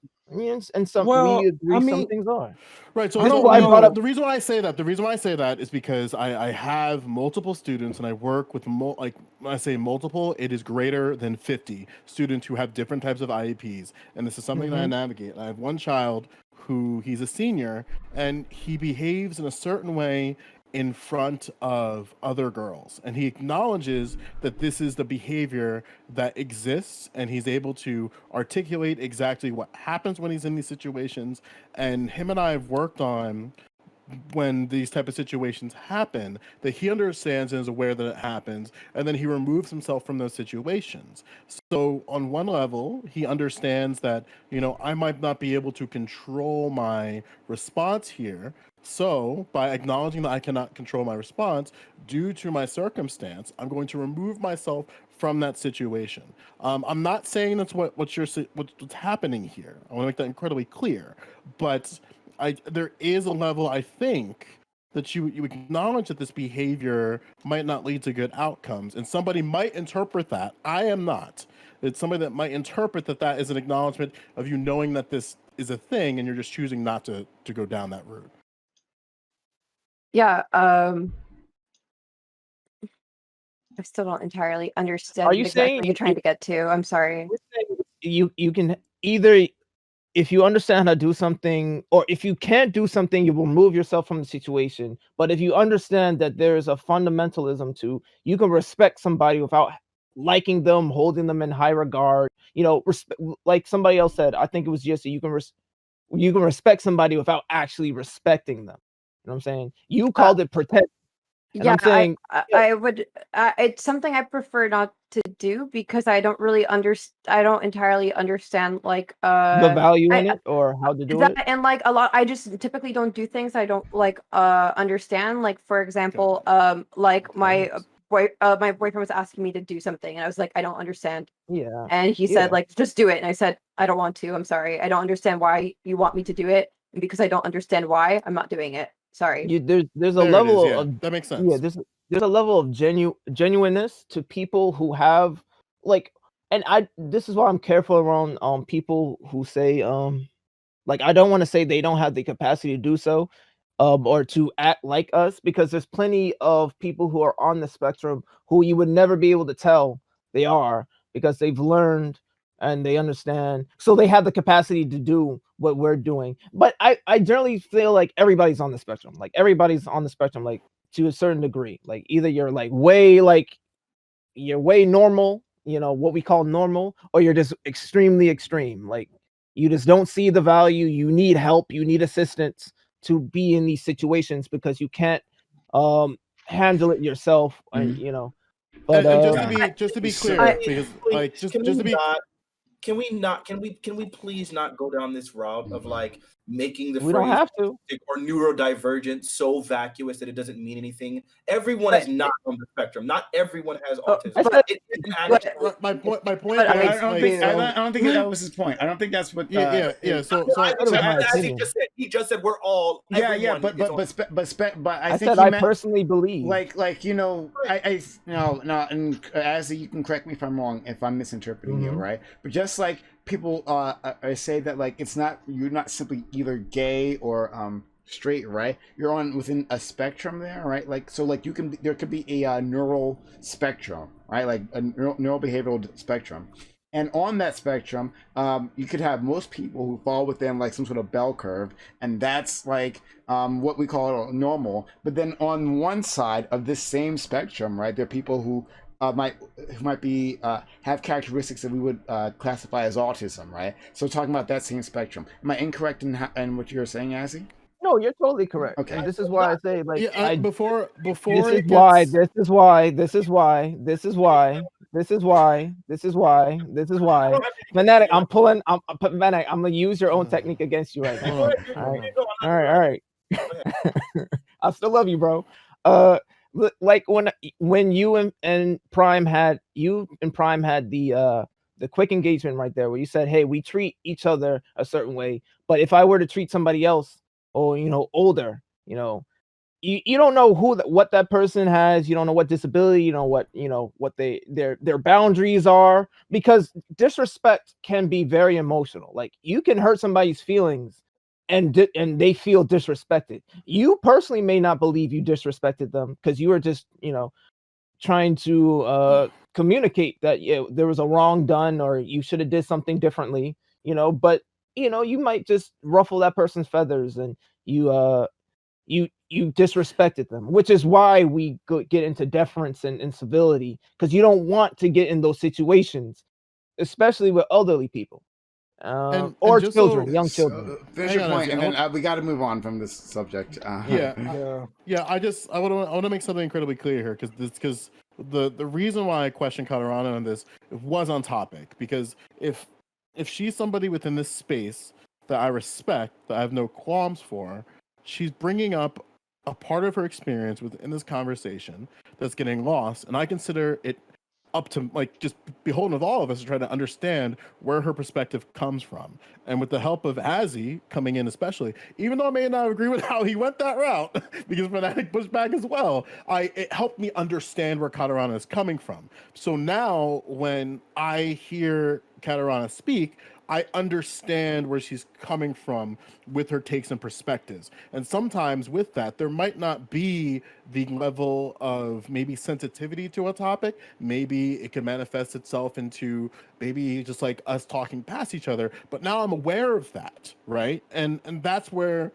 [SPEAKER 8] some we agree some things are.
[SPEAKER 3] right. So,
[SPEAKER 8] This is why I brought up
[SPEAKER 3] the reason why I say that is because I have multiple students and I work with like when I say multiple, it is greater than 50 students who have different types of IEPs, and this is something that I navigate. I have one child who he's a senior and he behaves in a certain way in front of other girls, and he acknowledges that this is the behavior that exists, and he's able to articulate exactly what happens when he's in these situations. And him and I have worked on when these type of situations happen, that he understands and is aware that it happens, and then he removes himself from those situations. So on one level, he understands that, I might not be able to control my response here. So by acknowledging that I cannot control my response due to my circumstance, I'm going to remove myself from that situation. I'm not saying that's what's happening here. I want to make that incredibly clear. But there is a level, I think, that you acknowledge that this behavior might not lead to good outcomes, and somebody might interpret that. I am not. It's somebody that might interpret that is an acknowledgement of you knowing that this is a thing, and you're just choosing not to go down that route.
[SPEAKER 4] Yeah. I still don't entirely understand
[SPEAKER 8] Are you
[SPEAKER 4] exactly
[SPEAKER 8] saying
[SPEAKER 4] what you're trying to get to. I'm sorry.
[SPEAKER 8] you can either, if you understand how to do something, or if you can't do something, you will remove yourself from the situation. But if you understand that there is a fundamentalism to, you can respect somebody without liking them, holding them in high regard. Like somebody else said, I think it was Jesse, you can respect somebody without actually respecting them. You know what I'm saying? You called it protect. And
[SPEAKER 4] Yeah,
[SPEAKER 8] I'm saying,
[SPEAKER 4] I would. It's something I prefer not to do because I don't really I don't entirely understand like
[SPEAKER 8] the value in it or how to do it.
[SPEAKER 4] and like a lot. I just typically don't do things I don't like understand. Like for example, like my boyfriend was asking me to do something, and I was like, I don't understand.
[SPEAKER 8] Yeah.
[SPEAKER 4] And he said like, just do it, and I said, I don't want to. I'm sorry. I don't understand why you want me to do it, and because I don't understand why, I'm not doing it. Sorry.
[SPEAKER 8] There's a
[SPEAKER 3] There it
[SPEAKER 8] level
[SPEAKER 3] is, yeah.
[SPEAKER 8] of
[SPEAKER 3] That makes sense.
[SPEAKER 8] Yeah, there's a level of genuineness to people who have like, and this is why I'm careful around people who say like, I don't want to say they don't have the capacity to do so, or to act like us, because there's plenty of people who are on the spectrum who you would never be able to tell they are, because they've learned and they understand, so they have the capacity to do what we're doing. But I generally feel like everybody's on the spectrum. Like everybody's on the spectrum, like to a certain degree. Like either you're way normal, what we call normal, or you're just extremely extreme. Like you just don't see the value. You need help. You need assistance to be in these situations because you can't handle it yourself. And but
[SPEAKER 3] and just to be clear, because like just to be.
[SPEAKER 2] Can we please not go down this route of like making the
[SPEAKER 8] we don't
[SPEAKER 2] phrase
[SPEAKER 8] have to.
[SPEAKER 2] or neurodivergent so vacuous that it doesn't mean anything? Everyone is not on the spectrum. Not everyone has autism.
[SPEAKER 3] My point.
[SPEAKER 1] I don't think that was his point. I don't think that's what.
[SPEAKER 2] So as he just said, we're all.
[SPEAKER 1] Yeah, but I think
[SPEAKER 8] said I personally believe.
[SPEAKER 1] Like no, and as you can correct me if I'm wrong, if I'm misinterpreting you, right? But just like people say that like you're not simply either gay or straight, right? You're within a spectrum there, right? Like so, like there could be a neural spectrum, right? Like a neural behavioral spectrum. And on that spectrum, you could have most people who fall within like some sort of bell curve, and that's like what we call normal. But then on one side of this same spectrum, right, there are people who might be have characteristics that we would classify as autism, right? So talking about that same spectrum, am I incorrect in what you're saying, Azzy?
[SPEAKER 8] No, you're totally correct.
[SPEAKER 1] Okay.
[SPEAKER 8] And this is why I say like
[SPEAKER 3] before
[SPEAKER 8] this is why Fanatic, Fanatic, I'm gonna use your own technique against you right now. All right. I still love you, bro. Like when you and Prime had the quick engagement right there, where you said, hey, we treat each other a certain way, but if I were to treat somebody else, or older, you don't know what that person has, you don't know what disability, what their boundaries are, because disrespect can be very emotional. Like you can hurt somebody's feelings and they feel disrespected. You personally may not believe you disrespected them because you were just trying to communicate that there was a wrong done, or you should have did something differently, but you might just ruffle that person's feathers, and you disrespected them, which is why we get into deference and civility, because you don't want to get in those situations, especially with elderly people.
[SPEAKER 3] And
[SPEAKER 8] or
[SPEAKER 3] just
[SPEAKER 8] children,
[SPEAKER 3] so
[SPEAKER 8] young
[SPEAKER 1] So,
[SPEAKER 8] children.
[SPEAKER 1] finish
[SPEAKER 3] hang
[SPEAKER 1] your
[SPEAKER 3] on,
[SPEAKER 1] point,
[SPEAKER 3] Ezzy,
[SPEAKER 1] and
[SPEAKER 3] I
[SPEAKER 1] then
[SPEAKER 3] want,
[SPEAKER 1] we got to move on from this subject.
[SPEAKER 3] yeah,
[SPEAKER 5] Yeah.
[SPEAKER 3] yeah, I want to make something incredibly clear here because the reason why I question Colorado on this was on topic, because if she's somebody within this space that I respect, that I have no qualms for, she's bringing up a part of her experience within this conversation that's getting lost, and I consider it up to like just beholden with all of us to try to understand where her perspective comes from. And with the help of Azzy coming in, especially, even though I may not agree with how he went that route, because Fnatic pushed back as well, it helped me understand where Katarana is coming from. So now when I hear Katarana speak, I understand where she's coming from with her takes and perspectives. And sometimes with that, there might not be the level of maybe sensitivity to a topic. Maybe it can manifest itself into maybe just like us talking past each other. But now I'm aware of that, right? And that's where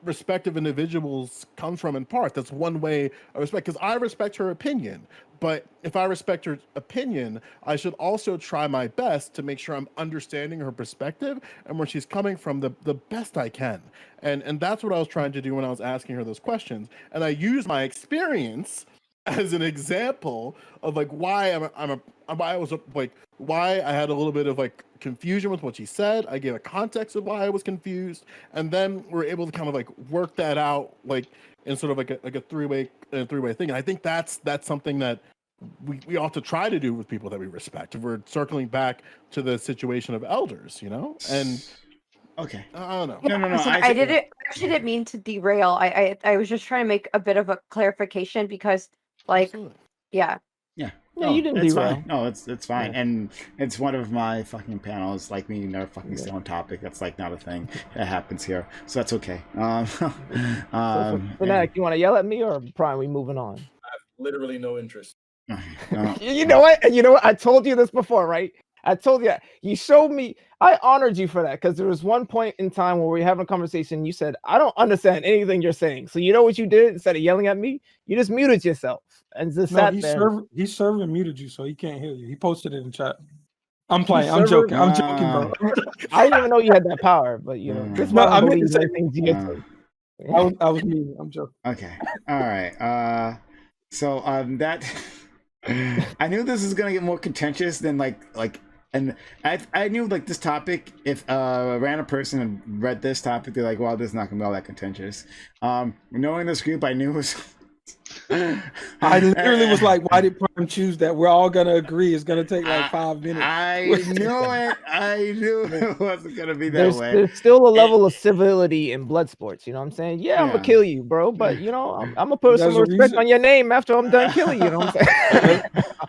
[SPEAKER 3] respective individuals comes from in part. That's one way I respect, because I respect her opinion. But if I respect her opinion, I should also try my best to make sure I'm understanding her perspective and where she's coming from the best I can. And that's what I was trying to do when I was asking her those questions. And I use my experience as an example of like why I was like why I had a little bit of like confusion with what she said. I gave a context of why I was confused, and then we're able to kind of like work that out like in sort of like a three-way thing. And I think that's something that we ought to try to do with people that we respect. If we're circling back to the situation of elders, you know, and
[SPEAKER 1] okay.
[SPEAKER 3] I don't know.
[SPEAKER 1] No, no, no.
[SPEAKER 4] Listen, I actually didn't mean to derail. I was just trying to make a bit of a clarification because, like,
[SPEAKER 3] Absolutely.
[SPEAKER 4] yeah.
[SPEAKER 1] Yeah.
[SPEAKER 8] Yeah,
[SPEAKER 1] Oh,
[SPEAKER 8] you didn't
[SPEAKER 1] it's
[SPEAKER 8] derail.
[SPEAKER 1] fine. No, it's fine.
[SPEAKER 8] Yeah.
[SPEAKER 1] And it's one of my fucking panels, like me never fucking
[SPEAKER 8] Yeah.
[SPEAKER 1] stay on topic. That's like not a thing that happens here. So that's okay.
[SPEAKER 8] So,
[SPEAKER 1] Yeah.
[SPEAKER 8] Fnatic, you want to yell at me or Prime? We moving on.
[SPEAKER 2] I have literally no interest.
[SPEAKER 8] You know what? You know what? I told you this before, right? I told you. You showed me. I honored you for that because there was one point in time where we were having a conversation. You said, "I don't understand anything you're saying." So you know what you did? Instead of yelling at me, you just muted yourself and just
[SPEAKER 5] No,
[SPEAKER 8] sat there.
[SPEAKER 5] he server and muted you, so he can't hear you. He posted it in chat. I'm playing.
[SPEAKER 8] He's
[SPEAKER 5] I'm
[SPEAKER 8] server-
[SPEAKER 5] joking. I'm joking, bro.
[SPEAKER 8] I didn't even know you had that power, but you know, this is why
[SPEAKER 5] No,
[SPEAKER 8] I
[SPEAKER 5] I
[SPEAKER 8] don't
[SPEAKER 5] meant to
[SPEAKER 8] believe
[SPEAKER 5] say.
[SPEAKER 8] anything Gio says.
[SPEAKER 5] I was mean. I'm joking.
[SPEAKER 1] Okay. All right. So that I knew this was gonna get more contentious than and I knew like this topic, if a random person had read this topic, they're like, wow, this is not gonna be all that contentious. Knowing this group, I knew it was
[SPEAKER 5] I literally was like, why did Prime choose that? We're all gonna agree it's gonna take like 5 minutes.
[SPEAKER 1] I knew it. I knew it wasn't gonna be that way.
[SPEAKER 8] There's still a level of civility in blood sports. You know what I'm saying? Yeah, I'm
[SPEAKER 1] Yeah.
[SPEAKER 8] gonna kill you, bro. But you know, I'm gonna put
[SPEAKER 5] There's
[SPEAKER 8] some
[SPEAKER 5] a
[SPEAKER 8] respect
[SPEAKER 5] reason-
[SPEAKER 8] on your name after I'm done killing you. You know what I'm saying?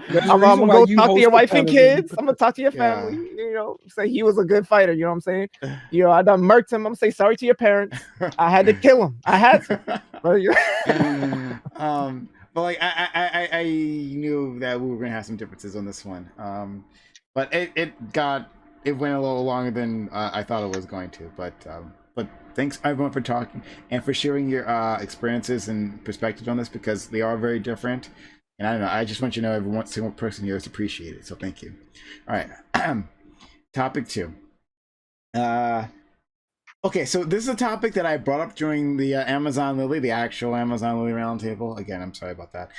[SPEAKER 5] There's a
[SPEAKER 8] I'm
[SPEAKER 5] reason
[SPEAKER 8] gonna
[SPEAKER 5] why
[SPEAKER 8] go
[SPEAKER 5] you
[SPEAKER 8] talk to
[SPEAKER 5] host
[SPEAKER 8] your
[SPEAKER 5] the
[SPEAKER 8] wife and
[SPEAKER 5] panels and you
[SPEAKER 8] kids. I'm gonna talk to your
[SPEAKER 1] Yeah.
[SPEAKER 8] family. You know, say he was a good fighter. You know what I'm saying? You know, I done murked him. I'm gonna say sorry to your parents. I had to kill him. I had to.
[SPEAKER 1] But like I knew that we were gonna have some differences on this one. But it went a little longer than I thought it was going to. But thanks everyone for talking and for sharing your experiences and perspectives on this, because they are very different. And I don't know, I just want you to know every single person here is appreciated. So thank you. All right. Topic 2. Okay, so this is a topic that I brought up during the Amazon Lily, the actual Amazon Lily Roundtable. Again, I'm sorry about that.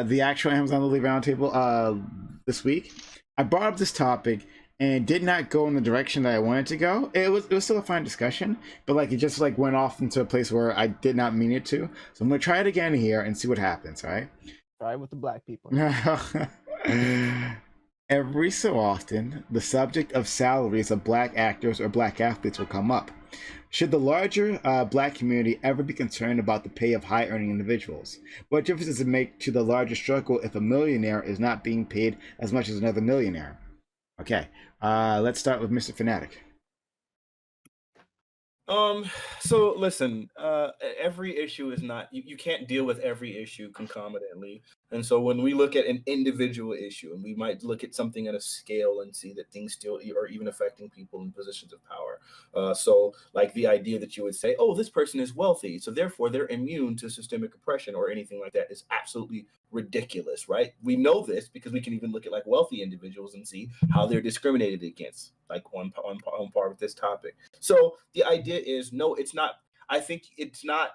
[SPEAKER 1] The actual Amazon Lily Roundtable this week. I brought up this topic and it did not go in the direction that I wanted to go. It was still a fine discussion, but like it just like went off into a place where I did not mean it to. So I'm gonna try it again here and see what happens. All right.
[SPEAKER 8] Try with the black people.
[SPEAKER 1] Every so often, the subject of salaries of black actors or black athletes will come up. Should the larger black community ever be concerned about the pay of high-earning individuals? What difference does it make to the larger struggle if a millionaire is not being paid as much as another millionaire? Okay, let's start with Mr. Fnatic.
[SPEAKER 2] So listen, every issue is not, you can't deal with every issue concomitantly. And so when we look at an individual issue, and we might look at something at a scale and see that things still are even affecting people in positions of power. So like the idea that you would say, oh, this person is wealthy, so therefore they're immune to systemic oppression or anything like that is absolutely ridiculous, right? We know this because we can even look at like wealthy individuals and see how they're discriminated against, like on par with this topic. So the idea is, no, it's not. I think it's not,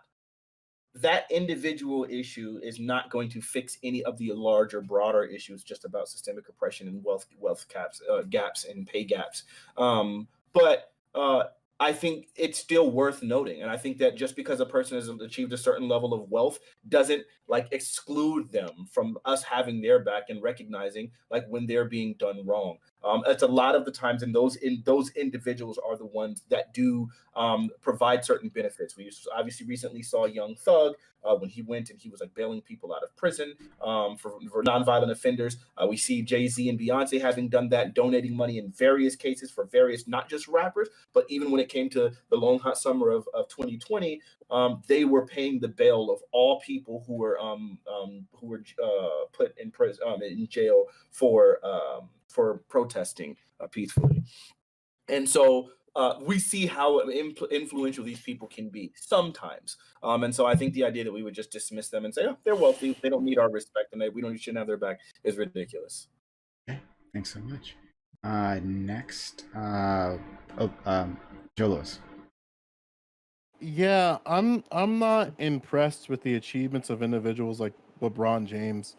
[SPEAKER 2] that individual issue is not going to fix any of the larger, broader issues just about systemic oppression and wealth gaps and pay gaps. But I think it's still worth noting, and I think that just because a person has achieved a certain level of wealth doesn't like exclude them from us having their back and recognizing like when they're being done wrong. It's a lot of the times, and those individuals are the ones that do provide certain benefits. We obviously recently saw Young Thug when he went and he was like bailing people out of prison for nonviolent offenders. We see Jay-Z and Beyonce having done that, donating money in various cases for various, not just rappers, but even when it came to the long hot summer of 2020, they were paying the bail of all people who were put in prison, in jail for protesting peacefully. And so we see how influential these people can be sometimes. And so I think the idea that we would just dismiss them and say, oh, they're wealthy, they don't need our respect, and shouldn't have their back is ridiculous.
[SPEAKER 1] Okay, thanks so much. Next, Jolos.
[SPEAKER 3] Yeah, I'm not impressed with the achievements of individuals like LeBron James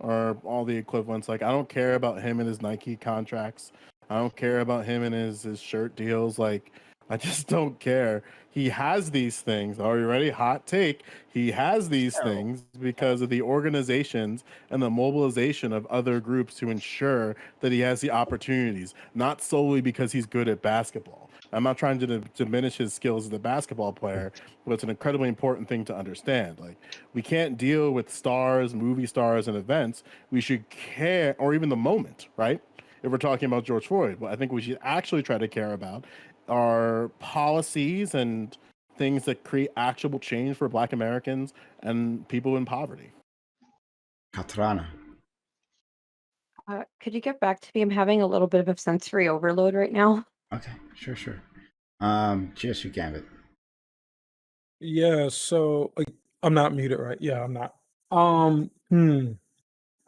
[SPEAKER 3] or all the equivalents. Like, I don't care about him and his Nike contracts. I don't care about him and his shirt deals. Like, I just don't care. He has these things. Are you ready? Hot take. He has these things because of the organizations and the mobilization of other groups to ensure that he has the opportunities, not solely because he's good at basketball. I'm not trying to diminish his skills as a basketball player, but it's an incredibly important thing to understand. Like, we can't deal with stars, movie stars, and events. We should care, or even the moment, right? If we're talking about George Floyd, what I think we should actually try to care about are policies and things that create actionable change for Black Americans and people in poverty.
[SPEAKER 1] Katrana.
[SPEAKER 4] Could you get back to me? I'm having a little bit of a sensory overload right now.
[SPEAKER 1] Okay, sure. Cheers, you Gambit.
[SPEAKER 5] Yeah, so I'm not muted, right? Yeah, I'm not.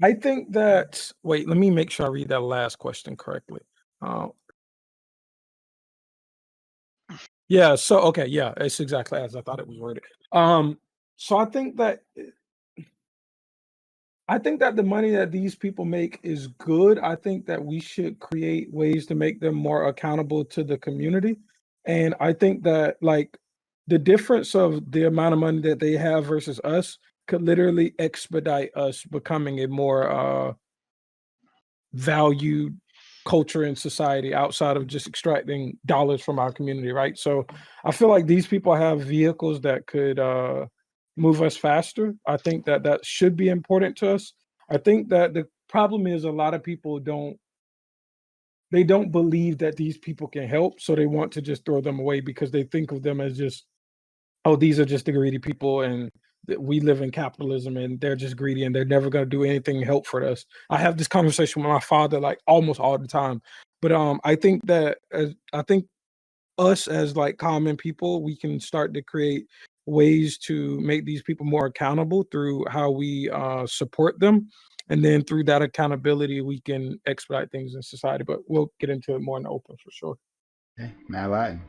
[SPEAKER 5] I think that, wait, let me make sure I read that last question correctly. Yeah, so okay, yeah, it's exactly as I thought it was worded. So I think that the money that these people make is good. I think that we should create ways to make them more accountable to the community. And I think that like the difference of the amount of money that they have versus us could literally expedite us becoming a more valued culture in society outside of just extracting dollars from our community, right? So I feel like these people have vehicles that could move us faster. I think that that should be important to us. I think that the problem is a lot of people don't believe that these people can help, so they want to just throw them away because they think of them as just, oh, these are just the greedy people and we live in capitalism and they're just greedy and they're never going to do anything to help for us. I have this conversation with my father like almost all the time. But I think that I think us as like common people, we can start to create ways to make these people more accountable through how we support them. And then through that accountability, we can expedite things in society. But we'll get into it more in the open for sure.
[SPEAKER 1] Okay, Matt Latin.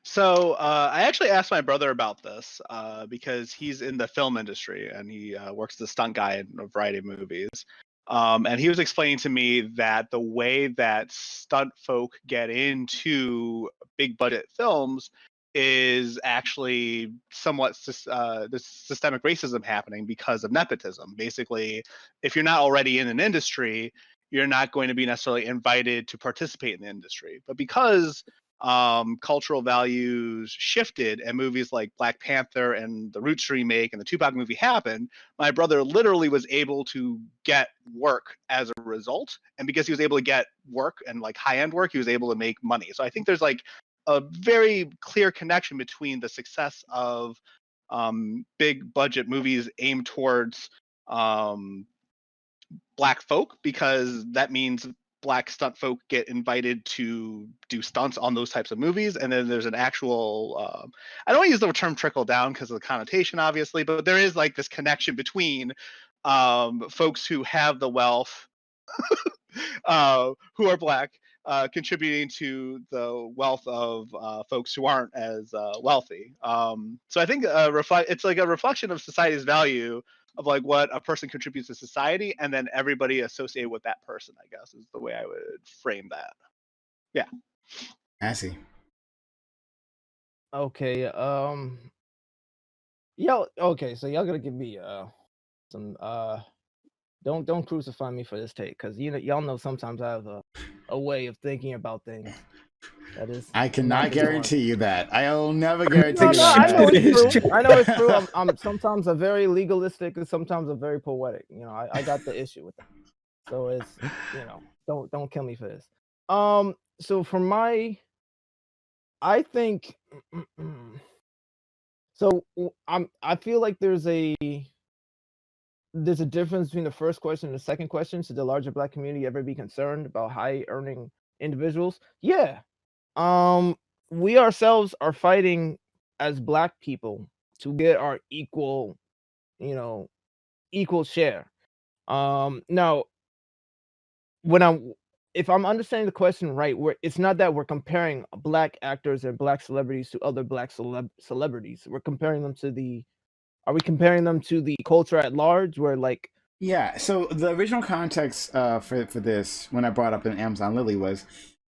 [SPEAKER 6] So I actually asked my brother about this because he's in the film industry and he works as a stunt guy in a variety of movies. And he was explaining to me that the way that stunt folk get into big budget films is actually somewhat this systemic racism happening because of nepotism. Basically, if you're not already in an industry, you're not going to be necessarily invited to participate in the industry. But because cultural values shifted and movies like Black Panther and the Roots remake and the Tupac movie happened, my brother literally was able to get work as a result. And because he was able to get work and like high-end work, he was able to make money. So I think there's like a very clear connection between the success of big budget movies aimed towards Black folk, because that means Black stunt folk get invited to do stunts on those types of movies. And then there's an actual I don't want to use the term trickle down because of the connotation, obviously, but there is like this connection between folks who have the wealth, who are black, contributing to the wealth of folks who aren't as wealthy. So I think it's like a reflection of society's value of like what a person contributes to society, and then everybody associated with that person, I guess, is the way I would frame that. Yeah.
[SPEAKER 1] I see.
[SPEAKER 8] Okay. Y'all. Okay. So y'all gonna give me some Don't crucify me for this take, because y'all know sometimes I have a way of thinking about things that is.
[SPEAKER 1] I
[SPEAKER 8] not
[SPEAKER 1] cannot
[SPEAKER 8] the norm.
[SPEAKER 1] guarantee you that. I will never guarantee
[SPEAKER 8] No,
[SPEAKER 1] you
[SPEAKER 8] no,
[SPEAKER 1] that.
[SPEAKER 8] I know
[SPEAKER 5] It
[SPEAKER 8] it's
[SPEAKER 5] is
[SPEAKER 8] true.
[SPEAKER 5] true.
[SPEAKER 8] I know it's true. I'm sometimes a very legalistic and sometimes a very poetic. You know, I got the issue with that. So it's, don't kill me for this. So for I think so I feel like there's a difference between the first question and the second question. Should the larger black community ever be concerned about high earning individuals? Yeah. We ourselves are fighting as black people to get our equal share. Now, if I'm understanding the question right, it's not that we're comparing black actors and black celebrities to other black celebrities. We're comparing them to are we comparing them to the culture at large, where like
[SPEAKER 1] Yeah, so the original context for this, when I brought up an Amazon Lily, was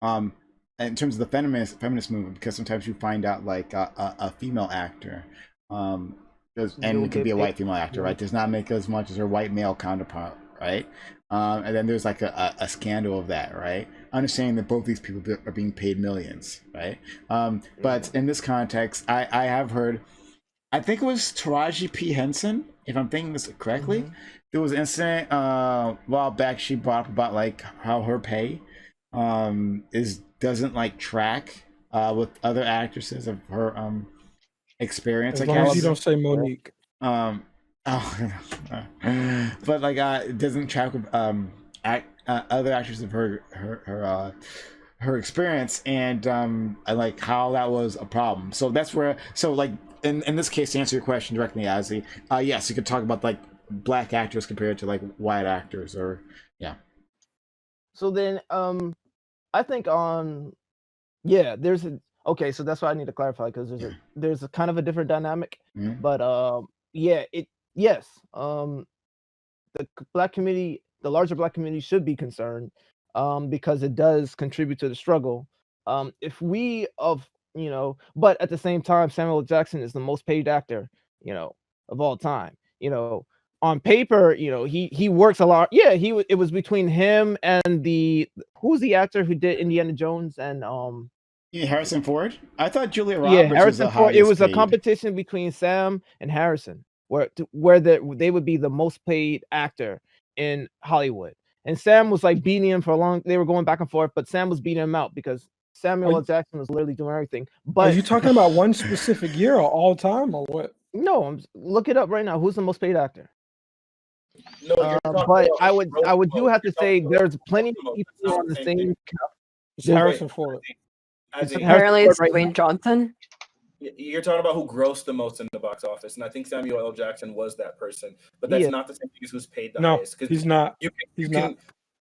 [SPEAKER 1] in terms of the feminist movement, because sometimes you find out like a female actor, and it could be a white female actor, right, does not make as much as her white male counterpart, right? And then there's like a scandal of that, right? Understanding that both these people are being paid millions, right? But in this context, I have heard, I think it was Taraji P. Henson, if I'm thinking this correctly. There was an incident a while back. She brought up about like how her pay doesn't like track with other actresses of her experience.
[SPEAKER 5] As long as you don't say Monique.
[SPEAKER 1] Oh, but like it doesn't track with other actresses of her experience, and I like how that was a problem. So that's where, so like in this case, to answer your question directly, Azzy, yes, you could talk about like black actors compared to like white actors, or yeah.
[SPEAKER 8] So then I think there's okay, so that's why I need to clarify, because there's a kind of a different dynamic. But yes, the black community, the larger black community, should be concerned because it does contribute to the struggle. If we but at the same time, Samuel L. Jackson is the most paid actor, of all time. On paper, he works a lot. Yeah, it was between him and who's the actor who did Indiana Jones and
[SPEAKER 1] Harrison Ford. I thought Julia Roberts
[SPEAKER 8] Harrison
[SPEAKER 1] was the
[SPEAKER 8] Ford. It was
[SPEAKER 1] highest
[SPEAKER 8] a
[SPEAKER 1] paid.
[SPEAKER 8] competition between Sam and Harrison, where they would be the most paid actor in Hollywood. And Sam was like beating him for a long. They were going back and forth, but Sam was beating him out because Samuel L. Jackson was literally doing everything. But
[SPEAKER 5] are you talking about one specific year or all time or what?
[SPEAKER 8] No, look it up right now. Who's the most paid actor?
[SPEAKER 2] No, you're talking
[SPEAKER 8] but
[SPEAKER 2] about
[SPEAKER 8] I would do have to say there's plenty of
[SPEAKER 2] about
[SPEAKER 8] people on the same.
[SPEAKER 5] It's Harrison Ford.
[SPEAKER 4] Apparently, it's Dwayne Johnson.
[SPEAKER 2] You're talking about who grossed the most in the box office, and I think Samuel L. Jackson was that person. But that's not the same thing as who's paid the highest.
[SPEAKER 5] No, he's not. He's not.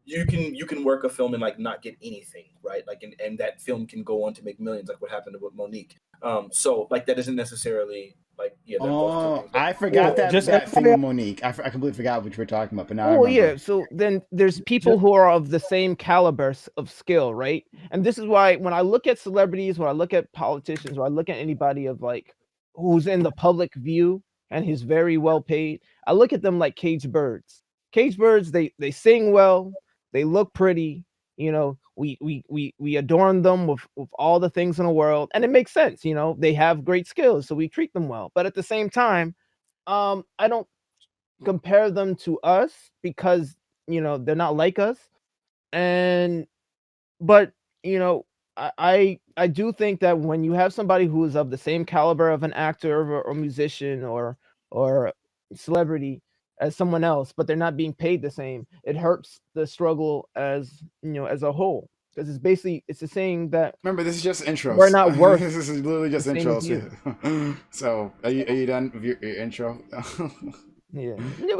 [SPEAKER 2] You can work a film and like not get anything, right? Like and that film can go on to make millions, like what happened with Monique. So like that isn't necessarily like
[SPEAKER 1] I forgot that thing with Monique. I completely forgot what you were talking about. But now I remember.
[SPEAKER 8] So then there's people who are of the same caliber of skill, right? And this is why when I look at celebrities, when I look at politicians, when I look at anybody of like who's in the public view and who's very well paid, I look at them like caged birds. Caged birds, they sing well. They look pretty, we adorn them with all the things in the world, and it makes sense, they have great skills, so we treat them well. But at the same time, I don't compare them to us because, they're not like us. But I do think that when you have somebody who is of the same caliber of an actor or musician or celebrity as someone else, but they're not being paid the same, it hurts the struggle as as a whole, because it's the saying that,
[SPEAKER 1] remember, this is just intros.
[SPEAKER 8] We're not worth
[SPEAKER 1] this is literally just intros. So are you done with your intro?
[SPEAKER 8] Yeah,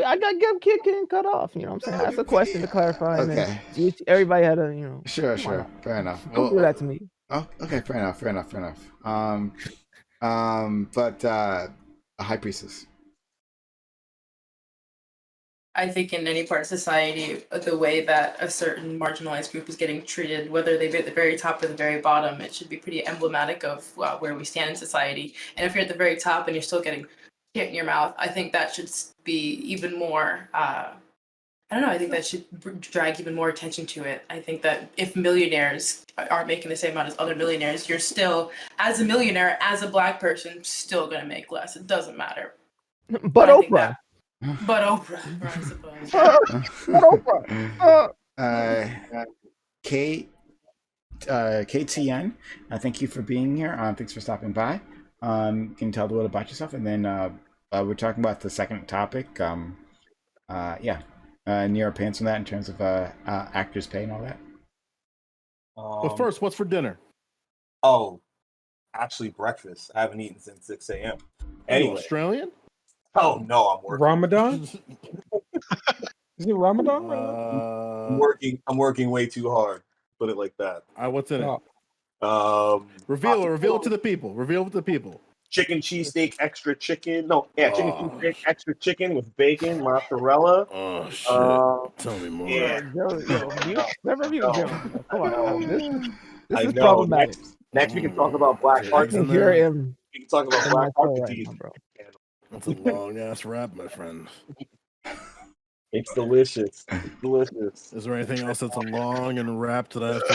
[SPEAKER 8] I got getting cut off. You know what I'm saying? That's a question to clarify, and then
[SPEAKER 1] Okay.
[SPEAKER 8] everybody had a
[SPEAKER 1] Sure,
[SPEAKER 8] come on
[SPEAKER 1] sure.
[SPEAKER 8] now.
[SPEAKER 1] Fair enough.
[SPEAKER 8] Don't do that to me.
[SPEAKER 1] Oh, okay. Fair enough. Fair enough. Fair enough. But a high priestess.
[SPEAKER 7] I think in any part of society, the way that a certain marginalized group is getting treated, whether they be at the very top or the very bottom, it should be pretty emblematic of where we stand in society. And if you're at the very top and you're still getting shit in your mouth, I think that should be even more. I don't know. I think that should drag even more attention to it. I think that if millionaires aren't making the same amount as other millionaires, you're still, as a millionaire, as a black person, still gonna make less. It doesn't matter.
[SPEAKER 8] But
[SPEAKER 7] I think
[SPEAKER 8] Oprah.
[SPEAKER 7] But Oprah, I suppose.
[SPEAKER 8] But Oprah.
[SPEAKER 1] K, KTN, thank you for being here. Thanks for stopping by. Can you tell a little about yourself? And then we're talking about the second topic. Yeah, and your opinions on that in terms of actors' pay and all that.
[SPEAKER 3] But first, what's for dinner?
[SPEAKER 9] Oh, actually, breakfast. I haven't eaten since 6 a.m.
[SPEAKER 3] Are you
[SPEAKER 9] Anyway.
[SPEAKER 3] Australian?
[SPEAKER 9] Oh no, I'm working.
[SPEAKER 5] Ramadan? Is it Ramadan?
[SPEAKER 9] I'm working way too hard. Put it like that.
[SPEAKER 3] What's in it?
[SPEAKER 9] Reveal
[SPEAKER 3] it to the people. Reveal it to the people.
[SPEAKER 9] Chicken cheesesteak, extra chicken. No, yeah, chicken cheesesteak, extra chicken with bacon, mozzarella.
[SPEAKER 3] Oh shit! Tell me more.
[SPEAKER 9] Yeah.
[SPEAKER 8] Never review Come on, this is
[SPEAKER 9] know.
[SPEAKER 8] problematic.
[SPEAKER 9] Next we can talk about black heart
[SPEAKER 8] I can hear him.
[SPEAKER 9] We can talk about black heart disease.
[SPEAKER 8] Right now, bro.
[SPEAKER 3] That's a long ass rap, my friend.
[SPEAKER 9] It's delicious. It's delicious.
[SPEAKER 3] Is there anything else that's long and wrapped that I have to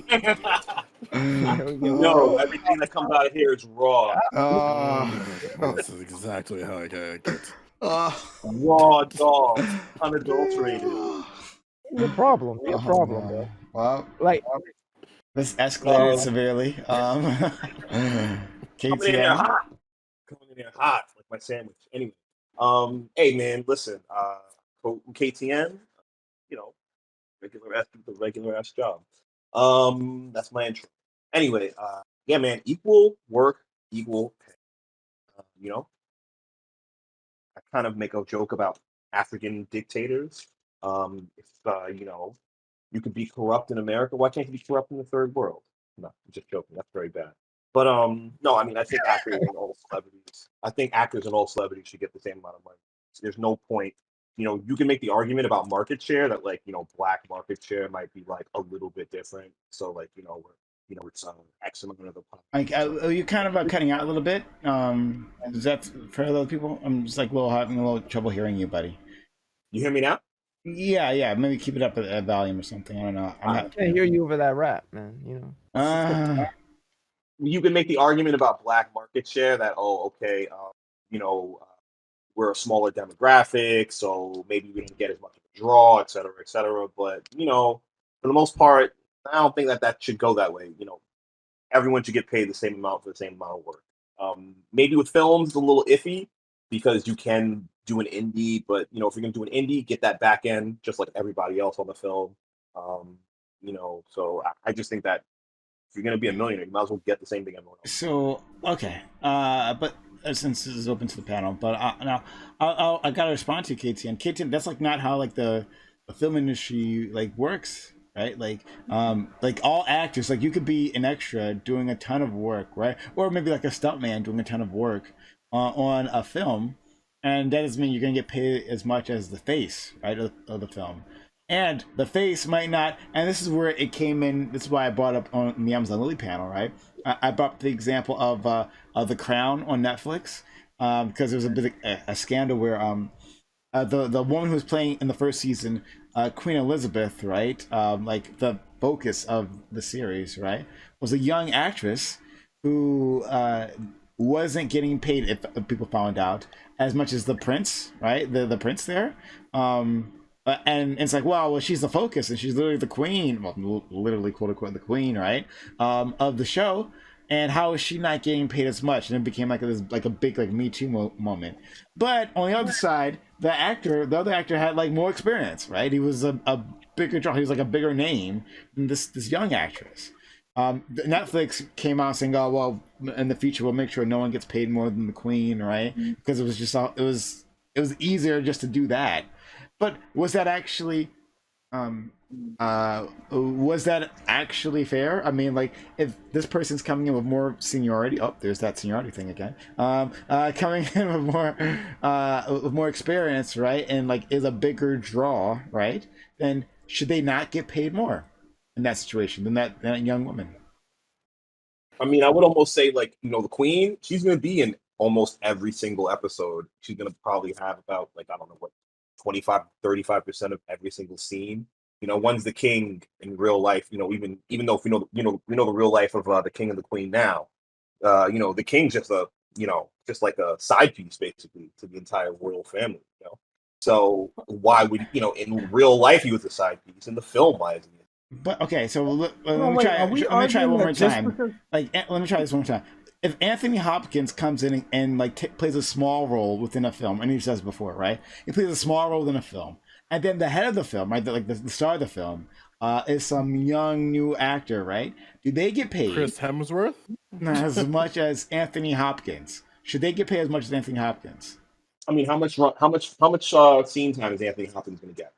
[SPEAKER 3] worry about?
[SPEAKER 9] No, everything that comes out of here is raw.
[SPEAKER 3] This is exactly how I get.
[SPEAKER 9] Raw dog, unadulterated.
[SPEAKER 8] Your problem, bro.
[SPEAKER 1] Well,
[SPEAKER 8] Like
[SPEAKER 1] this escalated severely. KTN.
[SPEAKER 9] Coming in here hot, like my sandwich. Anyway, hey man, listen, KTN, you know, regular ass job. That's my intro. Anyway, yeah, man, equal work, equal pay. You know, I kind of make a joke about African dictators. If you know, you could be corrupt in America, why can't you be corrupt in the third world? No, I'm just joking. That's very bad. But no, I mean, I think actors and all celebrities. I think actors and all celebrities should get the same amount of money. There's no point. You know, you can make the argument about market share that, like, you know, black market share might be like a little bit different. So, like, you know, it's X amount of the population.
[SPEAKER 1] Are you kind of cutting out a little bit? Is that for other people? I'm just like having a little trouble hearing you, buddy.
[SPEAKER 9] You hear me now?
[SPEAKER 1] Yeah. Maybe keep it up at volume or something. I don't know.
[SPEAKER 8] I can't hear you over that rap, man. You know.
[SPEAKER 9] You can make the argument about black market share that, you know, we're a smaller demographic, so maybe we didn't get as much of a draw, et cetera, et cetera. But, you know, for the most part, I don't think that should go that way. You know, everyone should get paid the same amount for the same amount of work. Maybe with films, it's a little iffy because you can do an indie, but, you know, if you're going to do an indie, get that back end just like everybody else on the film. You know, so I just think that if you're going to be a millionaire, you might as well get the same thing everyone else.
[SPEAKER 1] So, okay. But since this is open to the panel, but now I got to respond to KTN. KTN, that's like not how like the film industry like works, right? Like all actors, like you could be an extra doing a ton of work, right? Or maybe like a stuntman doing a ton of work on a film, and that doesn't mean you're going to get paid as much as the face, right, of the film. And the face might not, and this is where it came in. This is why I brought up on the Amazon Lily panel, right? I brought up the example of The Crown on Netflix because there was a bit of a scandal where the woman who was playing in the first season, Queen Elizabeth, right, like the focus of the series, right, was a young actress who wasn't getting paid, if people found out, as much as the prince, right, the prince there. And it's like, well, she's the focus, and she's literally the queen, well, literally quote unquote the queen, right, of the show. And how is she not getting paid as much? And it became like a big like Me Too moment. But on the other side, the other actor had like more experience, right? He was a bigger draw. He was like a bigger name than this young actress. Netflix came out saying, oh, well, in the future we'll make sure no one gets paid more than the queen, right? Because it was it was easier just to do that. But was that actually fair? I mean, like, if this person's coming in with more seniority, oh, there's that seniority thing again. Coming in with more experience, right, and like is a bigger draw, right? Then should they not get paid more in that situation than that young woman?
[SPEAKER 9] I mean, I would almost say, like, the queen, she's going to be in almost every single episode. She's going to probably have about, like, I don't know what, 35% of every single scene. One's the king in real life. Even though if we know the real life of the king and the queen now, the king's just just like a side piece basically to the entire royal family. So why would in real life he was a side piece? In the film, why isn't he?
[SPEAKER 1] But okay, so let
[SPEAKER 5] No,
[SPEAKER 1] me
[SPEAKER 5] wait,
[SPEAKER 1] try.
[SPEAKER 5] are we
[SPEAKER 1] Let me try it one
[SPEAKER 5] arguing
[SPEAKER 1] more
[SPEAKER 5] that just
[SPEAKER 1] time.
[SPEAKER 5] because-
[SPEAKER 1] Let me try this one more time. If Anthony Hopkins comes in and like plays a small role within a film, and he says before, right? He plays a small role in a film, and then the head of the film, right, like the star of the film, is some young new actor, right? Do they get paid
[SPEAKER 3] Chris Hemsworth?
[SPEAKER 1] as much as Anthony Hopkins? Should they get paid as much as Anthony Hopkins?
[SPEAKER 9] I mean, how much scene time is Anthony Hopkins going to get?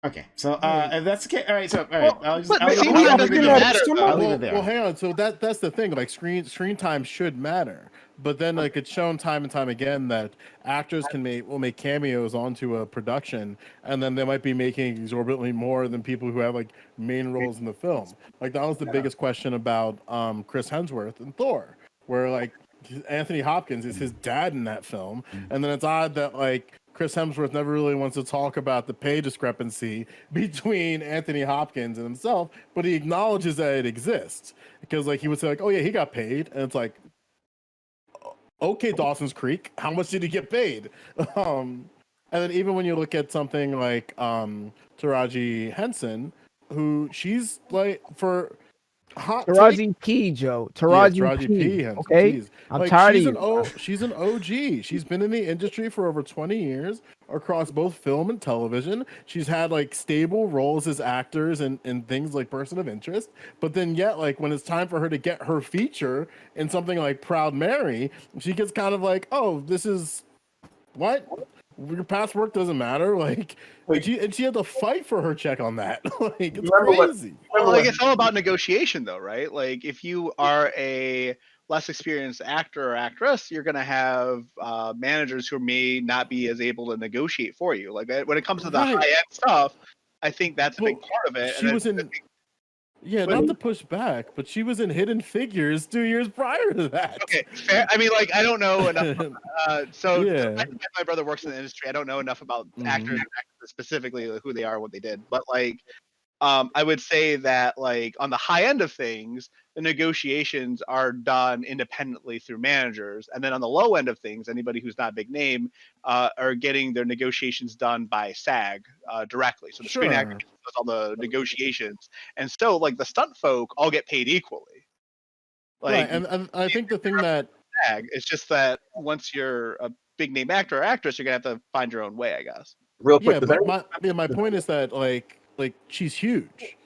[SPEAKER 1] Okay, so if that's okay, all right. So all right, I'll
[SPEAKER 6] but
[SPEAKER 1] leave
[SPEAKER 6] scene
[SPEAKER 1] it
[SPEAKER 6] time
[SPEAKER 1] there.
[SPEAKER 6] doesn't matter, though.
[SPEAKER 1] I'll leave it there.
[SPEAKER 3] Well, hang on. So that's the thing. Like screen time should matter, but then like it's shown time and time again that actors will make cameos onto a production, and then they might be making exorbitantly more than people who have like main roles in the film. Like that was the biggest question about Chris Hemsworth and Thor, where like Anthony Hopkins is his dad in that film, and then it's odd that like Chris Hemsworth never really wants to talk about the pay discrepancy between Anthony Hopkins and himself, but he acknowledges that it exists because like he would say like, oh yeah, he got paid, and it's like, okay, Dawson's Creek, how much did he get paid? And then even when you look at something like Taraji Henson, who she's like for hot take,
[SPEAKER 8] Taraji P, Joe. Taraji P.
[SPEAKER 3] Henson,
[SPEAKER 8] Okay,
[SPEAKER 3] geez.
[SPEAKER 8] I'm
[SPEAKER 3] Like,
[SPEAKER 8] tired of
[SPEAKER 3] she's
[SPEAKER 8] you.
[SPEAKER 3] She's an OG. She's been in the industry for over 20 years across both film and television. She's had like stable roles as actors and things like Person of Interest. But then yet, like when it's time for her to get her feature in something like Proud Mary, she gets kind of like, oh, this is what? Your past work doesn't matter. Like, and she had to fight for her check on that. Like, it's crazy.
[SPEAKER 6] Well, like it's all about negotiation, though, right? Like, if you are a less experienced actor or actress, you're going to have managers who may not be as able to negotiate for you. Like, when it comes to the high end stuff, I think that's a big part of it.
[SPEAKER 3] She was in. Yeah, not to push back, but she was in Hidden Figures 2 years prior to that.
[SPEAKER 6] Okay, fair. I mean, like, I don't know enough.
[SPEAKER 3] Yeah.
[SPEAKER 6] My brother works in the industry. I don't know enough about actors and actresses specifically, like, who they are, what they did. But like, I would say that like on the high end of things, the negotiations are done independently through managers, and then on the low end of things, anybody who's not a big name are getting their negotiations done by SAG directly. So the Screen Actors does all the negotiations, and so like the stunt folk all get paid equally. Like,
[SPEAKER 3] right, and I think the thing that
[SPEAKER 6] SAG, it's just that once you're a big name actor or actress, you're gonna have to find your own way, I guess.
[SPEAKER 9] Real quick,
[SPEAKER 3] yeah, but my point is that like she's huge.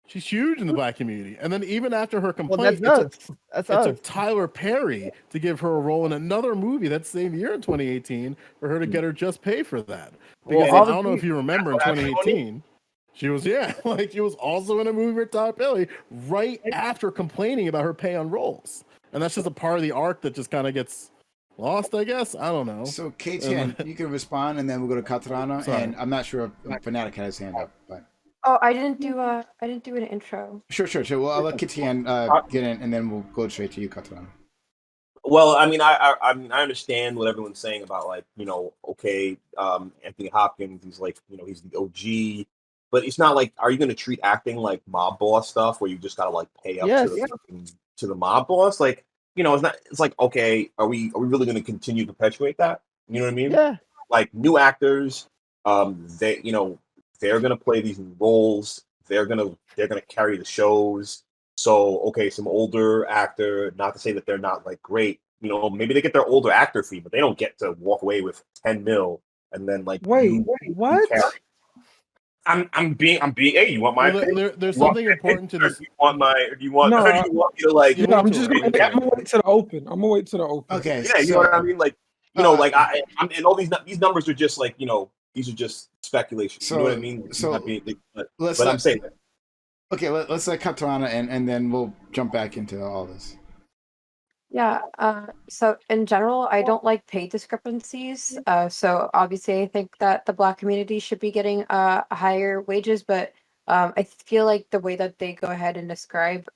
[SPEAKER 3] She's huge in the black community. And then even after her complaint, it took Tyler Perry to give her a role in another movie that same year in 2018 for her to get her just pay for that. Because I don't know if you remember in 2018, she was she was also in a movie with Tyler Perry right after complaining about her pay on roles. And that's just a part of the arc that just kind of gets lost, I guess. I don't know.
[SPEAKER 1] So KTN, you can respond, and then we'll go to Katarana.
[SPEAKER 3] Sorry.
[SPEAKER 1] And I'm not sure if Fanatic had his hand up, but
[SPEAKER 4] Oh, I didn't do an intro.
[SPEAKER 1] sure. Well, I'll let KTN get in, and then we'll go straight to you, Katarana.
[SPEAKER 9] Well, I mean, I understand what everyone's saying about like, okay, Anthony Hopkins, he's like, he's the OG, but it's not like, are you going to treat acting like mob boss stuff where you just gotta like pay up to the mob boss? Like, it's not. It's like, okay, are we really going to continue to perpetuate that? You know what I mean?
[SPEAKER 8] Yeah.
[SPEAKER 9] Like new actors, they're gonna play these roles. They're gonna carry the shows. So okay, some older actor. Not to say that they're not like great. Maybe they get their older actor fee, but they don't get to walk away with 10 mil and then like.
[SPEAKER 5] Wait, what?
[SPEAKER 9] I'm being. Hey, you want my?
[SPEAKER 3] There's something important to this.
[SPEAKER 9] Do you want my? Do you want?
[SPEAKER 5] No,
[SPEAKER 9] do you want me to like?
[SPEAKER 5] I'm just gonna wait to the open. I'm gonna wait to the open.
[SPEAKER 1] Okay.
[SPEAKER 9] Yeah, you know what I mean. Like you know, like I'm and all these numbers are just like, you know, these are just speculation. You know what I mean? But I'm saying that.
[SPEAKER 1] Okay, let's cut to Anna and then we'll jump back into all this.
[SPEAKER 4] Yeah, so in general, I don't like pay discrepancies. So obviously, I think that the Black community should be getting higher wages, but I feel like the way that they go ahead and describe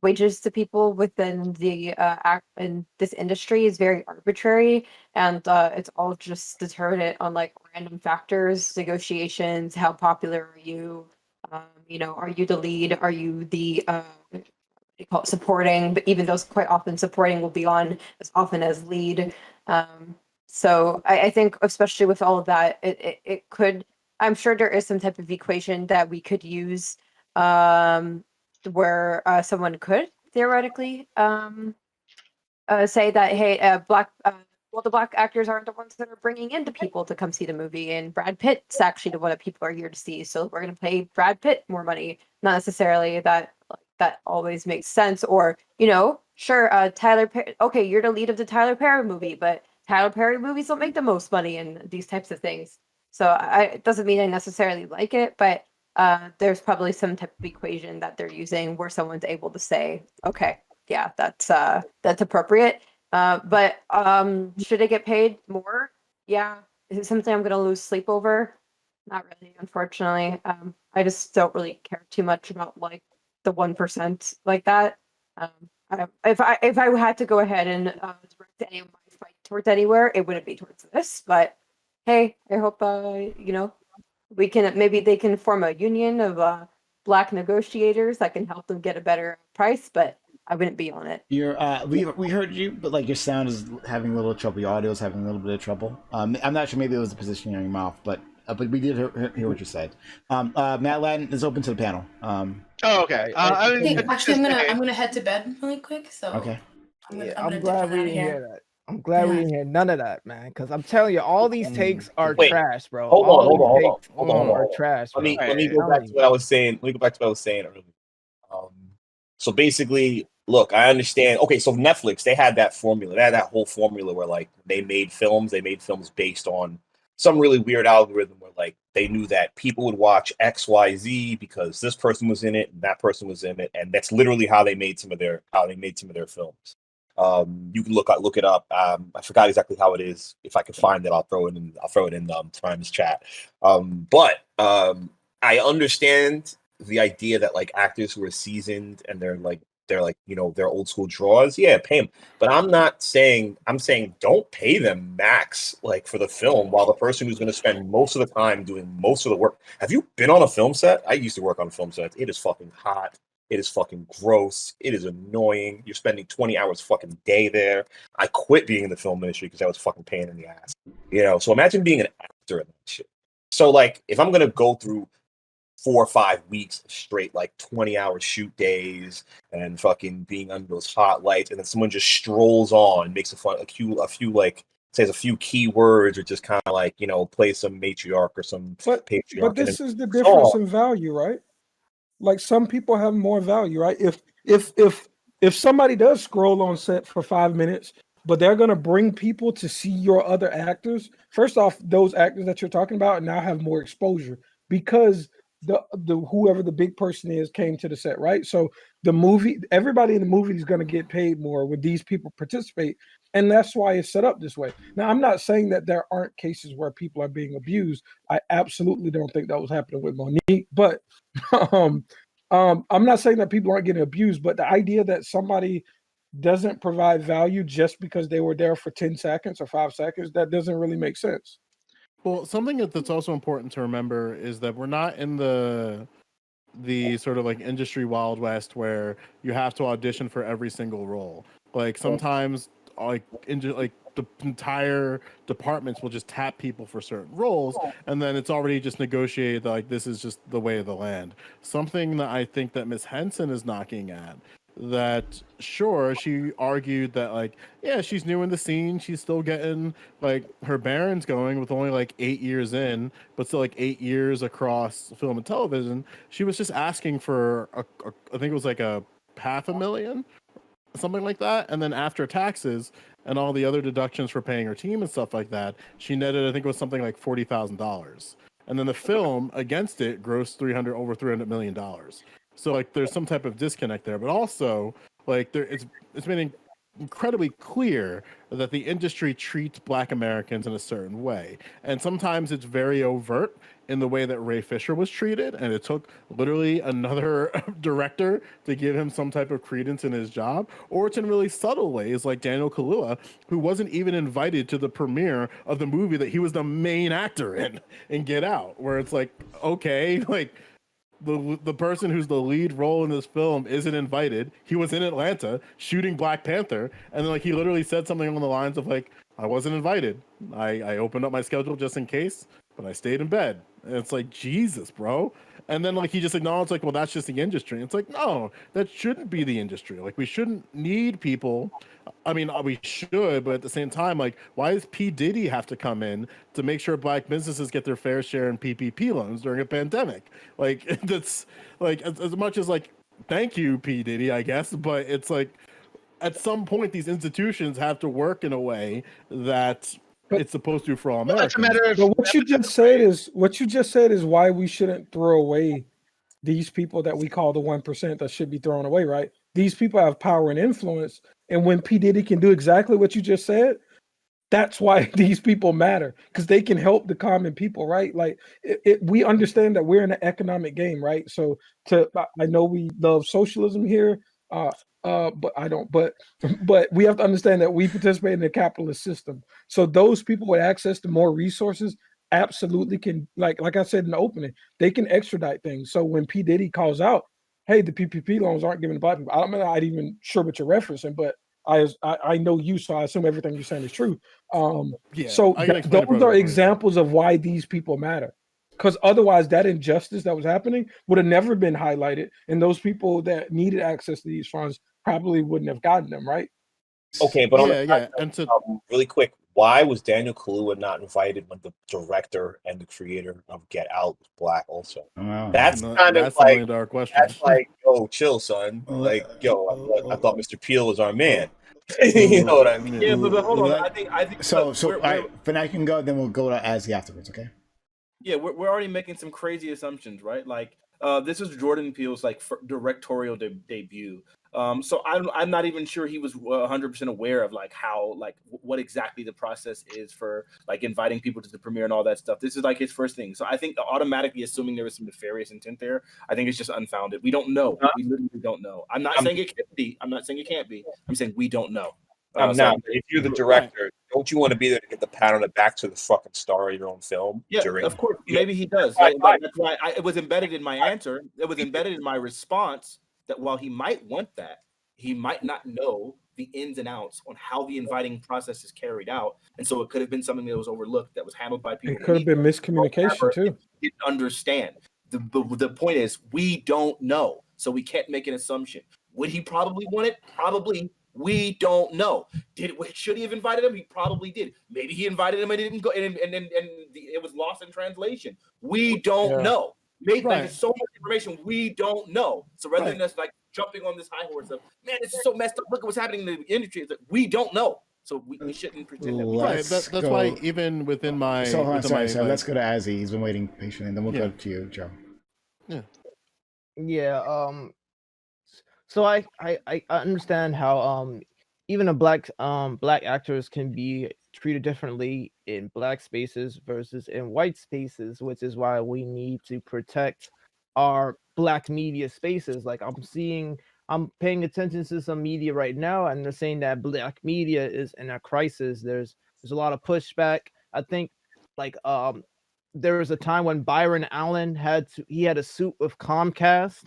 [SPEAKER 4] wages to people within the act in this industry is very arbitrary, and it's all just determined on like random factors, negotiations, how popular are you, you know, are you the lead, are you the what do you call it, supporting, but even those quite often supporting will be on as often as lead. Um, so I think especially with all of that, it could, I'm sure there is some type of equation that we could use where someone could theoretically say that, hey, well, the black actors aren't the ones that are bringing in the people to come see the movie, and Brad Pitt's actually the one that people are here to see, so we're going to pay Brad Pitt more money. Not necessarily that that always makes sense, or you know, sure, Tyler Perry. Okay, you're the lead of the Tyler Perry movie, but Tyler Perry movies don't make the most money in these types of things. So it doesn't mean I necessarily like it, but there's probably some type of equation that they're using where someone's able to say, okay, yeah, that's appropriate. But should I get paid more? Yeah. Is it something I'm gonna lose sleep over? Not really, unfortunately. I just don't really care too much about like the 1% like that. Um, if I had to go ahead and direct any of my fight towards anywhere, it wouldn't be towards this. But hey, I hope you know, we can, maybe they can form a union of black negotiators that can help them get a better price. But I wouldn't be on it.
[SPEAKER 1] You're we heard you, but like your sound is having a little trouble. Your audio is having a little bit of trouble. I'm not sure. Maybe it was the positioning on your mouth, but we did hear what you said. Matt Ladden is open to the panel.
[SPEAKER 6] Oh, okay. I mean,
[SPEAKER 7] Hey,
[SPEAKER 6] I
[SPEAKER 7] actually,
[SPEAKER 6] just say,
[SPEAKER 7] I'm gonna head to bed really quick. So
[SPEAKER 1] Okay.
[SPEAKER 8] Yeah,
[SPEAKER 7] I'm gonna
[SPEAKER 8] I'm
[SPEAKER 7] dip on
[SPEAKER 8] glad we
[SPEAKER 7] out of
[SPEAKER 8] didn't
[SPEAKER 7] here.
[SPEAKER 8] hear that. I'm glad we
[SPEAKER 7] Yeah.
[SPEAKER 8] didn't hear none of that, man. Because I'm telling you, all these takes are
[SPEAKER 9] Wait,
[SPEAKER 8] trash, bro.
[SPEAKER 9] hold
[SPEAKER 8] All
[SPEAKER 9] on, hold
[SPEAKER 8] these
[SPEAKER 9] on, hold on,
[SPEAKER 8] takes
[SPEAKER 9] hold on, hold on,
[SPEAKER 8] are
[SPEAKER 9] hold on.
[SPEAKER 8] trash,
[SPEAKER 9] Let
[SPEAKER 8] bro.
[SPEAKER 9] me
[SPEAKER 6] Alright.
[SPEAKER 9] go back
[SPEAKER 8] Telling
[SPEAKER 9] to
[SPEAKER 8] you.
[SPEAKER 9] what I was saying. Let me go back to what I was saying earlier. Um, so basically, look, I understand. Okay, so Netflix, they had that formula. They had that whole formula where like they made films based on some really weird algorithm where like they knew that people would watch XYZ because this person was in it and that person was in it, and that's literally how they made some of their films. You can look it up. I forgot exactly how it is. If I can find it, I'll throw it in Time's chat. But I understand the idea that like actors who are seasoned and they're like, you know, they're old school draws. Yeah, pay them. But I'm saying don't pay them max like for the film while the person who's going to spend most of the time doing most of the work. Have you been on a film set? I used to work on film sets. It is fucking hot. It is fucking gross. It is annoying. You're spending 20 hours fucking day there. I quit being in the film industry because I was fucking pain in the ass. You know, so imagine being an actor in that shit. So like if I'm gonna go through 4 or 5 weeks straight, like 20-hour shoot days and fucking being under those hot lights, and then someone just strolls on, makes a few like says a few key words or just kind of like, you know, play some matriarch or some
[SPEAKER 5] But
[SPEAKER 9] patriarch.
[SPEAKER 5] this is the difference in value, right? Like some people have more value, right? If somebody does scroll on set for 5 minutes, but they're gonna bring people to see your other actors. First off, those actors that you're talking about now have more exposure because the whoever the big person is came to the set, right? So the movie, everybody in the movie is gonna get paid more when these people participate, and that's why it's set up this way. Now, I'm not saying that there aren't cases where people are being abused. I absolutely don't think that was happening with Monique, but um, I'm not saying that people aren't getting abused, but the idea that somebody doesn't provide value just because they were there for 10 seconds or 5 seconds, that doesn't really make sense.
[SPEAKER 3] Well, something that's also important to remember is that we're not in the sort of like industry wild west where you have to audition for every single role. Like sometimes like the entire departments will just tap people for certain roles, and then it's already just negotiated that, like, this is just the way of the land. Something that I think that Miss Henson is knocking at, that sure, she argued that, like, yeah, she's new in the scene, she's still getting like her bearings going with only like 8 years in, but still like 8 years across film and television. She was just asking for I think it was like a $500,000, something like that, and then after taxes, and all the other deductions for paying her team and stuff like that, she netted, I think it was something like $40,000. And then the film against it grossed over $300 million. So like there's some type of disconnect there, but also like it's been incredibly clear that the industry treats Black Americans in a certain way, and sometimes it's very overt in the way that Ray Fisher was treated, and it took literally another director to give him some type of credence in his job, or it's in really subtle ways like Daniel Kaluuya, who wasn't even invited to the premiere of the movie that he was the main actor in Get Out, where it's like, okay, like the person who's the lead role in this film isn't invited. He was in Atlanta shooting Black Panther, and then like he literally said something along the lines of like, I wasn't invited. I opened up my schedule just in case, but I stayed in bed. And it's like, Jesus, bro. And then like he just acknowledged like, well, that's just the industry. And it's like, no, that shouldn't be the industry. Like we shouldn't need people. I mean, we should, but at the same time, like, why does P. Diddy have to come in to make sure Black businesses get their fair share in PPP loans during a pandemic? Like, that's like as much as like, thank you, P. Diddy, I guess, but it's like at some point these institutions have to work in a way that it's supposed to for all
[SPEAKER 6] Well, it's a
[SPEAKER 3] Americans.
[SPEAKER 6] matter of.
[SPEAKER 5] But what you just said is why we shouldn't throw away these people that we call the 1% that should be thrown away, right? These people have power and influence, and when P. Diddy can do exactly what you just said, that's why these people matter, because they can help the common people, right? Like we understand that we're in an economic game, right? So I know we love socialism here, but I don't. But we have to understand that we participate in the capitalist system. So those people with access to more resources absolutely can, like I said in the opening, they can extradite things. So when P. Diddy calls out, hey, the PPP loans aren't given to Black people, I'm not even sure what you're referencing, but I know you, so I assume everything you're saying is true.
[SPEAKER 3] Yeah, So
[SPEAKER 1] I can explain it
[SPEAKER 3] those are
[SPEAKER 1] further.
[SPEAKER 3] examples of why these people matter. Because otherwise, that injustice that was happening would have never been highlighted, and those people that needed access to these funds probably wouldn't have gotten them, right?
[SPEAKER 9] Okay, but on
[SPEAKER 3] Yeah,
[SPEAKER 9] the
[SPEAKER 3] yeah, and to
[SPEAKER 9] really quick, why was Daniel Kaluuya not invited when the director and the creator of Get Out was Black also?
[SPEAKER 1] Wow.
[SPEAKER 9] That's
[SPEAKER 3] no,
[SPEAKER 9] kind of
[SPEAKER 3] that's the
[SPEAKER 9] like
[SPEAKER 3] million-dollar question.
[SPEAKER 9] that's like, yo, chill, son. Like, yo, I thought Mr. Peel was our man. You know what I mean?
[SPEAKER 2] Yeah, but hold on. I think
[SPEAKER 1] So
[SPEAKER 2] we're,
[SPEAKER 1] Fanatic can go, then we'll go to Azzy afterwards, okay?
[SPEAKER 2] yeah, we're already making some crazy assumptions, right? Like, this was Jordan Peele's like directorial debut. So I'm not even sure he was 100% aware of like how like what exactly the process is for like inviting people to the premiere and all that stuff. This is like his first thing. So I think automatically assuming there was some nefarious intent there, I think it's just unfounded. We don't know. We literally don't know. I'm not saying it can't be. I'm not saying it can't be. I'm saying we don't know.
[SPEAKER 9] I'm
[SPEAKER 2] So
[SPEAKER 9] not. If you're the director, don't you want to be there to get the pat on the back to the fucking star of your own film?
[SPEAKER 2] yeah,
[SPEAKER 9] during,
[SPEAKER 2] of course,
[SPEAKER 9] you know,
[SPEAKER 2] maybe he does.
[SPEAKER 9] Right,
[SPEAKER 2] But that's why it was embedded in my answer. It was embedded in my response that while he might want that, he might not know the ins and outs on how the inviting process is carried out, and so it could have been something that was overlooked that was handled by people.
[SPEAKER 3] It could have been miscommunication too.
[SPEAKER 2] Didn't understand. The point is we don't know, so we can't make an assumption. Would he probably want it? Probably. We don't know. Should he have invited him? He probably did. Maybe he invited him and it didn't go, and it was lost in translation. We don't know. Maybe like, there's so much information we don't know. So rather than us like jumping on this high horse of, man, this is so messed up. Look at what's happening in the industry. It's like, we don't know. So we shouldn't pretend that we
[SPEAKER 3] Right.
[SPEAKER 2] don't.
[SPEAKER 3] That's why even within my
[SPEAKER 1] So hold on,
[SPEAKER 3] within
[SPEAKER 1] sorry.
[SPEAKER 3] my,
[SPEAKER 1] Let's go to Azzy. He's been waiting patiently, and then we'll go to you, Joe.
[SPEAKER 8] Yeah. So I understand how even a black actors can be treated differently in black spaces versus in white spaces, which is why we need to protect our black media spaces. Like I'm paying attention to some media right now, and they're saying that black media is in a crisis. There's a lot of pushback. I think like there was a time when Byron Allen had a suit with Comcast.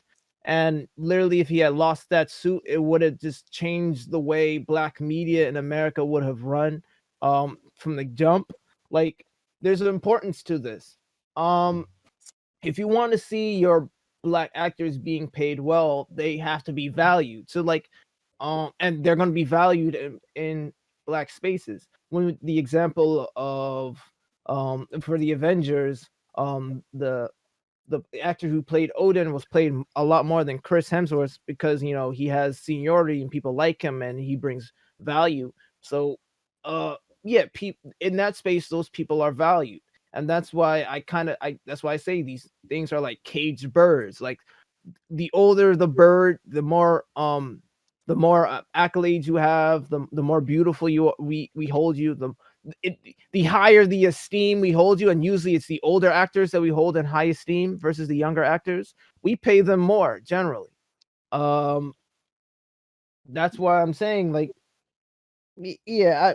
[SPEAKER 8] And literally, if he had lost that suit, it would have just changed the way black media in America would have run from the jump. Like, there's an importance to this. If you want to see your black actors being paid well, they have to be valued. So, like, and they're going to be valued in black spaces. When the example of for the Avengers, the actor who played Odin was played a lot more than Chris Hemsworth because, you know, he has seniority and people like him and he brings value. So yeah, in that space, those people are valued, and that's why that's why I say these things are like caged birds. Like the older the bird, the more accolades you have, the more beautiful we hold you, the higher the esteem we hold you, and usually it's the older actors that we hold in high esteem versus the younger actors. We pay them more generally. That's why I'm saying, like, yeah,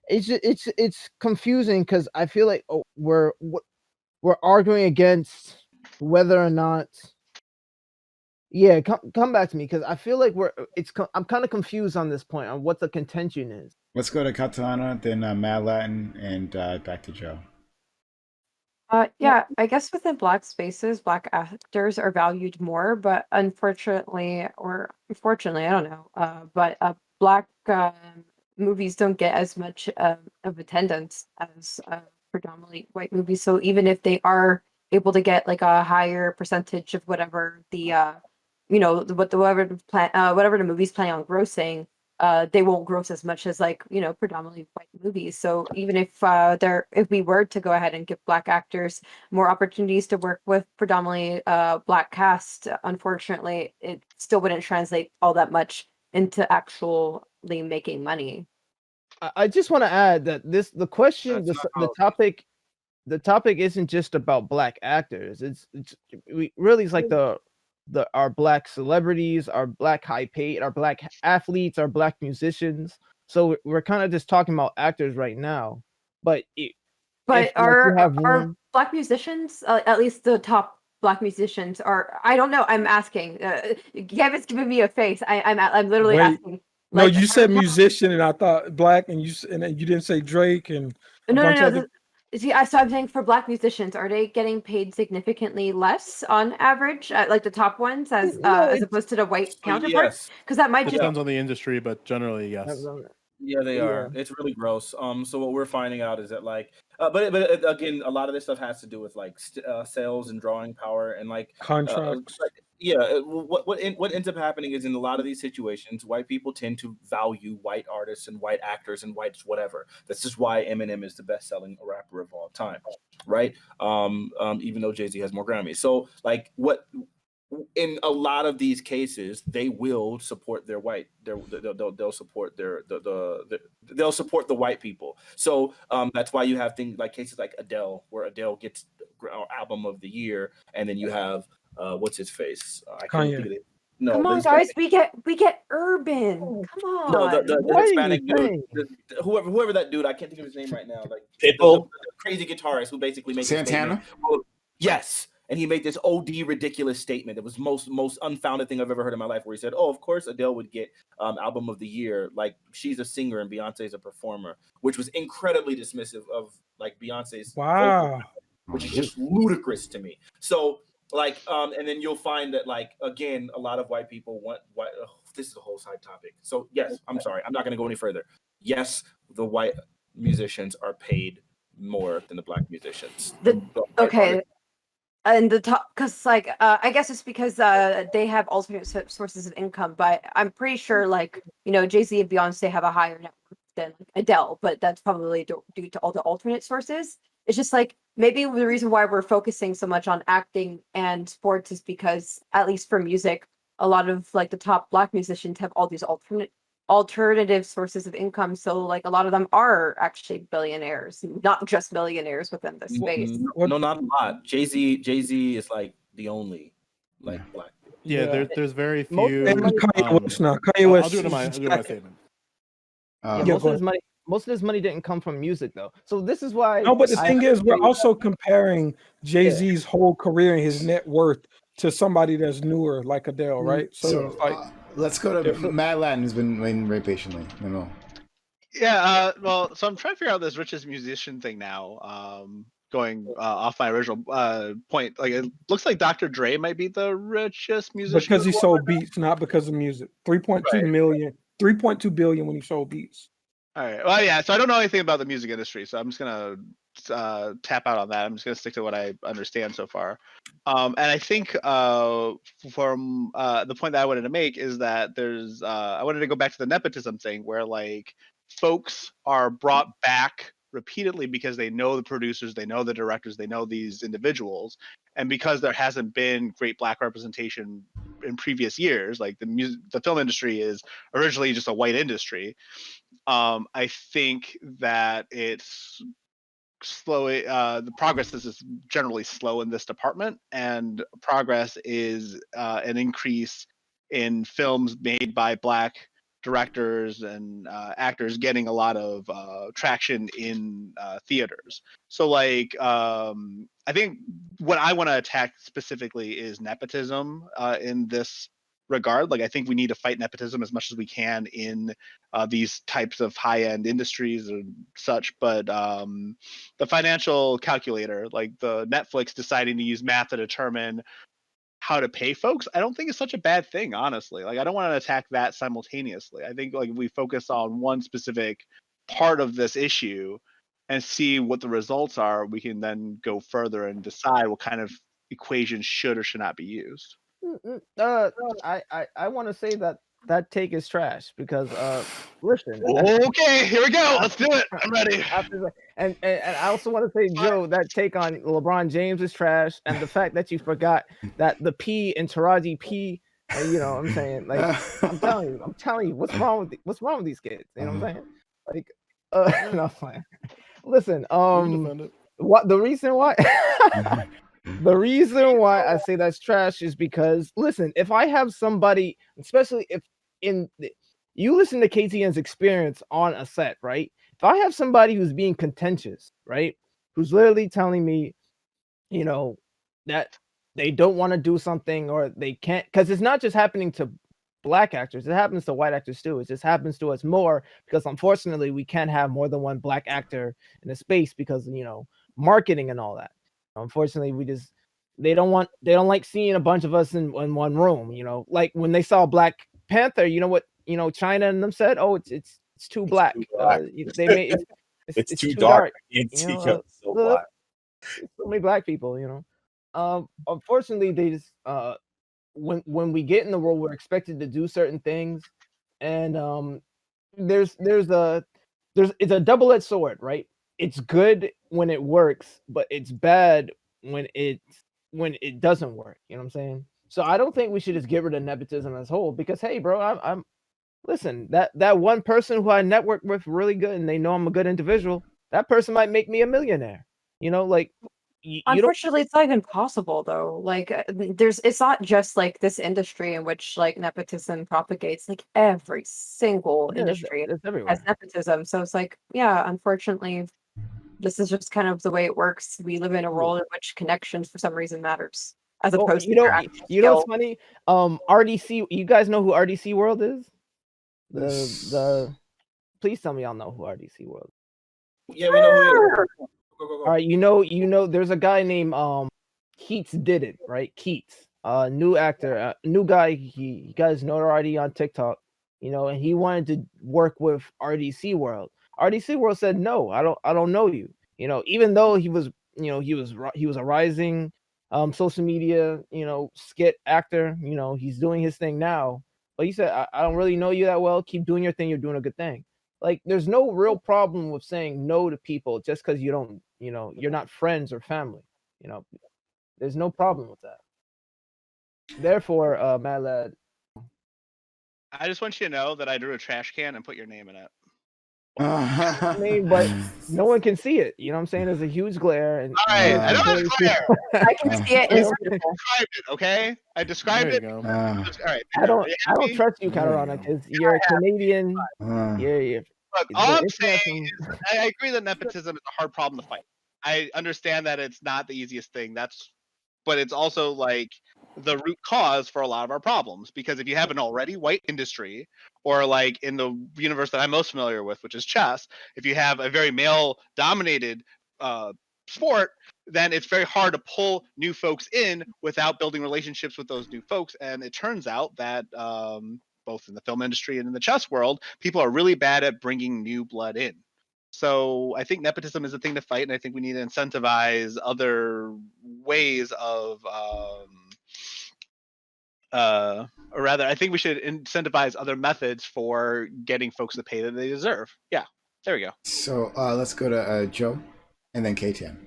[SPEAKER 8] it's confusing because I feel like we're arguing against whether or not. Yeah, come back to me because I feel like I'm kind of confused on this point on what the contention is.
[SPEAKER 1] Let's go to Katana, then Mad Latin, and back to Joe.
[SPEAKER 4] Yeah, I guess within Black spaces, Black actors are valued more, but unfortunately, or unfortunately, I don't know, but Black movies don't get as much of attendance as predominantly white movies. So even if they are able to get like a higher percentage of whatever the whatever the movie's planning on grossing, they won't gross as much as like predominantly white movies. So even if we were to go ahead and give Black actors more opportunities to work with predominantly Black cast, unfortunately it still wouldn't translate all that much into actually making money.
[SPEAKER 8] I just want to add that the question,
[SPEAKER 2] That's not
[SPEAKER 8] the
[SPEAKER 2] how.
[SPEAKER 8] topic, isn't just about Black actors. It's really it's like our Black celebrities, our Black high paid, our Black athletes, our Black musicians. So we're kind of just talking about actors right now, but if
[SPEAKER 4] But
[SPEAKER 8] like you have
[SPEAKER 4] are
[SPEAKER 8] room,
[SPEAKER 4] Black musicians, at least the top Black musicians, are? I don't know. I'm asking. Gavin's giving me a face. I'm literally
[SPEAKER 5] Wait,
[SPEAKER 4] asking.
[SPEAKER 5] no,
[SPEAKER 4] Like,
[SPEAKER 5] you said musician, and I thought Black, and and then you didn't say Drake and a
[SPEAKER 4] no, no,
[SPEAKER 5] bunch
[SPEAKER 4] no.
[SPEAKER 5] of other.
[SPEAKER 4] See, so I'm saying for Black musicians, are they getting paid significantly less on average, like the top ones, as
[SPEAKER 8] it's
[SPEAKER 4] opposed to the white
[SPEAKER 2] So
[SPEAKER 4] counterparts?
[SPEAKER 2] yes,
[SPEAKER 4] Because that might
[SPEAKER 3] It
[SPEAKER 4] just
[SPEAKER 2] yeah.
[SPEAKER 3] depends on the industry, but generally, yes.
[SPEAKER 2] Yeah, they
[SPEAKER 8] yeah.
[SPEAKER 2] are. It's really gross. So what we're finding out is that like, again, a lot of this stuff has to do with like sales and drawing power and
[SPEAKER 5] Contracts.
[SPEAKER 2] yeah. What ends up happening is in a lot of these situations, white people tend to value white artists and white actors and whites whatever. This is why Eminem is the best-selling rapper of all time, right? Even though Jay-Z has more Grammys. So like what in a lot of these cases, they will support their white. They'll support they'll support the white people. So that's why you have things like cases like Adele, where Adele gets album of the year, and then you have what's his face? I can't even
[SPEAKER 5] Kanye.
[SPEAKER 2] think of it. No,
[SPEAKER 4] come
[SPEAKER 2] the
[SPEAKER 4] on, guys.
[SPEAKER 2] Hispanic.
[SPEAKER 4] We get urban. Come
[SPEAKER 2] No,
[SPEAKER 4] on.
[SPEAKER 2] the
[SPEAKER 8] What are you
[SPEAKER 2] Hispanic dude,
[SPEAKER 8] saying?
[SPEAKER 2] whoever that dude, I can't think of his name right now. Like the
[SPEAKER 9] Pitbull.
[SPEAKER 2] crazy guitarist who basically made the statement.
[SPEAKER 1] Santana?
[SPEAKER 2] Well, yes, and he made this OD ridiculous statement. It was most unfounded thing I've ever heard in my life. Where he said, "Oh, of course Adele would get album of the year. Like she's a singer and Beyonce's a performer," which was incredibly dismissive of like Beyonce's vocal,
[SPEAKER 5] Wow.
[SPEAKER 2] which is just ludicrous to me. So like and then you'll find that like again a lot of white people want white this is a whole side topic. So yes, I'm sorry, I'm not going to go any further. Yes, the white musicians are paid more than the Black musicians. The white
[SPEAKER 4] Okay,
[SPEAKER 2] artists.
[SPEAKER 4] and the top, because like I guess it's because they have alternate sources of income, but I'm pretty sure like Jay-Z and Beyonce have a higher net worth than like, Adele, but that's probably due to all the alternate sources. It's just like maybe the reason why we're focusing so much on acting and sports is because at least for music, a lot of like the top Black musicians have all these alternative sources of income. So like a lot of them are actually billionaires, not just millionaires within the space.
[SPEAKER 5] What?
[SPEAKER 2] No, not a lot. Jay-Z is like the only like Black.
[SPEAKER 3] Yeah,
[SPEAKER 8] Yeah.
[SPEAKER 3] there's very
[SPEAKER 8] Most of his
[SPEAKER 3] few.
[SPEAKER 8] money,
[SPEAKER 5] Kanye West now. Kanye
[SPEAKER 3] I'll
[SPEAKER 5] West.
[SPEAKER 3] do it in my
[SPEAKER 5] is-
[SPEAKER 3] statement.
[SPEAKER 8] yeah,
[SPEAKER 5] Yeah,
[SPEAKER 8] most
[SPEAKER 5] go
[SPEAKER 8] of his
[SPEAKER 5] ahead.
[SPEAKER 8] money, didn't come from music though. So this is why
[SPEAKER 5] No, but the
[SPEAKER 8] I
[SPEAKER 5] thing is, we're
[SPEAKER 8] say,
[SPEAKER 5] also comparing Jay
[SPEAKER 8] yeah.
[SPEAKER 5] Z's whole career and his net worth to somebody that's newer, like Adele, right? So
[SPEAKER 1] So
[SPEAKER 5] it's like
[SPEAKER 1] let's go to
[SPEAKER 5] different.
[SPEAKER 1] Mad Latin, who's been waiting very patiently. Then we'll
[SPEAKER 6] Yeah, well, so I'm trying to figure out this richest musician thing now. Going off my original point, like it looks like Dr. Dre might be the richest musician.
[SPEAKER 5] Because he sold beats, not because of music. 3.2 million, 3.2 billion when he sold beats.
[SPEAKER 6] All right. Well, yeah. So I don't know anything about the music industry, so I'm just gonna tap out on that. I'm just gonna stick to what I understand so far. And I think from the point that I wanted to make is that there's I wanted to go back to the nepotism thing, where like folks are brought back repeatedly because they know the producers, they know the directors, they know these individuals, and because there hasn't been great Black representation in previous years, like the film industry is originally just a white industry. I think that it's slow. The progress is generally slow in this department, and progress is an increase in films made by Black directors and actors getting a lot of traction in theaters. So like I think what I want to attack specifically is nepotism in this regard. Like I think we need to fight nepotism as much as we can in these types of high-end industries and such. But the financial calculator, like the Netflix deciding to use math to determine how to pay folks, I don't think it's such a bad thing, honestly. Like I don't want to attack that simultaneously. I think like if we focus on one specific part of this issue and see what the results are, we can then go further and decide what kind of equations should or should not be used.
[SPEAKER 8] I want to say that take is trash because listen.
[SPEAKER 6] Okay, here we go. Let's do it. I'm ready.
[SPEAKER 8] And I also want to say, Joe, that take on LeBron James is trash, and the fact that you forgot that the P in Taraji P, you know what I'm saying? Like I'm telling you, what's wrong with these kids? You know what I'm saying? Like no, I'm playing. Listen, what the reason why the reason why I say that's trash is because listen, if I have somebody, especially if you listen to KTN's experience on a set, right? If I have somebody who's being contentious, right, who's literally telling me, you know, that they don't want to do something or they can't, because it's not just happening to Black actors, it happens to white actors too. It just happens to us more because unfortunately we can't have more than one Black actor in a space because, you know, marketing and all that. Unfortunately, they don't like seeing a bunch of us in one room, you know, like when they saw Black Panther, you know what, you know, China and them said, oh, it's too black. They made it's too dark. You know,
[SPEAKER 9] so black.
[SPEAKER 8] So many Black people, you know. Unfortunately, they just when we get in the world, we're expected to do certain things, and it's a double-edged sword, right? It's good when it works, but it's bad when it doesn't work. You know what I'm saying? So I don't think we should just get rid of nepotism as a whole because hey, bro, I'm listen, that one person who I network with really good and they know I'm a good individual, that person might make me a millionaire. You know, like you don't.
[SPEAKER 4] Unfortunately, it's not even possible though. Like, it's not just like this industry in which like nepotism propagates. Like every single
[SPEAKER 8] Yeah,
[SPEAKER 4] industry
[SPEAKER 8] it's
[SPEAKER 4] has
[SPEAKER 8] everywhere.
[SPEAKER 4] nepotism. So it's like, yeah, unfortunately, this is just kind of the way it works. We live in a world in which connections for some reason matters, as
[SPEAKER 8] Oh,
[SPEAKER 4] opposed
[SPEAKER 8] you
[SPEAKER 4] to
[SPEAKER 8] know,
[SPEAKER 4] your actual
[SPEAKER 8] you know what's
[SPEAKER 4] skill.
[SPEAKER 8] funny? RDC. You guys know who RDC World is? The. Please tell me y'all know who RDC World is.
[SPEAKER 2] Yeah, we know who he is. Go.
[SPEAKER 8] All right, you know, there's a guy named Keats did it, right? Keats, new actor, new guy. He got his notoriety on TikTok, you know, and he wanted to work with RDC World. RDC World said no, I don't know you. You know, even though he was, you know, he was a rising social media, you know, skit actor. You know, he's doing his thing now, but he said I don't really know you that well. Keep doing your thing. You're doing a good thing. Like there's no real problem with saying no to people just because you don't, you know, you're not friends or family. You know, there's no problem with that. Therefore, Mad Lad,
[SPEAKER 6] I just want you to know that I drew a trash can and put your name in it.
[SPEAKER 8] I mean, but no one can see it. You know what I'm saying? There's a huge glare, and
[SPEAKER 6] All right, I know there's glare.
[SPEAKER 4] I can see it.
[SPEAKER 6] I
[SPEAKER 4] It's beautiful.
[SPEAKER 6] described it, okay? I described
[SPEAKER 3] There
[SPEAKER 6] it.
[SPEAKER 3] you go.
[SPEAKER 6] All right.
[SPEAKER 8] I don't
[SPEAKER 6] Are you happy?
[SPEAKER 8] trust you, Katarana, because you're a Canadian. You're
[SPEAKER 6] Look, all I'm
[SPEAKER 8] the
[SPEAKER 6] saying
[SPEAKER 8] international.
[SPEAKER 6] is I agree that nepotism is a hard problem to fight. I understand that it's not the easiest thing. But it's also like the root cause for a lot of our problems. Because if you have an already white industry, or like in the universe that I'm most familiar with, which is chess, if you have a very male dominated sport, then it's very hard to pull new folks in without building relationships with those new folks. And it turns out that both in the film industry and in the chess world, people are really bad at bringing new blood in. So I think nepotism is a thing to fight, and I think we need to incentivize other ways of or rather, I think we should incentivize other methods for getting folks the pay that they deserve. Yeah, there we go.
[SPEAKER 1] So let's go to Joe, and then KTM.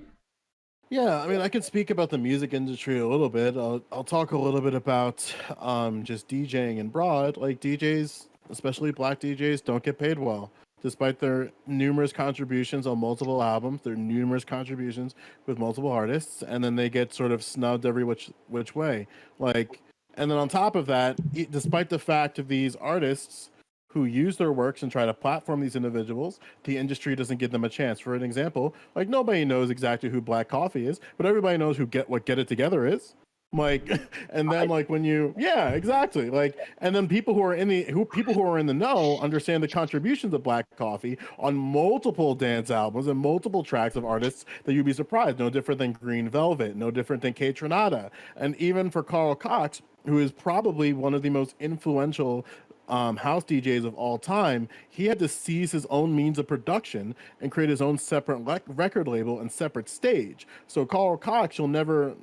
[SPEAKER 3] Yeah, I mean, I can speak about the music industry a little bit. I'll talk a little bit about just DJing in broad. Like DJs, especially black DJs, don't get paid well, despite their numerous contributions on multiple albums, their numerous contributions with multiple artists, and then they get sort of snubbed every which way. Like, and then on top of that, despite the fact of these artists who use their works and try to platform these individuals, the industry doesn't give them a chance. For an example, like nobody knows exactly who Black Coffee is, but everybody knows who Get It Together is. Like, and then like when you, yeah, exactly. Like, and then people who are in the know understand the contributions of Black Coffee on multiple dance albums and multiple tracks of artists that you'd be surprised. No different than Green Velvet, no different than Kate Tronada, and even for Carl Cox, who is probably one of the most influential house DJs of all time, he had to seize his own means of production and create his own separate record label and separate stage. So Carl Cox, he'll never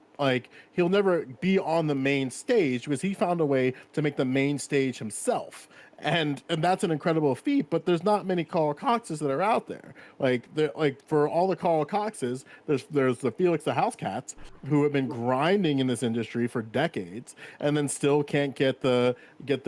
[SPEAKER 3] be on the main stage because he found a way to make the main stage himself. And that's an incredible feat, but there's not many Carl Coxes that are out there. Like for all the Carl Coxes, there's the Felix the House Cats who have been grinding in this industry for decades and then still can't get their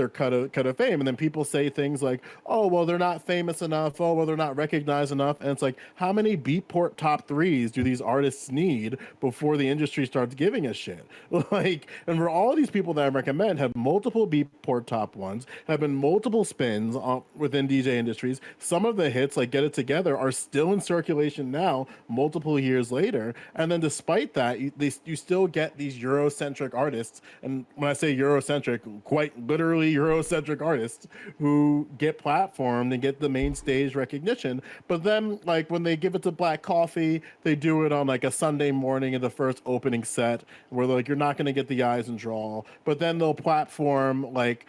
[SPEAKER 3] cut of fame. And then people say things like, "Oh, well, they're not famous enough. Oh, well, they're not recognized enough." And it's like, how many Beatport top threes do these artists need before the industry starts giving a shit? Like, and for all these people that I recommend have multiple Beatport top ones, have been multiple spins within DJ industries. Some of the hits, like Get It Together, are still in circulation now, multiple years later. And then despite that, you still get these Eurocentric artists. And when I say Eurocentric, quite literally Eurocentric artists who get platformed and get the main stage recognition. But then, like, when they give it to Black Coffee, they do it on like a Sunday morning in the first opening set where like you're not going to get the eyes and draw. But then they'll platform like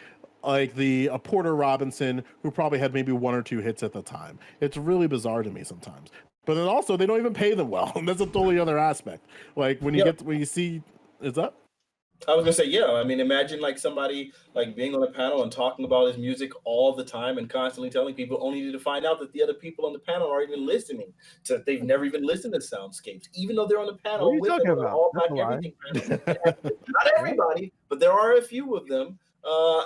[SPEAKER 3] a Porter Robinson who probably had maybe one or two hits at the time. It's really bizarre to me sometimes. But then also they don't even pay them well. And that's a totally other aspect. Like when you see, is that?
[SPEAKER 2] I was gonna say, yeah. I mean, imagine like somebody like being on a panel and talking about his music all the time and constantly telling people, only to find out that the other people on the panel aren't even listening. So they've never even listened to Soundscapes, even though they're on the panel
[SPEAKER 8] What are you
[SPEAKER 2] with
[SPEAKER 8] talking
[SPEAKER 2] them,
[SPEAKER 8] about?
[SPEAKER 2] all
[SPEAKER 8] That's
[SPEAKER 2] Black
[SPEAKER 8] a lie.
[SPEAKER 2] everything panel. Not everybody, but there are a few of them.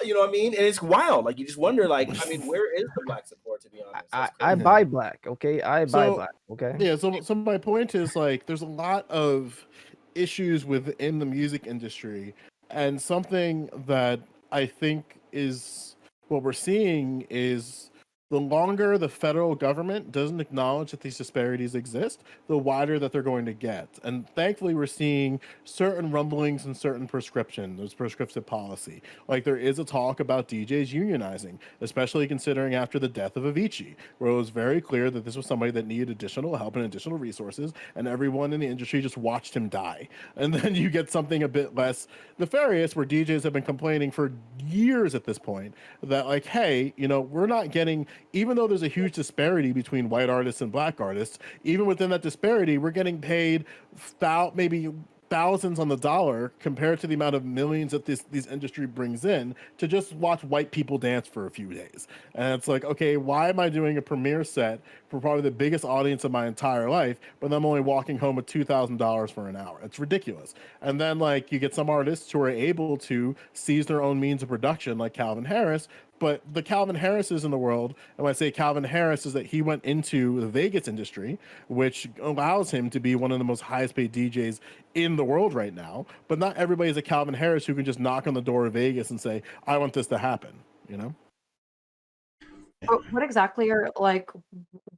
[SPEAKER 2] You know what I mean? And it's wild. Like you just wonder, like, I mean, where is the Black support? To be honest,
[SPEAKER 8] I buy Black, okay? I buy Black, okay?
[SPEAKER 3] Yeah, so my point is like there's a lot of issues within the music industry, and something that I think is what we're seeing is the longer the federal government doesn't acknowledge that these disparities exist, the wider that they're going to get. And thankfully, we're seeing certain rumblings and certain there's prescriptive policy. Like there is a talk about DJs unionizing, especially considering after the death of Avicii, where it was very clear that this was somebody that needed additional help and additional resources, and everyone in the industry just watched him die. And then you get something a bit less nefarious, where DJs have been complaining for years at this point that like, hey, we're not getting, even though there's a huge disparity between white artists and black artists, even within that disparity, we're getting paid maybe thousands on the dollar compared to the amount of millions that this industry brings in to just watch white people dance for a few days. And it's like, okay, why am I doing a premiere set for probably the biggest audience of my entire life, but I'm only walking home with $2,000 for an hour? It's ridiculous. And then like you get some artists who are able to seize their own means of production, like Calvin Harris. But the Calvin Harrises in the world, and when I say Calvin Harris, is that he went into the Vegas industry, which allows him to be one of the most highest paid DJs in the world right now. But not everybody is a Calvin Harris who can just knock on the door of Vegas and say, I want this to happen,
[SPEAKER 4] What exactly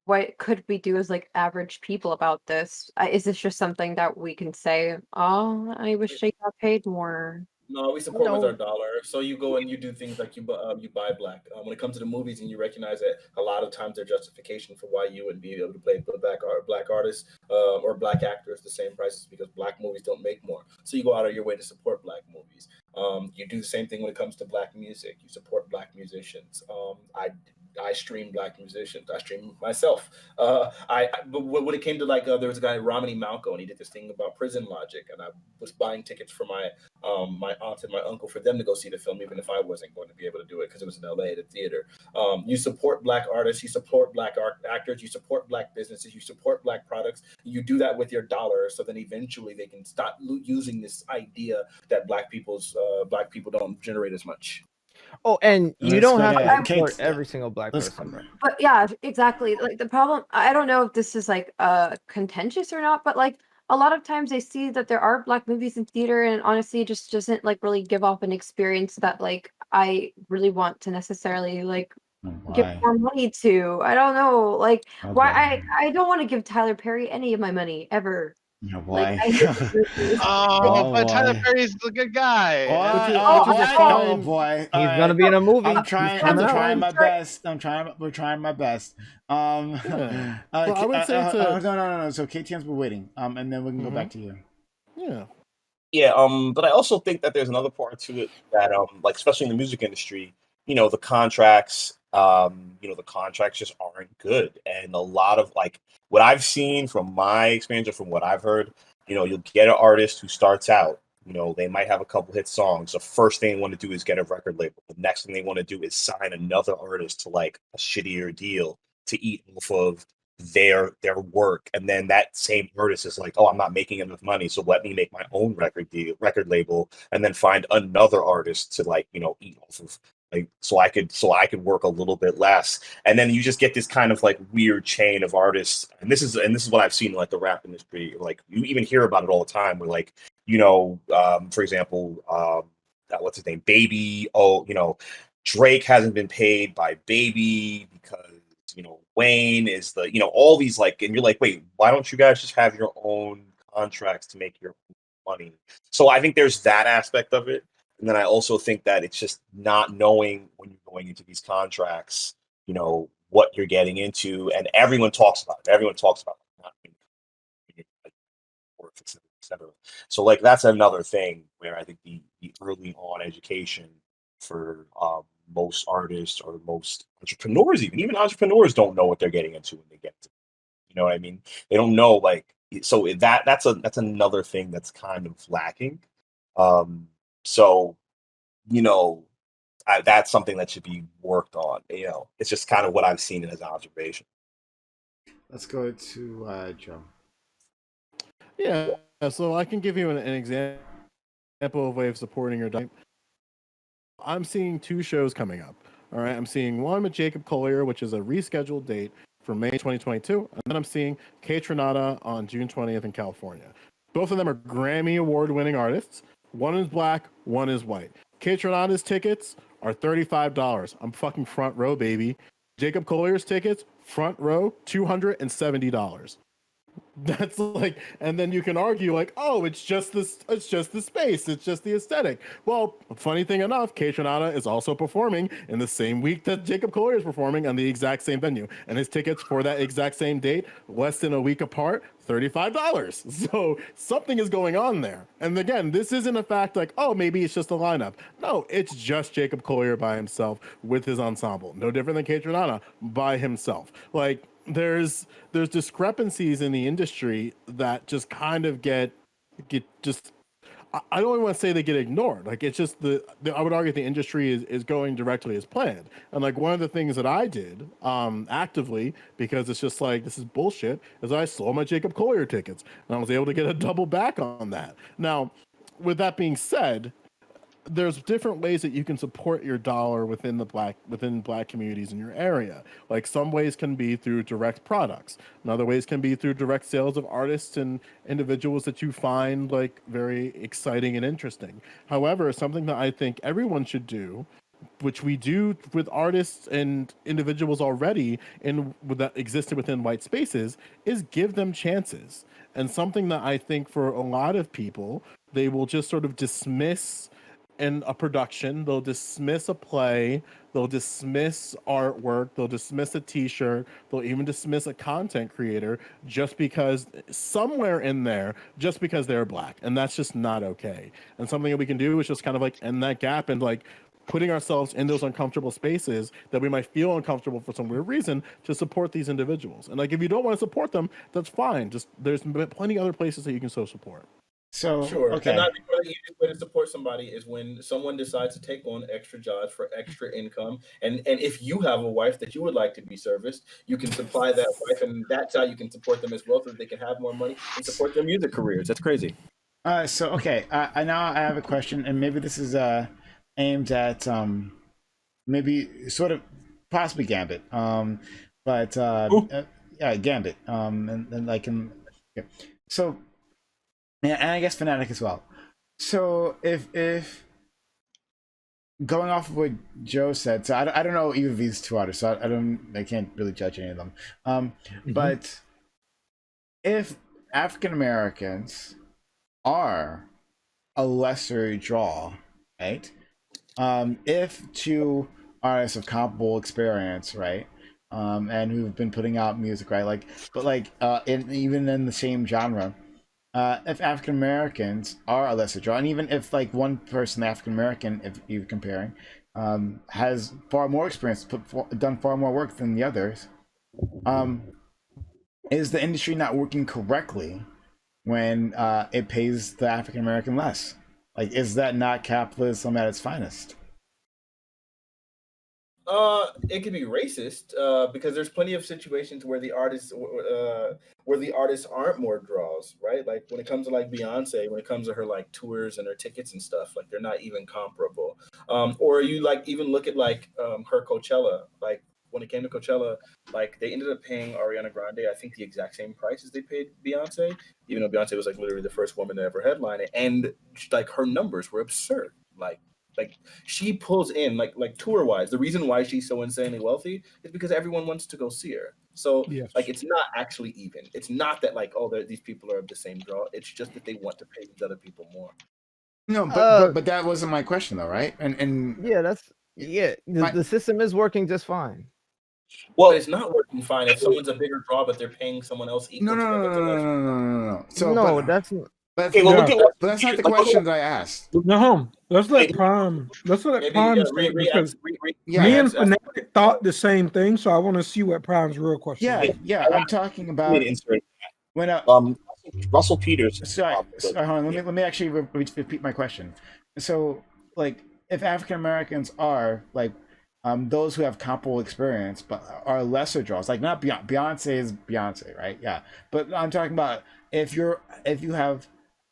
[SPEAKER 4] what could we do as like average people about this? Is this just something that we can say, oh, I wish they got paid more?
[SPEAKER 2] No, we support with our dollar. So you go and you do things like you buy Black. When it comes to the movies, and you recognize that a lot of times their justification for why you wouldn't be able to play black artists or black actors the same prices because Black movies don't make more. So you go out of your way to support Black movies. You do the same thing when it comes to Black music. You support Black musicians. I stream black musicians. I stream myself. But when it came to like, there was a guy Romney Malco, and he did this thing about prison logic, and I was buying tickets for my aunt and my uncle for them to go see the film, even if I wasn't going to be able to do it because it was in LA at the theater. You support black artists, you support black actors, you support black businesses, you support black products. You do that with your dollar, so then eventually they can stop using this idea that black people don't generate as much.
[SPEAKER 8] Oh, and you
[SPEAKER 1] Let's
[SPEAKER 8] don't
[SPEAKER 1] go
[SPEAKER 8] have
[SPEAKER 1] to
[SPEAKER 8] to support
[SPEAKER 1] Kate.
[SPEAKER 8] every single black
[SPEAKER 1] Let's-
[SPEAKER 8] person, bro.
[SPEAKER 4] But yeah, exactly. Like the problem, I don't know if this is like contentious or not, but like a lot of times I see that there are black movies in theater, and honestly, it just doesn't like really give off an experience that like I really want to necessarily like give
[SPEAKER 1] Why?
[SPEAKER 4] more money to. I don't know, like
[SPEAKER 1] Oh,
[SPEAKER 4] why
[SPEAKER 1] boy.
[SPEAKER 4] I don't want to give Tyler Perry any of my money ever.
[SPEAKER 1] Yeah,
[SPEAKER 4] Like
[SPEAKER 1] why?
[SPEAKER 4] I hate these movies.
[SPEAKER 6] Oh, but Tyler
[SPEAKER 1] why?
[SPEAKER 6] Perry's a good guy.
[SPEAKER 1] What?
[SPEAKER 3] Which is-
[SPEAKER 1] Oh,
[SPEAKER 3] which is a
[SPEAKER 1] what?
[SPEAKER 3] fine-
[SPEAKER 1] Oh boy!
[SPEAKER 8] He's
[SPEAKER 1] All
[SPEAKER 8] gonna
[SPEAKER 1] right.
[SPEAKER 8] be in a movie.
[SPEAKER 1] I'm trying.
[SPEAKER 8] He's
[SPEAKER 1] I'm
[SPEAKER 8] coming out.
[SPEAKER 1] trying my
[SPEAKER 4] Sorry.
[SPEAKER 1] best. We're trying my best.
[SPEAKER 3] Yeah. Well, I would say
[SPEAKER 1] no. So KTM's been waiting. And then we can go back to you.
[SPEAKER 3] Yeah.
[SPEAKER 9] Yeah, but I also think that there's another part to it that, like especially in the music industry, the contracts, the contracts just aren't good, and a lot of like what I've seen from my experience or from what I've heard, you'll get an artist who starts out, they might have a couple hit songs. The first thing they want to do is get a record label. The next thing they want to do is sign another artist to like a shittier deal to eat off of their work, and then that same artist is like, oh, I'm not making enough money, so let me make my own record label, and then find another artist to like eat off of, like so I could work a little bit less, and then you just get this kind of like weird chain of artists, and this is what I've seen in like the rap industry. Like you even hear about it all the time, where like for example, what's his name, Baby, Drake hasn't been paid by Baby because Wayne is all these like, and you're like, wait, why don't you guys just have your own contracts to make your own money? So I think there's that aspect of it. And then I also think that it's just not knowing when you're going into these contracts, what you're getting into. And everyone talks about it. Everyone talks about it, not work, et cetera, et cetera. So like that's another thing where I think the early on education for most artists or most entrepreneurs, even entrepreneurs don't know what they're getting into when they get to, you know what I mean? They don't know, like, so that's another thing that's kind of lacking. So that's something that should be worked on. It's just kind of what I've seen as an observation.
[SPEAKER 1] Let's go to Joe.
[SPEAKER 3] Yeah. So I can give you an example of way of supporting your diet. I'm seeing 2 shows coming up. All right. I'm seeing one with Jacob Collier, which is a rescheduled date for May 2022. And then I'm seeing Kate Renata on June 20th in California. Both of them are Grammy Award winning artists. One is black, one is white. Kate Renata's tickets are $35. I'm fucking front row, baby. Jacob Collier's tickets, front row, $270. That's like, and then you can argue like, oh, it's just the space, it's just the aesthetic. Well, funny thing enough, Kate Renata is also performing in the same week that Jacob Collier is performing on the exact same venue, and his tickets for that exact same date, less than a week apart, $35. So something is going on there. And again, this isn't a fact like, oh, maybe it's just a lineup. No, it's just Jacob Collier by himself with his ensemble. No different than Kate Renata by himself. Like, there's discrepancies in the industry that just kind of get just, I don't even want to say they get ignored. Like, it's just I would argue the industry is going directly as planned. And like one of the things that I did actively, because it's just like, this is bullshit, is I sold my Jacob Collier tickets, and I was able to get a double back on that. Now, with that being said, there's different ways that you can support your dollar within black communities in your area. Like, some ways can be through direct products, and other ways can be through direct sales of artists and individuals that you find like very exciting and interesting. However, something that I think everyone should do, which we do with artists and individuals already that existed within white spaces, is give them chances. And something that I think for a lot of people, they will just sort of dismiss in a production, they'll dismiss a play, they'll dismiss artwork, they'll dismiss a t-shirt, they'll even dismiss a content creator just because somewhere in there, just because they're black. And that's just not okay. And something that we can do is just kind of like end that gap and like putting ourselves in those uncomfortable spaces that we might feel uncomfortable for some weird reason to support these individuals. And like, if you don't want to support them, that's fine. Just there's plenty of other places that you can show support.
[SPEAKER 1] So
[SPEAKER 2] Sure.
[SPEAKER 1] okay.
[SPEAKER 2] And I think the easiest way to support somebody is when someone decides to take on extra jobs for extra income. And if you have a wife that you would like to be serviced, you can supply that wife, and that's how you can support them as well, so that they can have more money and support their music careers. That's crazy.
[SPEAKER 1] So okay, I now I have a question, and maybe this is aimed at maybe sort of possibly Gambit, but yeah, Gambit, and like okay. So and I guess Fnatic as well. So if going off of what Joe said, so I don't know either of these two artists, so I can't really judge any of them. But if African Americans are a lesser draw, right? If two artists of comparable experience, right, and who've been putting out music, right, like, but like, even in the same genre, if African Americans are a lesser draw, and even if like one person, African American, if you're comparing, has far more experience, done far more work than the others, is the industry not working correctly when it pays the African American less? Like, is that not capitalism at its finest?
[SPEAKER 2] It can be racist because there's plenty of situations where the artists aren't more draws, right? Like when it comes to like Beyonce, when it comes to her like tours and her tickets and stuff, like they're not even comparable. Or you like even look at like her Coachella, like when it came to Coachella, like they ended up paying Ariana Grande, I think the exact same price as they paid Beyonce, even though Beyonce was like literally the first woman to ever headline it, and like her numbers were absurd, like she pulls in like tour wise. The reason why she's so insanely wealthy is because everyone wants to go see her. So
[SPEAKER 5] Yes.
[SPEAKER 2] like it's not actually even. It's not that like these people are of the same draw. It's just that they want to pay these other people more.
[SPEAKER 1] No, but that wasn't my question though, right? And
[SPEAKER 8] Yeah, the system is working just fine.
[SPEAKER 2] Well, but it's not working fine if someone's a bigger draw, but they're paying someone else equal to them.
[SPEAKER 1] No. So,
[SPEAKER 8] no, that's
[SPEAKER 9] Okay, well, look at what,
[SPEAKER 1] but that's not the question that I asked.
[SPEAKER 5] No, let's let Prime. Let's let
[SPEAKER 2] maybe
[SPEAKER 5] Prime say, because
[SPEAKER 1] Yeah,
[SPEAKER 5] me and Fnatic thought the same thing, so I want to see what Prime's real question is.
[SPEAKER 1] Yeah. I'm talking about when
[SPEAKER 9] Russell Peters.
[SPEAKER 1] Sorry, hold on. Let me actually repeat my question. So, like, if African Americans are like those who have comparable experience but are lesser draws, like not Beyonce is Beyonce, right? Yeah, but I'm talking about if you have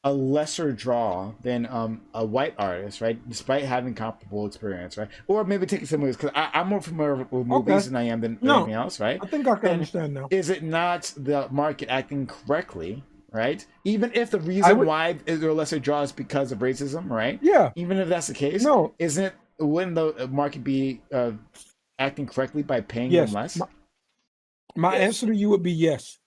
[SPEAKER 1] a lesser draw than a white artist, right? Despite having comparable experience, right? Or maybe take it somewhere because I'm more familiar with movies than I am than anything else, right?
[SPEAKER 5] I think I can understand now.
[SPEAKER 1] Is it not the market acting correctly? Right, even if the reason why there are lesser draws because of racism, right?
[SPEAKER 5] Yeah.
[SPEAKER 1] Even if that's the case, wouldn't the market be acting correctly by paying them less?
[SPEAKER 5] My answer to you would be yes.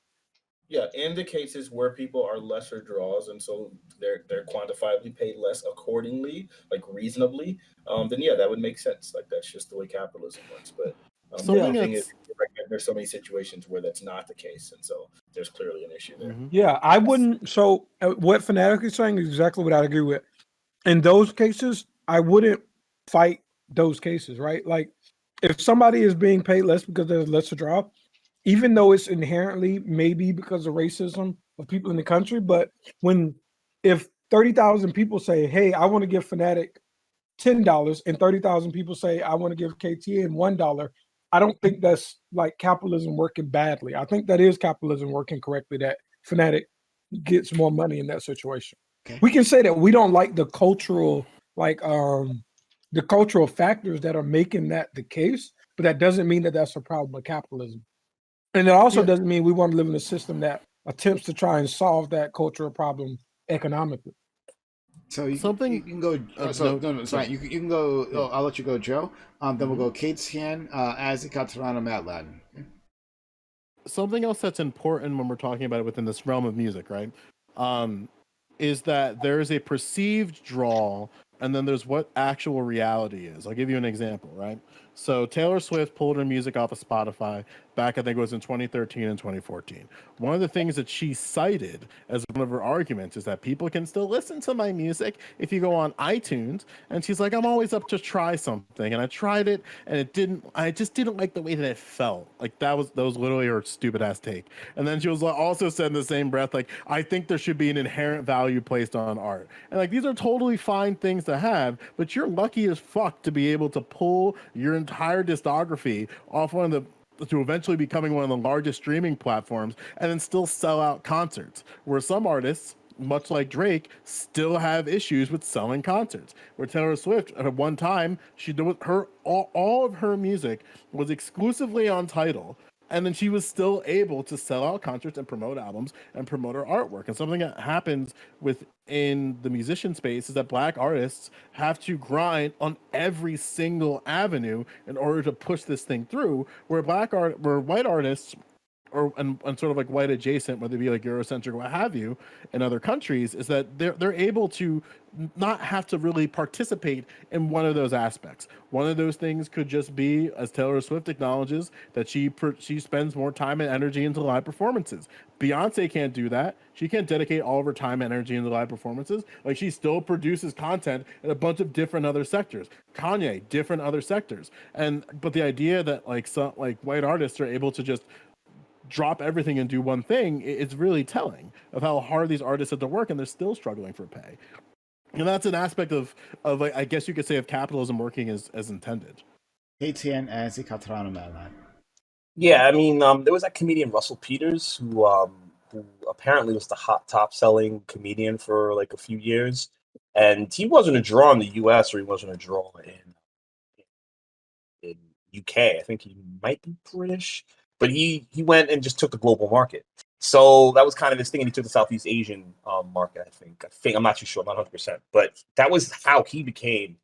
[SPEAKER 2] Yeah, in the cases where people are lesser draws and so they're quantifiably paid less accordingly, like reasonably, then yeah, that would make sense. Like that's just the way capitalism works. But the thing is, there's so many situations where that's not the case, and so there's clearly an issue there.
[SPEAKER 5] Yeah, I wouldn't. So what Fnatic is saying is exactly what I agree with. In those cases, I wouldn't fight those cases, right? Like if somebody is being paid less because there's lesser draw, even though it's inherently maybe because of racism of people in the country, but if 30,000 people say, "Hey, I want to give Fnatic $10," and 30,000 people say, "I want to give KTN $1," I don't think that's like capitalism working badly. I think that is capitalism working correctly, that Fnatic gets more money in that situation. Okay. We can say that we don't like the cultural, the cultural factors that are making that the case, but that doesn't mean that that's a problem with capitalism. And it also doesn't mean we want to live in a system that attempts to try and solve that cultural problem economically.
[SPEAKER 1] So you can go. It's fine. You can go. Oh, I'll let you go, Joe. Then we'll go Kate Scan, Azzy Catarana, Matt Ladden. Okay.
[SPEAKER 3] Something else that's important when we're talking about it within this realm of music, right? Is that there is a perceived draw, and then there's what actual reality is. I'll give you an example, right? So Taylor Swift pulled her music off of Spotify back, I think it was in 2013 and 2014. One of the things that she cited as one of her arguments is that people can still listen to my music if you go on iTunes. And she's like, I'm always up to try something. And I tried it and I just didn't like the way that it felt. Like that was literally her stupid ass take. And then she was also said in the same breath, like, I think there should be an inherent value placed on art. And like, these are totally fine things to have, but you're lucky as fuck to be able to pull your entire discography off one of the to eventually becoming one of the largest streaming platforms and then still sell out concerts, where some artists, much like Drake, still have issues with selling concerts. Where Taylor Swift, at one time, she did her all of her music was exclusively on Tidal, and then she was still able to sell out concerts and promote albums and promote her artwork. And something that happens within the musician space is that Black artists have to grind on every single avenue in order to push this thing through, where white artists, and sort of like white adjacent, whether it be like Eurocentric or what have you, in other countries, is that they're able to not have to really participate in one of those aspects. One of those things could just be, as Taylor Swift acknowledges, that she spends more time and energy into live performances. Beyonce can't do that. She can't dedicate all of her time and energy into live performances. Like, she still produces content in a bunch of different other sectors. Kanye, different other sectors. But the idea that like some like white artists are able to just drop everything and do one thing, it's really telling of how hard these artists have to work, and they're still struggling for pay. And that's an aspect of like, I guess you could say, of capitalism working as intended.
[SPEAKER 1] KTN as i Katrana Mellan.
[SPEAKER 9] Yeah, I mean, there was that comedian Russell Peters who apparently was the hot top selling comedian for like a few years, and he wasn't a draw in the U.S. or he wasn't a draw in UK. I think he might be British, but he went and just took the global market. So that was kind of his thing, and he took the Southeast Asian market. I think I'm not too sure, I'm not 100%, but that was how he became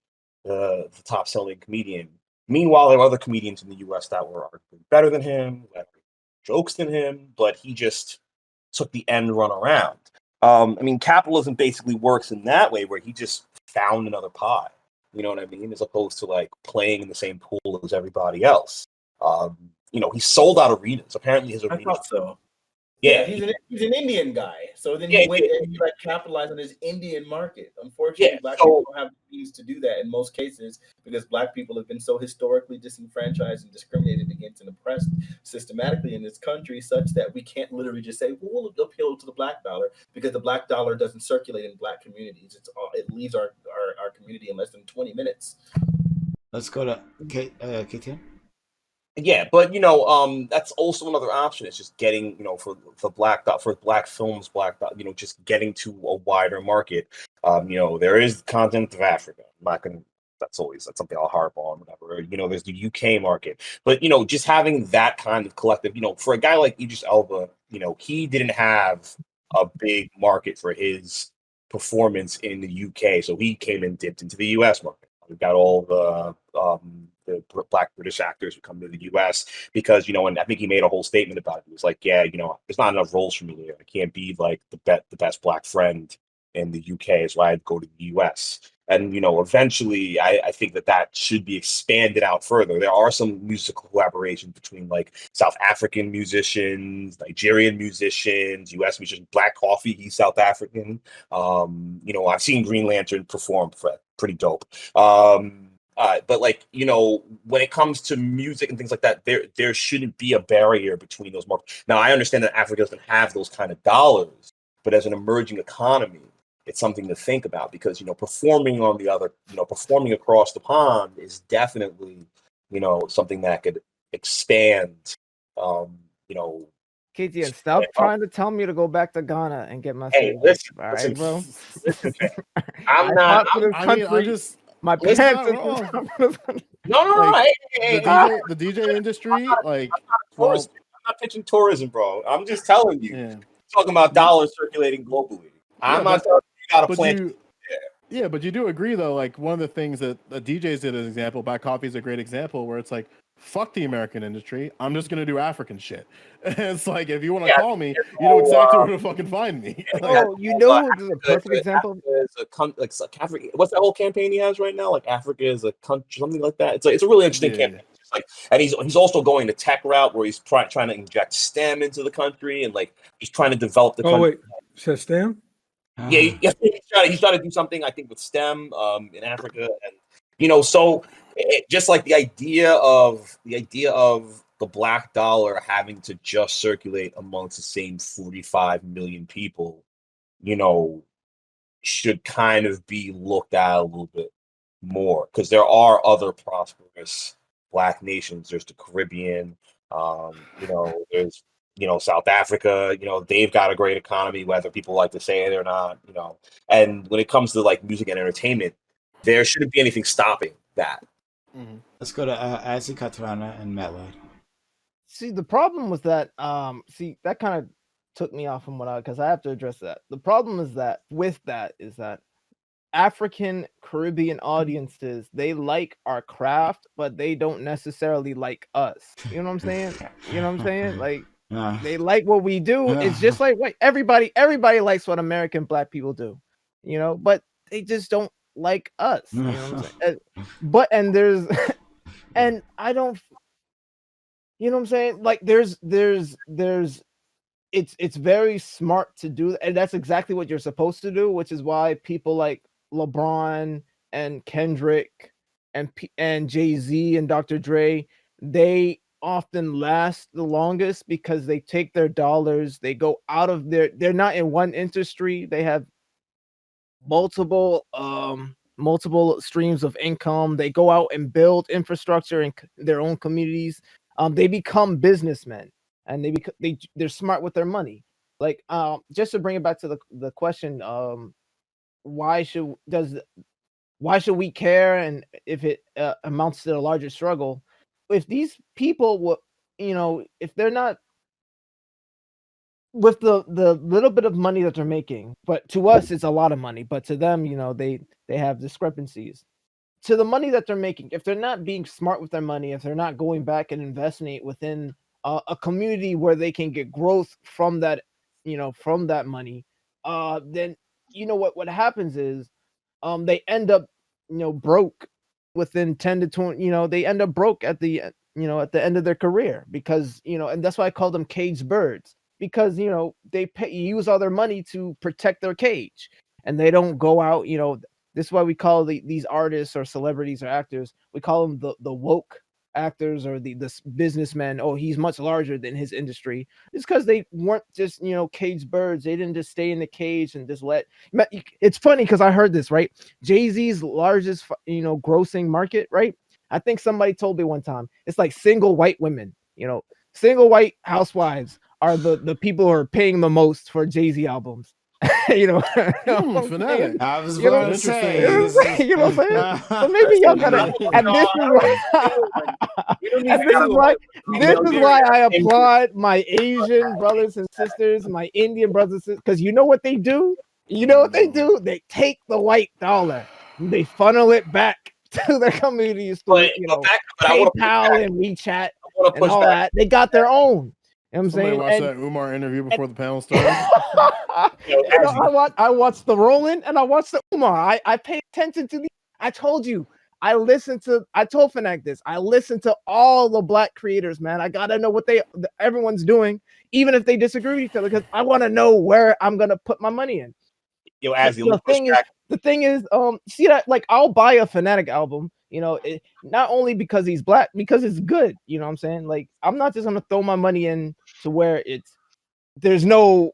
[SPEAKER 9] the top selling comedian. Meanwhile, there were other comedians in the U.S. that were arguably better than him, better jokes than him, but he just took the end run around. I mean, capitalism basically works in that way, where he just found another pie. You know what I mean? As opposed to like playing in the same pool as everybody else. He sold out arenas. Apparently, his
[SPEAKER 2] I
[SPEAKER 9] arena.
[SPEAKER 2] thought so.
[SPEAKER 9] Yeah,
[SPEAKER 2] he's an Indian guy. So then
[SPEAKER 9] Yeah,
[SPEAKER 2] he went
[SPEAKER 9] yeah.
[SPEAKER 2] and he like capitalized on his Indian market. Unfortunately,
[SPEAKER 9] Yeah,
[SPEAKER 2] black
[SPEAKER 9] so-
[SPEAKER 2] people don't have the means to do that in most cases, because black people have been so historically disenfranchised and discriminated against and oppressed systematically in this country, such that we can't literally just say, well, we'll appeal to the black dollar, because the black dollar doesn't circulate in black communities. It leaves our community in less than 20 minutes.
[SPEAKER 1] Let's go to KTN.
[SPEAKER 9] Yeah, but that's also another option. It's just getting, for black films, just getting to a wider market. There is the continent of Africa. I'm not gonna. That's something I'll harp on, whatever. There's the UK market, but just having that kind of collective. For a guy like Idris Elba, he didn't have a big market for his performance in the UK, so he came and dipped into the US market. We've got all the black British actors who come to the U.S. because, and I think he made a whole statement about it. He was like, yeah, there's not enough roles for me here. I can't be like the best black friend in the UK, so I'd go to the U.S. And, eventually I think that should be expanded out further. There are some musical collaborations between like South African musicians, Nigerian musicians, U.S. musicians. Black Coffee, he's South African. I've seen Green Lantern perform, pretty dope. But when it comes to music and things like that, there shouldn't be a barrier between those markets. Now, I understand that Africa doesn't have those kind of dollars, but as an emerging economy, it's something to think about, because performing across the pond is definitely something that could expand.
[SPEAKER 8] KTN, stop trying to tell me to go back to Ghana and get my
[SPEAKER 9] Hey,
[SPEAKER 8] citizenship.
[SPEAKER 9] listen,
[SPEAKER 8] All right, bro.
[SPEAKER 9] listen, man.
[SPEAKER 8] I fought for this country. My
[SPEAKER 3] It's
[SPEAKER 8] parents.
[SPEAKER 3] not wrong.
[SPEAKER 9] No.
[SPEAKER 3] Like,
[SPEAKER 9] Hey,
[SPEAKER 3] the DJ industry, like,
[SPEAKER 9] I'm not pitching tourism, bro. I'm just telling you.
[SPEAKER 3] yeah.
[SPEAKER 9] Talking about dollars circulating globally. I'm not telling you got to plant.
[SPEAKER 3] Yeah, but you do agree though. Like, one of the things that the DJs did as an example, Black Coffee is a great example, where it's like, fuck the American industry. I'm just gonna do African shit. It's like, if you want to call me, you know exactly where to fucking find me.
[SPEAKER 8] Oh, you know who is a perfect example?
[SPEAKER 9] Africa is what's that whole campaign he has right now? Like Africa is a country, something like that. It's a really interesting campaign. It's like, and he's also going the tech route where he's trying to inject STEM into the country and like he's trying to develop the country.
[SPEAKER 5] Oh wait, says STEM?
[SPEAKER 9] Yeah, he's trying to do something, I think, with STEM in Africa, and so just like the idea of the black dollar having to just circulate amongst the same 45 million people, should kind of be looked at a little bit more, because there are other prosperous black nations. There's the Caribbean, there's South Africa. They've got a great economy, whether people like to say it or not. And when it comes to like music and entertainment, there shouldn't be anything stopping that.
[SPEAKER 1] Let's go to Azzy Katarana and Matt Lloyd.
[SPEAKER 8] See, the problem was that that kind of took me off from because I have to address that. The problem is that African Caribbean audiences, they like our craft, but they don't necessarily like us. You know what I'm saying? You know what I'm saying? Like they like what we do. It's just like everybody likes what American black people do, but they just don't like us. You know what I'm saying? And there's and I don't, you know what I'm saying? Like there's it's very smart to do, and that's exactly what you're supposed to do, which is why people like LeBron and Kendrick and Jay-Z and Dr. Dre, they often last the longest because they take their dollars, they go out of they're not in one industry, they have multiple streams of income, they go out and build infrastructure in their own communities, they become businessmen, and they're smart with their money. Like just to bring it back to the question, why should we care, and if it amounts to a larger struggle? If these people will, if they're not with the little bit of money that they're making, but to us it's a lot of money, but to them, they have discrepancies to the money that they're making. If they're not being smart with their money, if they're not going back and investing it within a community where they can get growth from that, from that money, then what happens is they end up broke within 10 to 20. They end up broke at the at the end of their career, because and that's why I call them caged birds, because they use all their money to protect their cage, and they don't go out. This is why we call these artists or celebrities or actors, we call them the woke actors, or the businessmen. Oh, he's much larger than his industry. It's because they weren't just caged birds. They didn't just stay in the cage and just let. It's funny because I heard this, right? Jay-Z's largest grossing market, right? I think somebody told me one time it's like single white women. Single white housewives are the people who are paying the most for Jay-Z albums.
[SPEAKER 3] Fanatic.
[SPEAKER 1] I was going to say,
[SPEAKER 8] what I'm saying? So maybe y'all gotta. And this is why I applaud my Asian brothers and sisters, my Indian brothers and sisters, because you know what they do? They take the white dollar, they funnel it back to their communities through PayPal and WeChat and all that. They got their own. You know what I'm saying?
[SPEAKER 3] Watch that Umar interview before the panel started.
[SPEAKER 8] I watched the Roland and I watched the Umar. I pay attention to I told you, I told Fanatic this. I listen to all the black creators, man. I gotta know what everyone's doing, even if they disagree with each other, because I want to know where I'm gonna put my money in. The thing is, see that, like, I'll buy a Fanatic album, not only because he's black, because it's good. You know what I'm saying? Like, I'm not just gonna throw my money in to where there's no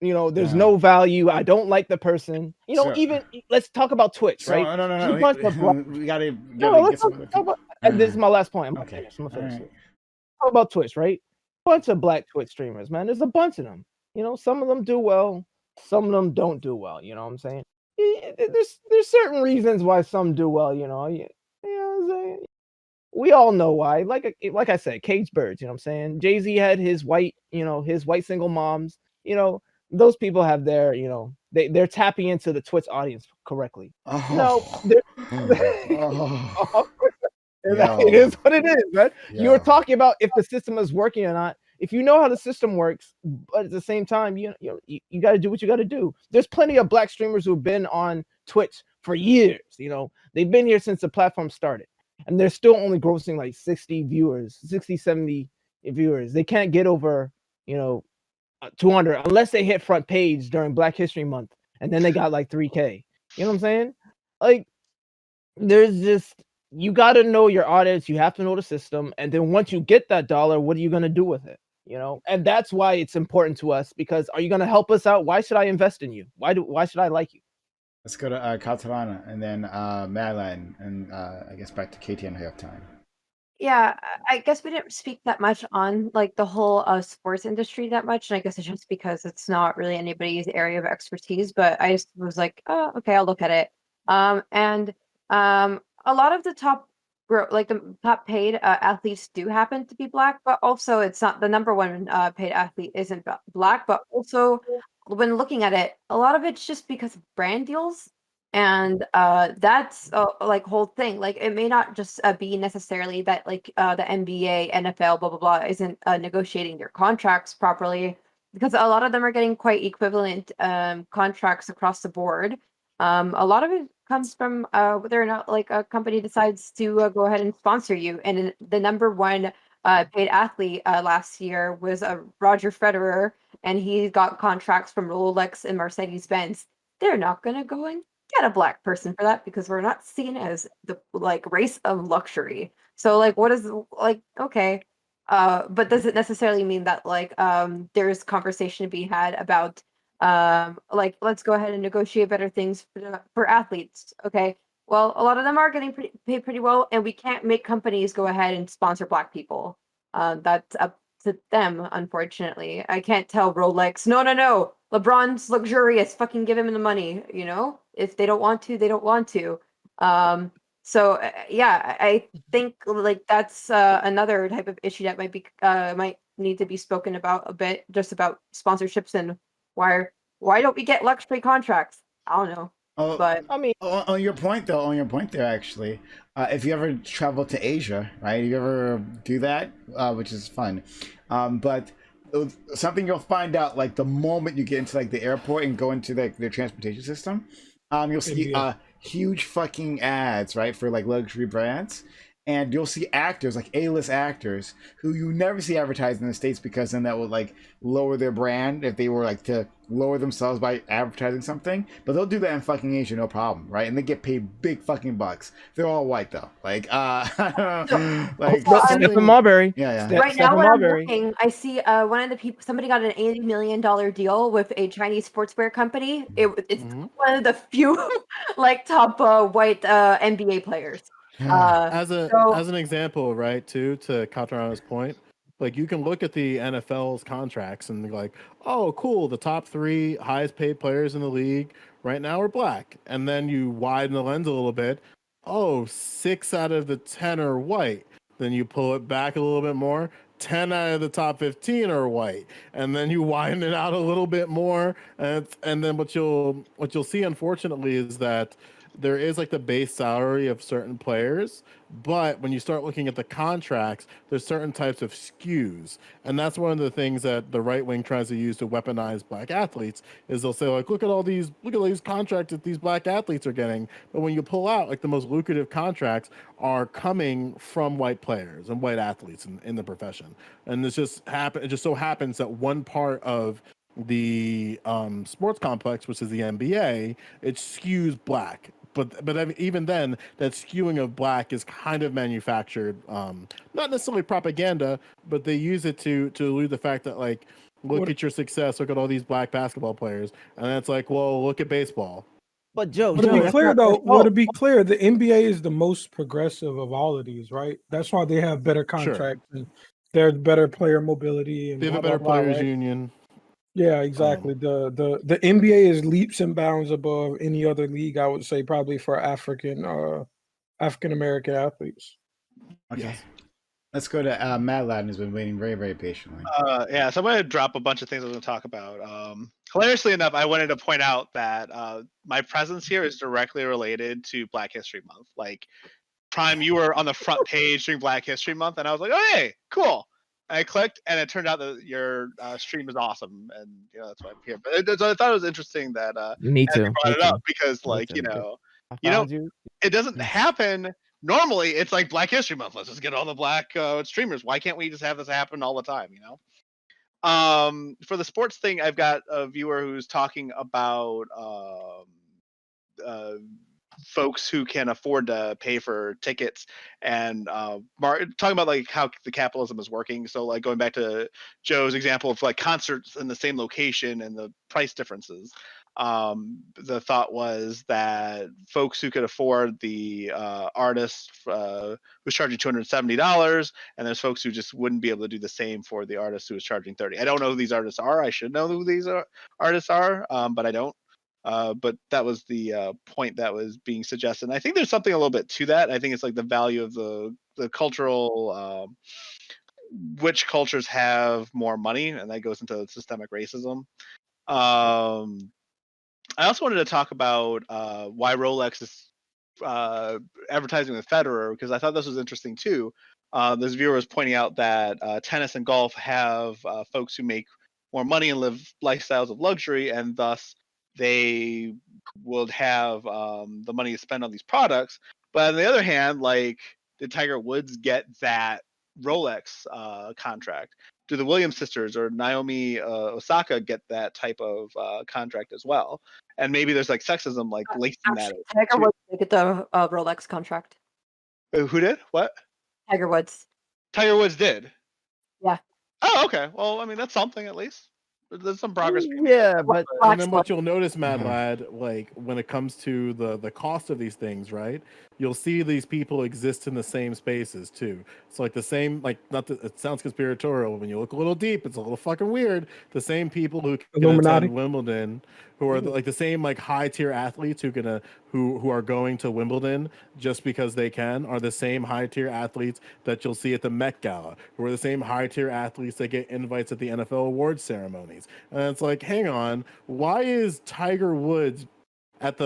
[SPEAKER 8] value. I don't like the person. Even let's talk about Twitch, right?
[SPEAKER 1] No. We gotta get some.
[SPEAKER 8] And this is my last point. I'm
[SPEAKER 1] Okay.
[SPEAKER 8] gonna finish it. Talk about Twitch, right? A bunch of black Twitch streamers, man. There's a bunch of them. Some of them do well, some of them don't do well. You know what I'm saying? There's certain reasons why some do well. We all know why. Like I said, caged birds. You know what I'm saying? Jay-Z had his white single moms. Those people have their, they're tapping into the Twitch audience correctly. It is what it is, man.
[SPEAKER 1] Yo.
[SPEAKER 8] You're talking about if the system is working or not. If you know how the system works, but at the same time, you got to do what you got to do. There's plenty of black streamers who've been on Twitch for years. They've been here since the platform started, and they're still only grossing like 60 viewers, 60, 70 viewers. They can't get over, 200 unless they hit front page during Black History Month, and then they got like 3K. You know what I'm saying? Like, there's just, you got to know your audience, you have to know the system, and then once you get that dollar, what are you going to do with it? And that's why it's important to us, because are you going to help us out? Why should I invest in you? Why should I like you?
[SPEAKER 1] Let's go to Catalana and then Madeline, and I guess back to Katie and I have time.
[SPEAKER 4] Yeah, I guess we didn't speak that much on like the whole sports industry that much, and I guess it's just because it's not really anybody's area of expertise. But I just was like, oh, okay, I'll look at it. And a lot of the like the top paid athletes do happen to be black, but also it's not the number one paid athlete isn't black. But also, when looking at it, a lot of it's just because of brand deals. And that's like whole thing. Like it may not just be necessarily that like the NBA, NFL, blah blah blah isn't negotiating their contracts properly, because a lot of them are getting quite equivalent contracts across the board. A lot of it comes from whether or not like a company decides to go ahead and sponsor you. And the number one paid athlete last year was Roger Federer, and he got contracts from Rolex and Mercedes Benz. They're not going to go and get a black person for that, because we're not seen as the like race of luxury. So like what is like okay, but does it necessarily mean that like there's conversation to be had about like let's go ahead and negotiate better things for athletes? Okay, well a lot of them are getting paid pretty well, and we can't make companies go ahead and sponsor black people. That's up to them, unfortunately. I can't tell Rolex, no, LeBron's luxurious, fucking give him the money, if they don't want to, they don't want to. So yeah, I think like that's another type of issue that might need to be spoken about a bit, just about sponsorships and why don't we get luxury contracts? I don't know.
[SPEAKER 1] Oh,
[SPEAKER 4] But
[SPEAKER 8] I mean,
[SPEAKER 1] on your point there, actually, if you ever travel to Asia, right? You ever do that, which is fun, but something you'll find out like the moment you get into like the airport and go into like their transportation system, you'll see huge fucking ads, right, for like luxury brands. And you'll see actors, like A-list actors, who you never see advertised in the States, because then that would like lower their brand if they were like to lower themselves by advertising something. But they'll do that in fucking Asia, no problem, right? And they get paid big fucking bucks. They're all white though. Like like
[SPEAKER 8] Stephen Marbury.
[SPEAKER 1] Yeah.
[SPEAKER 4] right now
[SPEAKER 8] Stephen
[SPEAKER 4] when I'm
[SPEAKER 8] Marbury.
[SPEAKER 4] looking, I see one of the people, somebody got an $80 million deal with a Chinese sportswear company. It's one of the few like top white NBA players.
[SPEAKER 3] As
[SPEAKER 4] So
[SPEAKER 3] an example, right, to Catarana's point, like you can look at the NFL's contracts and be like, oh, cool, the top 3 highest paid players in the league right now are black. And then you widen the lens a little bit. Oh, 6 out of the 10 are white. Then you pull it back a little bit more. 10 out of the top 15 are white, and then you widen it out a little bit more, and then what you'll see, unfortunately, is that there is like the base salary of certain players, but when you start looking at the contracts, there's certain types of skews, and that's one of the things that the right wing tries to use to weaponize black athletes. Is they'll say like, look at all these contracts that these black athletes are getting, but when you pull out, like, the most lucrative contracts are coming from white players and white athletes in the profession, and it just so happens that one part of the sports complex, which is the NBA, it skews black. But even then, that skewing of black is kind of manufactured, not necessarily propaganda, but they use it to elude the fact that, like, look at your success, look at all these black basketball players, and then it's like, well, look at baseball.
[SPEAKER 8] But Joe,
[SPEAKER 5] But to be clear, though, to be clear, the NBA is the most progressive of all of these, right? That's why they have better contracts and there's better player mobility and
[SPEAKER 3] they have
[SPEAKER 5] blah,
[SPEAKER 3] a better
[SPEAKER 5] blah, blah,
[SPEAKER 3] players
[SPEAKER 5] right?
[SPEAKER 3] union.
[SPEAKER 5] Yeah, exactly. The NBA is leaps and bounds above any other league, I would say, probably for African American athletes.
[SPEAKER 1] Okay.
[SPEAKER 3] Yes.
[SPEAKER 1] Let's go to Matt Ladden, who's been waiting very, very patiently.
[SPEAKER 6] Yeah, so I'm going to drop a bunch of things I was going to talk about. Hilariously enough, I wanted to point out that my presence here is directly related to Black History Month. Like, Prime, you were on the front page during Black History Month, and I was like, oh hey, cool. And I clicked, and it turned out that your stream is awesome, and that's why I'm here. But I thought it was interesting that
[SPEAKER 8] Me
[SPEAKER 6] as you
[SPEAKER 8] too.
[SPEAKER 6] brought
[SPEAKER 8] Me
[SPEAKER 6] it up
[SPEAKER 8] too.
[SPEAKER 6] because,
[SPEAKER 8] Me
[SPEAKER 6] like,
[SPEAKER 8] too. I
[SPEAKER 6] you know,
[SPEAKER 8] found you.
[SPEAKER 6] it doesn't happen normally. It's like Black History Month. Let's just get all the black streamers. Why can't we just have this happen all the time? For the sports thing, I've got a viewer who's talking about folks who can afford to pay for tickets and talking about like how the capitalism is working. So like going back to Joe's example of like concerts in the same location and the price differences. The thought was that folks who could afford the artist who's charging $270, and there's folks who just wouldn't be able to do the same for the artist who is charging $30. I don't know who these artists are. I should know who these artists are, but I don't. But that was the point that was being suggested. And I think there's something a little bit to that. I think it's like the value of the cultural, which cultures have more money, and that goes into systemic racism. I also wanted to talk about why Rolex is advertising with Federer, because I thought this was interesting too. This viewer was pointing out that tennis and golf have folks who make more money and live lifestyles of luxury, and thus they would have the money to spend on these products. But on the other hand, like, did Tiger Woods get that Rolex contract? Do the Williams sisters or Naomi Osaka get that type of contract as well? And maybe there's like sexism like laced in that.
[SPEAKER 4] Tiger Woods did get the Rolex contract.
[SPEAKER 6] Who did? What?
[SPEAKER 4] Tiger Woods.
[SPEAKER 6] Tiger Woods did.
[SPEAKER 4] Yeah.
[SPEAKER 6] Oh, okay. Well, I mean, that's something at least. There's some progress.
[SPEAKER 8] Yeah, but
[SPEAKER 3] And then what you'll notice, Mad Lad, like when it comes to the cost of these things, right? You'll see these people exist in the same spaces too. It's like the same, like not that it sounds conspiratorial. When you look a little deep, it's a little fucking weird. The same people who can
[SPEAKER 5] Illuminati.
[SPEAKER 3] attend Wimbledon, who are like the same like high tier athletes who are going to Wimbledon just because they can, are the same high tier athletes that you'll see at the Met Gala, who are the same high tier athletes that get invites at the NFL awards ceremonies. And it's like, hang on, why is Tiger Woods at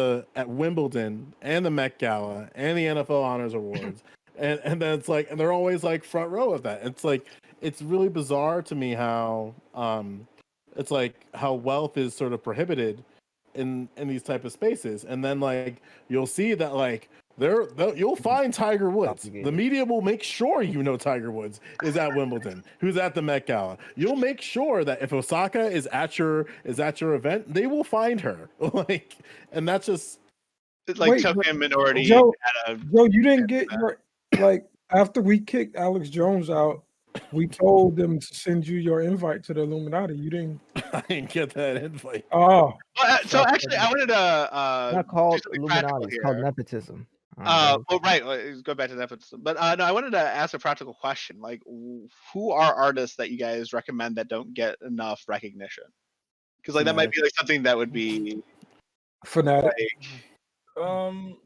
[SPEAKER 3] Wimbledon and the Met Gala and the NFL Honors Awards? and then it's like, and they're always like front row of that. It's like, it's really bizarre to me how it's like how wealth is sort of prohibited in these type of spaces. And then like you'll see that like you'll find Tiger Woods. The media will make sure you know Tiger Woods is at Wimbledon, who's at the Met Gala. You'll make sure that if Osaka is at your event, they will find her. Like, and that's just
[SPEAKER 6] like
[SPEAKER 5] Wait,
[SPEAKER 6] token minority.
[SPEAKER 5] Joe, you didn't get your like after we kicked Alex Jones out, we told them to send you your invite to the Illuminati. You didn't.
[SPEAKER 3] I didn't get that invite.
[SPEAKER 5] Oh,
[SPEAKER 6] So actually, I wanted to
[SPEAKER 8] not called
[SPEAKER 6] do something practical
[SPEAKER 8] Illuminati. It's called
[SPEAKER 6] here.
[SPEAKER 8] nepotism.
[SPEAKER 6] Well, right. Go back to nepotism. But no, I wanted to ask a practical question. Like, who are artists that you guys recommend that don't get enough recognition? Because like that might be like something that would be
[SPEAKER 5] Fanatic.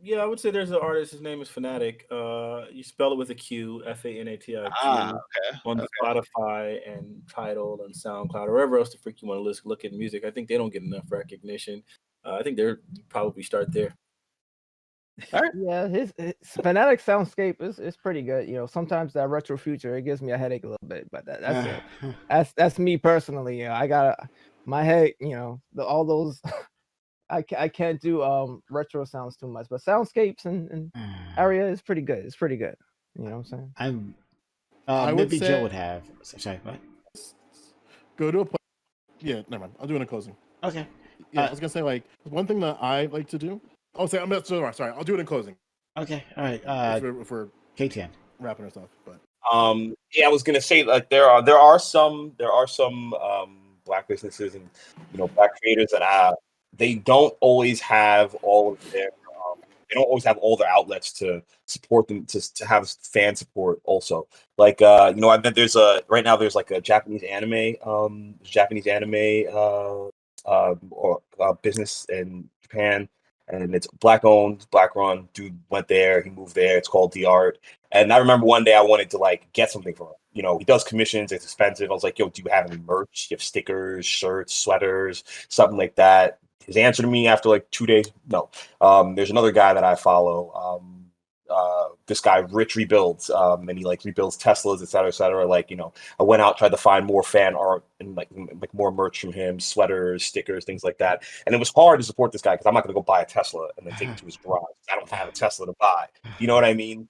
[SPEAKER 2] Yeah, I would say there's an artist. His name is Fanatic. You spell it with a Q, Fanatiq,
[SPEAKER 6] okay.
[SPEAKER 2] on Spotify and Tidal and SoundCloud, or wherever else the freak you want to look at music. I think they don't get enough recognition. I think they're probably start there.
[SPEAKER 6] All right.
[SPEAKER 8] Yeah, his Fanatic soundscape is pretty good. Sometimes that retro future it gives me a headache a little bit, but that's it. That's me personally. I got my head. All those. I can't do retro sounds too much, but soundscapes and area is pretty good. It's pretty good. You know what I'm saying?
[SPEAKER 1] I
[SPEAKER 3] would
[SPEAKER 1] maybe
[SPEAKER 3] say-
[SPEAKER 1] Joe would have. Sorry, what?
[SPEAKER 3] Go to a place. Yeah, never mind. I'll do it in closing.
[SPEAKER 1] Okay.
[SPEAKER 3] Yeah, I was gonna say like one thing that I like to do. Oh, sorry. I'll do it in closing.
[SPEAKER 1] Okay. All right.
[SPEAKER 3] If we're
[SPEAKER 1] KTN.
[SPEAKER 3] wrapping our stuff, but
[SPEAKER 9] Yeah, I was gonna say like there are some black businesses and black creators that they don't always have all of their they don't always have all their outlets to support them to have fan support also. Like I bet there's right now there's like a Japanese anime or business in Japan, and it's black owned, black run. Dude went there, he moved there. It's called The Art. And I remember one day I wanted to like get something from him. He does commissions. It's expensive. I was like, yo, do you have any merch? Do you have stickers, shirts, sweaters, something like that? His answer to me after like 2 days, no. There's another guy that I follow. this guy Rich rebuilds, and he like rebuilds Teslas, et cetera, et cetera. Like, you know, I went out, tried to find more fan art and like more merch from him, sweaters, stickers, things like that. And it was hard to support this guy because I'm not going to go buy a Tesla and then take it to his garage. I don't have a Tesla to buy. You know what I mean?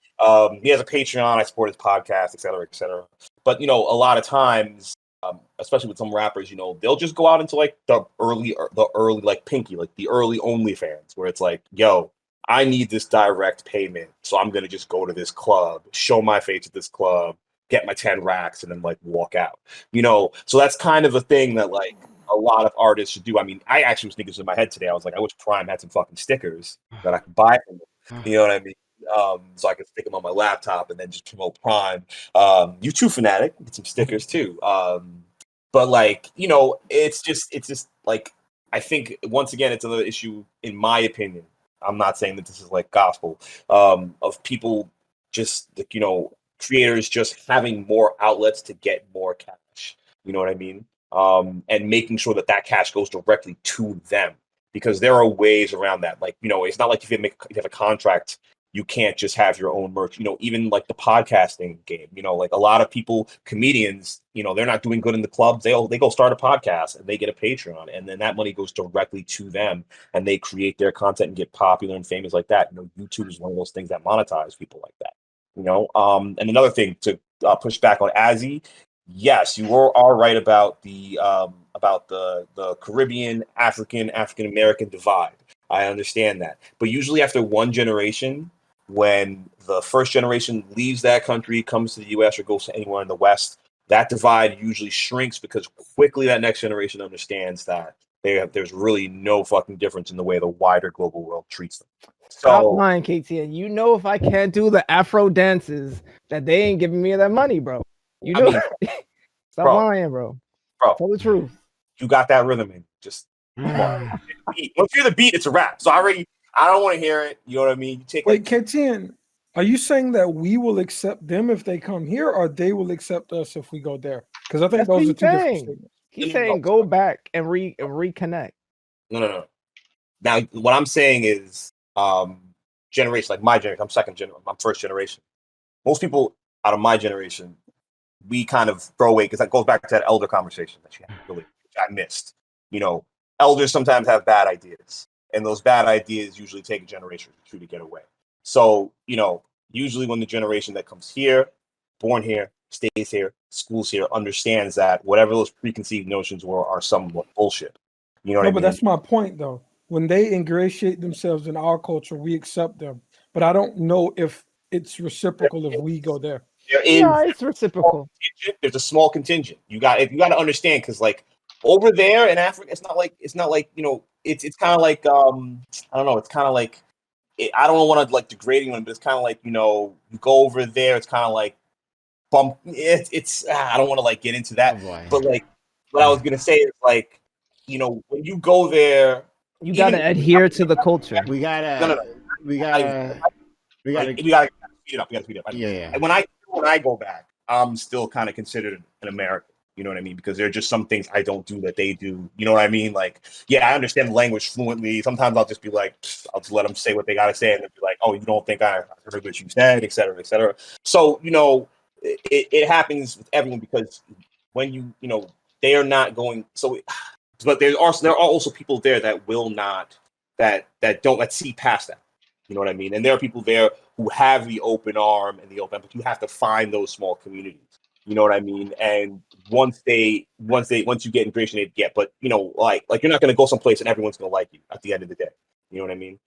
[SPEAKER 9] He has a Patreon. I support his podcast, et cetera, et cetera. But, you know, a lot of times, especially with some rappers, you know, they'll just go out into like the early like Pinky, like the early OnlyFans, where it's like, yo, I need this direct payment, so I'm gonna just go to this club, show my face at this club, get my 10 racks, and then like walk out. You know, so that's kind of a thing that like a lot of artists should do. I mean, I actually was thinking this in my head today. I was like, I wish Prime had some fucking stickers that I could buy from them. You know what I mean? So I could stick them on my laptop and then just promote Prime. You too, Fanatic, get some stickers too. But like, you know, it's just like, I think once again, it's another issue, in my opinion. I'm not saying that this is like gospel, of people just, like, you know, creators just having more outlets to get more cash. You know what I mean? And making sure that that cash goes directly to them, because there are ways around that. Like, you know, it's not like if you have a contract, you can't just have your own merch. You know, even like the podcasting game, you know, like a lot of people, comedians, you know, they're not doing good in the clubs. They go start a podcast and they get a Patreon, and then that money goes directly to them, and they create their content and get popular and famous like that. You know, YouTube is one of those things that monetize people like that. You know, and another thing to push back on Azzy, yes, you are right about the Caribbean, African American divide. I understand that, but usually after one generation, when the first generation leaves that country, comes to the U.S. or goes to anywhere in the West, that divide usually shrinks, because quickly that next generation understands that there's really no fucking difference in the way the wider global world treats them.
[SPEAKER 8] Stop
[SPEAKER 9] So,
[SPEAKER 8] lying, KTN. You know, if I can't do the Afro dances, that they ain't giving me that money, bro. You know,
[SPEAKER 9] I mean,
[SPEAKER 8] stop
[SPEAKER 9] bro,
[SPEAKER 8] lying, bro. Tell the truth.
[SPEAKER 9] you got that rhythm in. Just come on. Once you hear the beat, it's a rap. So I don't want to hear it. You know what I mean? You take
[SPEAKER 5] Wait, KTN, are you saying that we will accept them if they come here, or they will accept us if we go there? Because I think
[SPEAKER 8] That's what
[SPEAKER 5] those are
[SPEAKER 8] he's
[SPEAKER 5] two different
[SPEAKER 8] saying.
[SPEAKER 5] statements.
[SPEAKER 8] He's saying go back and reconnect.
[SPEAKER 9] No. Now, what I'm saying is, generation, like my generation, I'm second generation, I'm first generation. Most people out of my generation, we kind of throw away, because that goes back to that elder conversation that you had, really, which I missed. You know, elders sometimes have bad ideas, and those bad ideas usually take a generation or two to get away. So, you know, usually when the generation that comes here, born here, stays here, schools here, understands that whatever those preconceived notions were are somewhat bullshit. You know what
[SPEAKER 5] No,
[SPEAKER 9] I
[SPEAKER 5] but
[SPEAKER 9] mean?
[SPEAKER 5] that's my point, though. When they ingratiate themselves in our culture, we accept them. But I don't know if it's reciprocal if we go there.
[SPEAKER 9] There is
[SPEAKER 8] Yeah, it's reciprocal.
[SPEAKER 9] there's a small contingent. You got to understand, because like over there in Africa, it's not like you know, it's kind of like I don't know, it's kind of like, I don't want to like degrade anyone, but it's kind of like, you know, you go over there, it's kind of like bump. It's I don't want to like get into that, but like what I was gonna say is like, you know, when you go there,
[SPEAKER 8] You gotta adhere to the culture.
[SPEAKER 1] We gotta,
[SPEAKER 9] No.
[SPEAKER 1] we gotta
[SPEAKER 9] we gotta speed it up. We gotta speed it up.
[SPEAKER 1] Yeah.
[SPEAKER 9] And when I go back, I'm still kind of considered an American. You know what I mean? Because there are just some things I don't do that they do. You know what I mean? Like, yeah, I understand the language fluently. Sometimes I'll just be like, I'll just let them say what they gotta say, and they'll be like, oh, you don't think I heard what you said, et cetera, et cetera. So, you know, it happens with everyone, because when you know, they are not going. So, but there are also people there that will not, that see past that. You know what I mean? And there are people there who have the open arm and the open, but you have to find those small communities. You know what I mean? And once you get integration, they get. But you know, like you're not going to go someplace and everyone's going to like you at the end of the day. You know what I mean?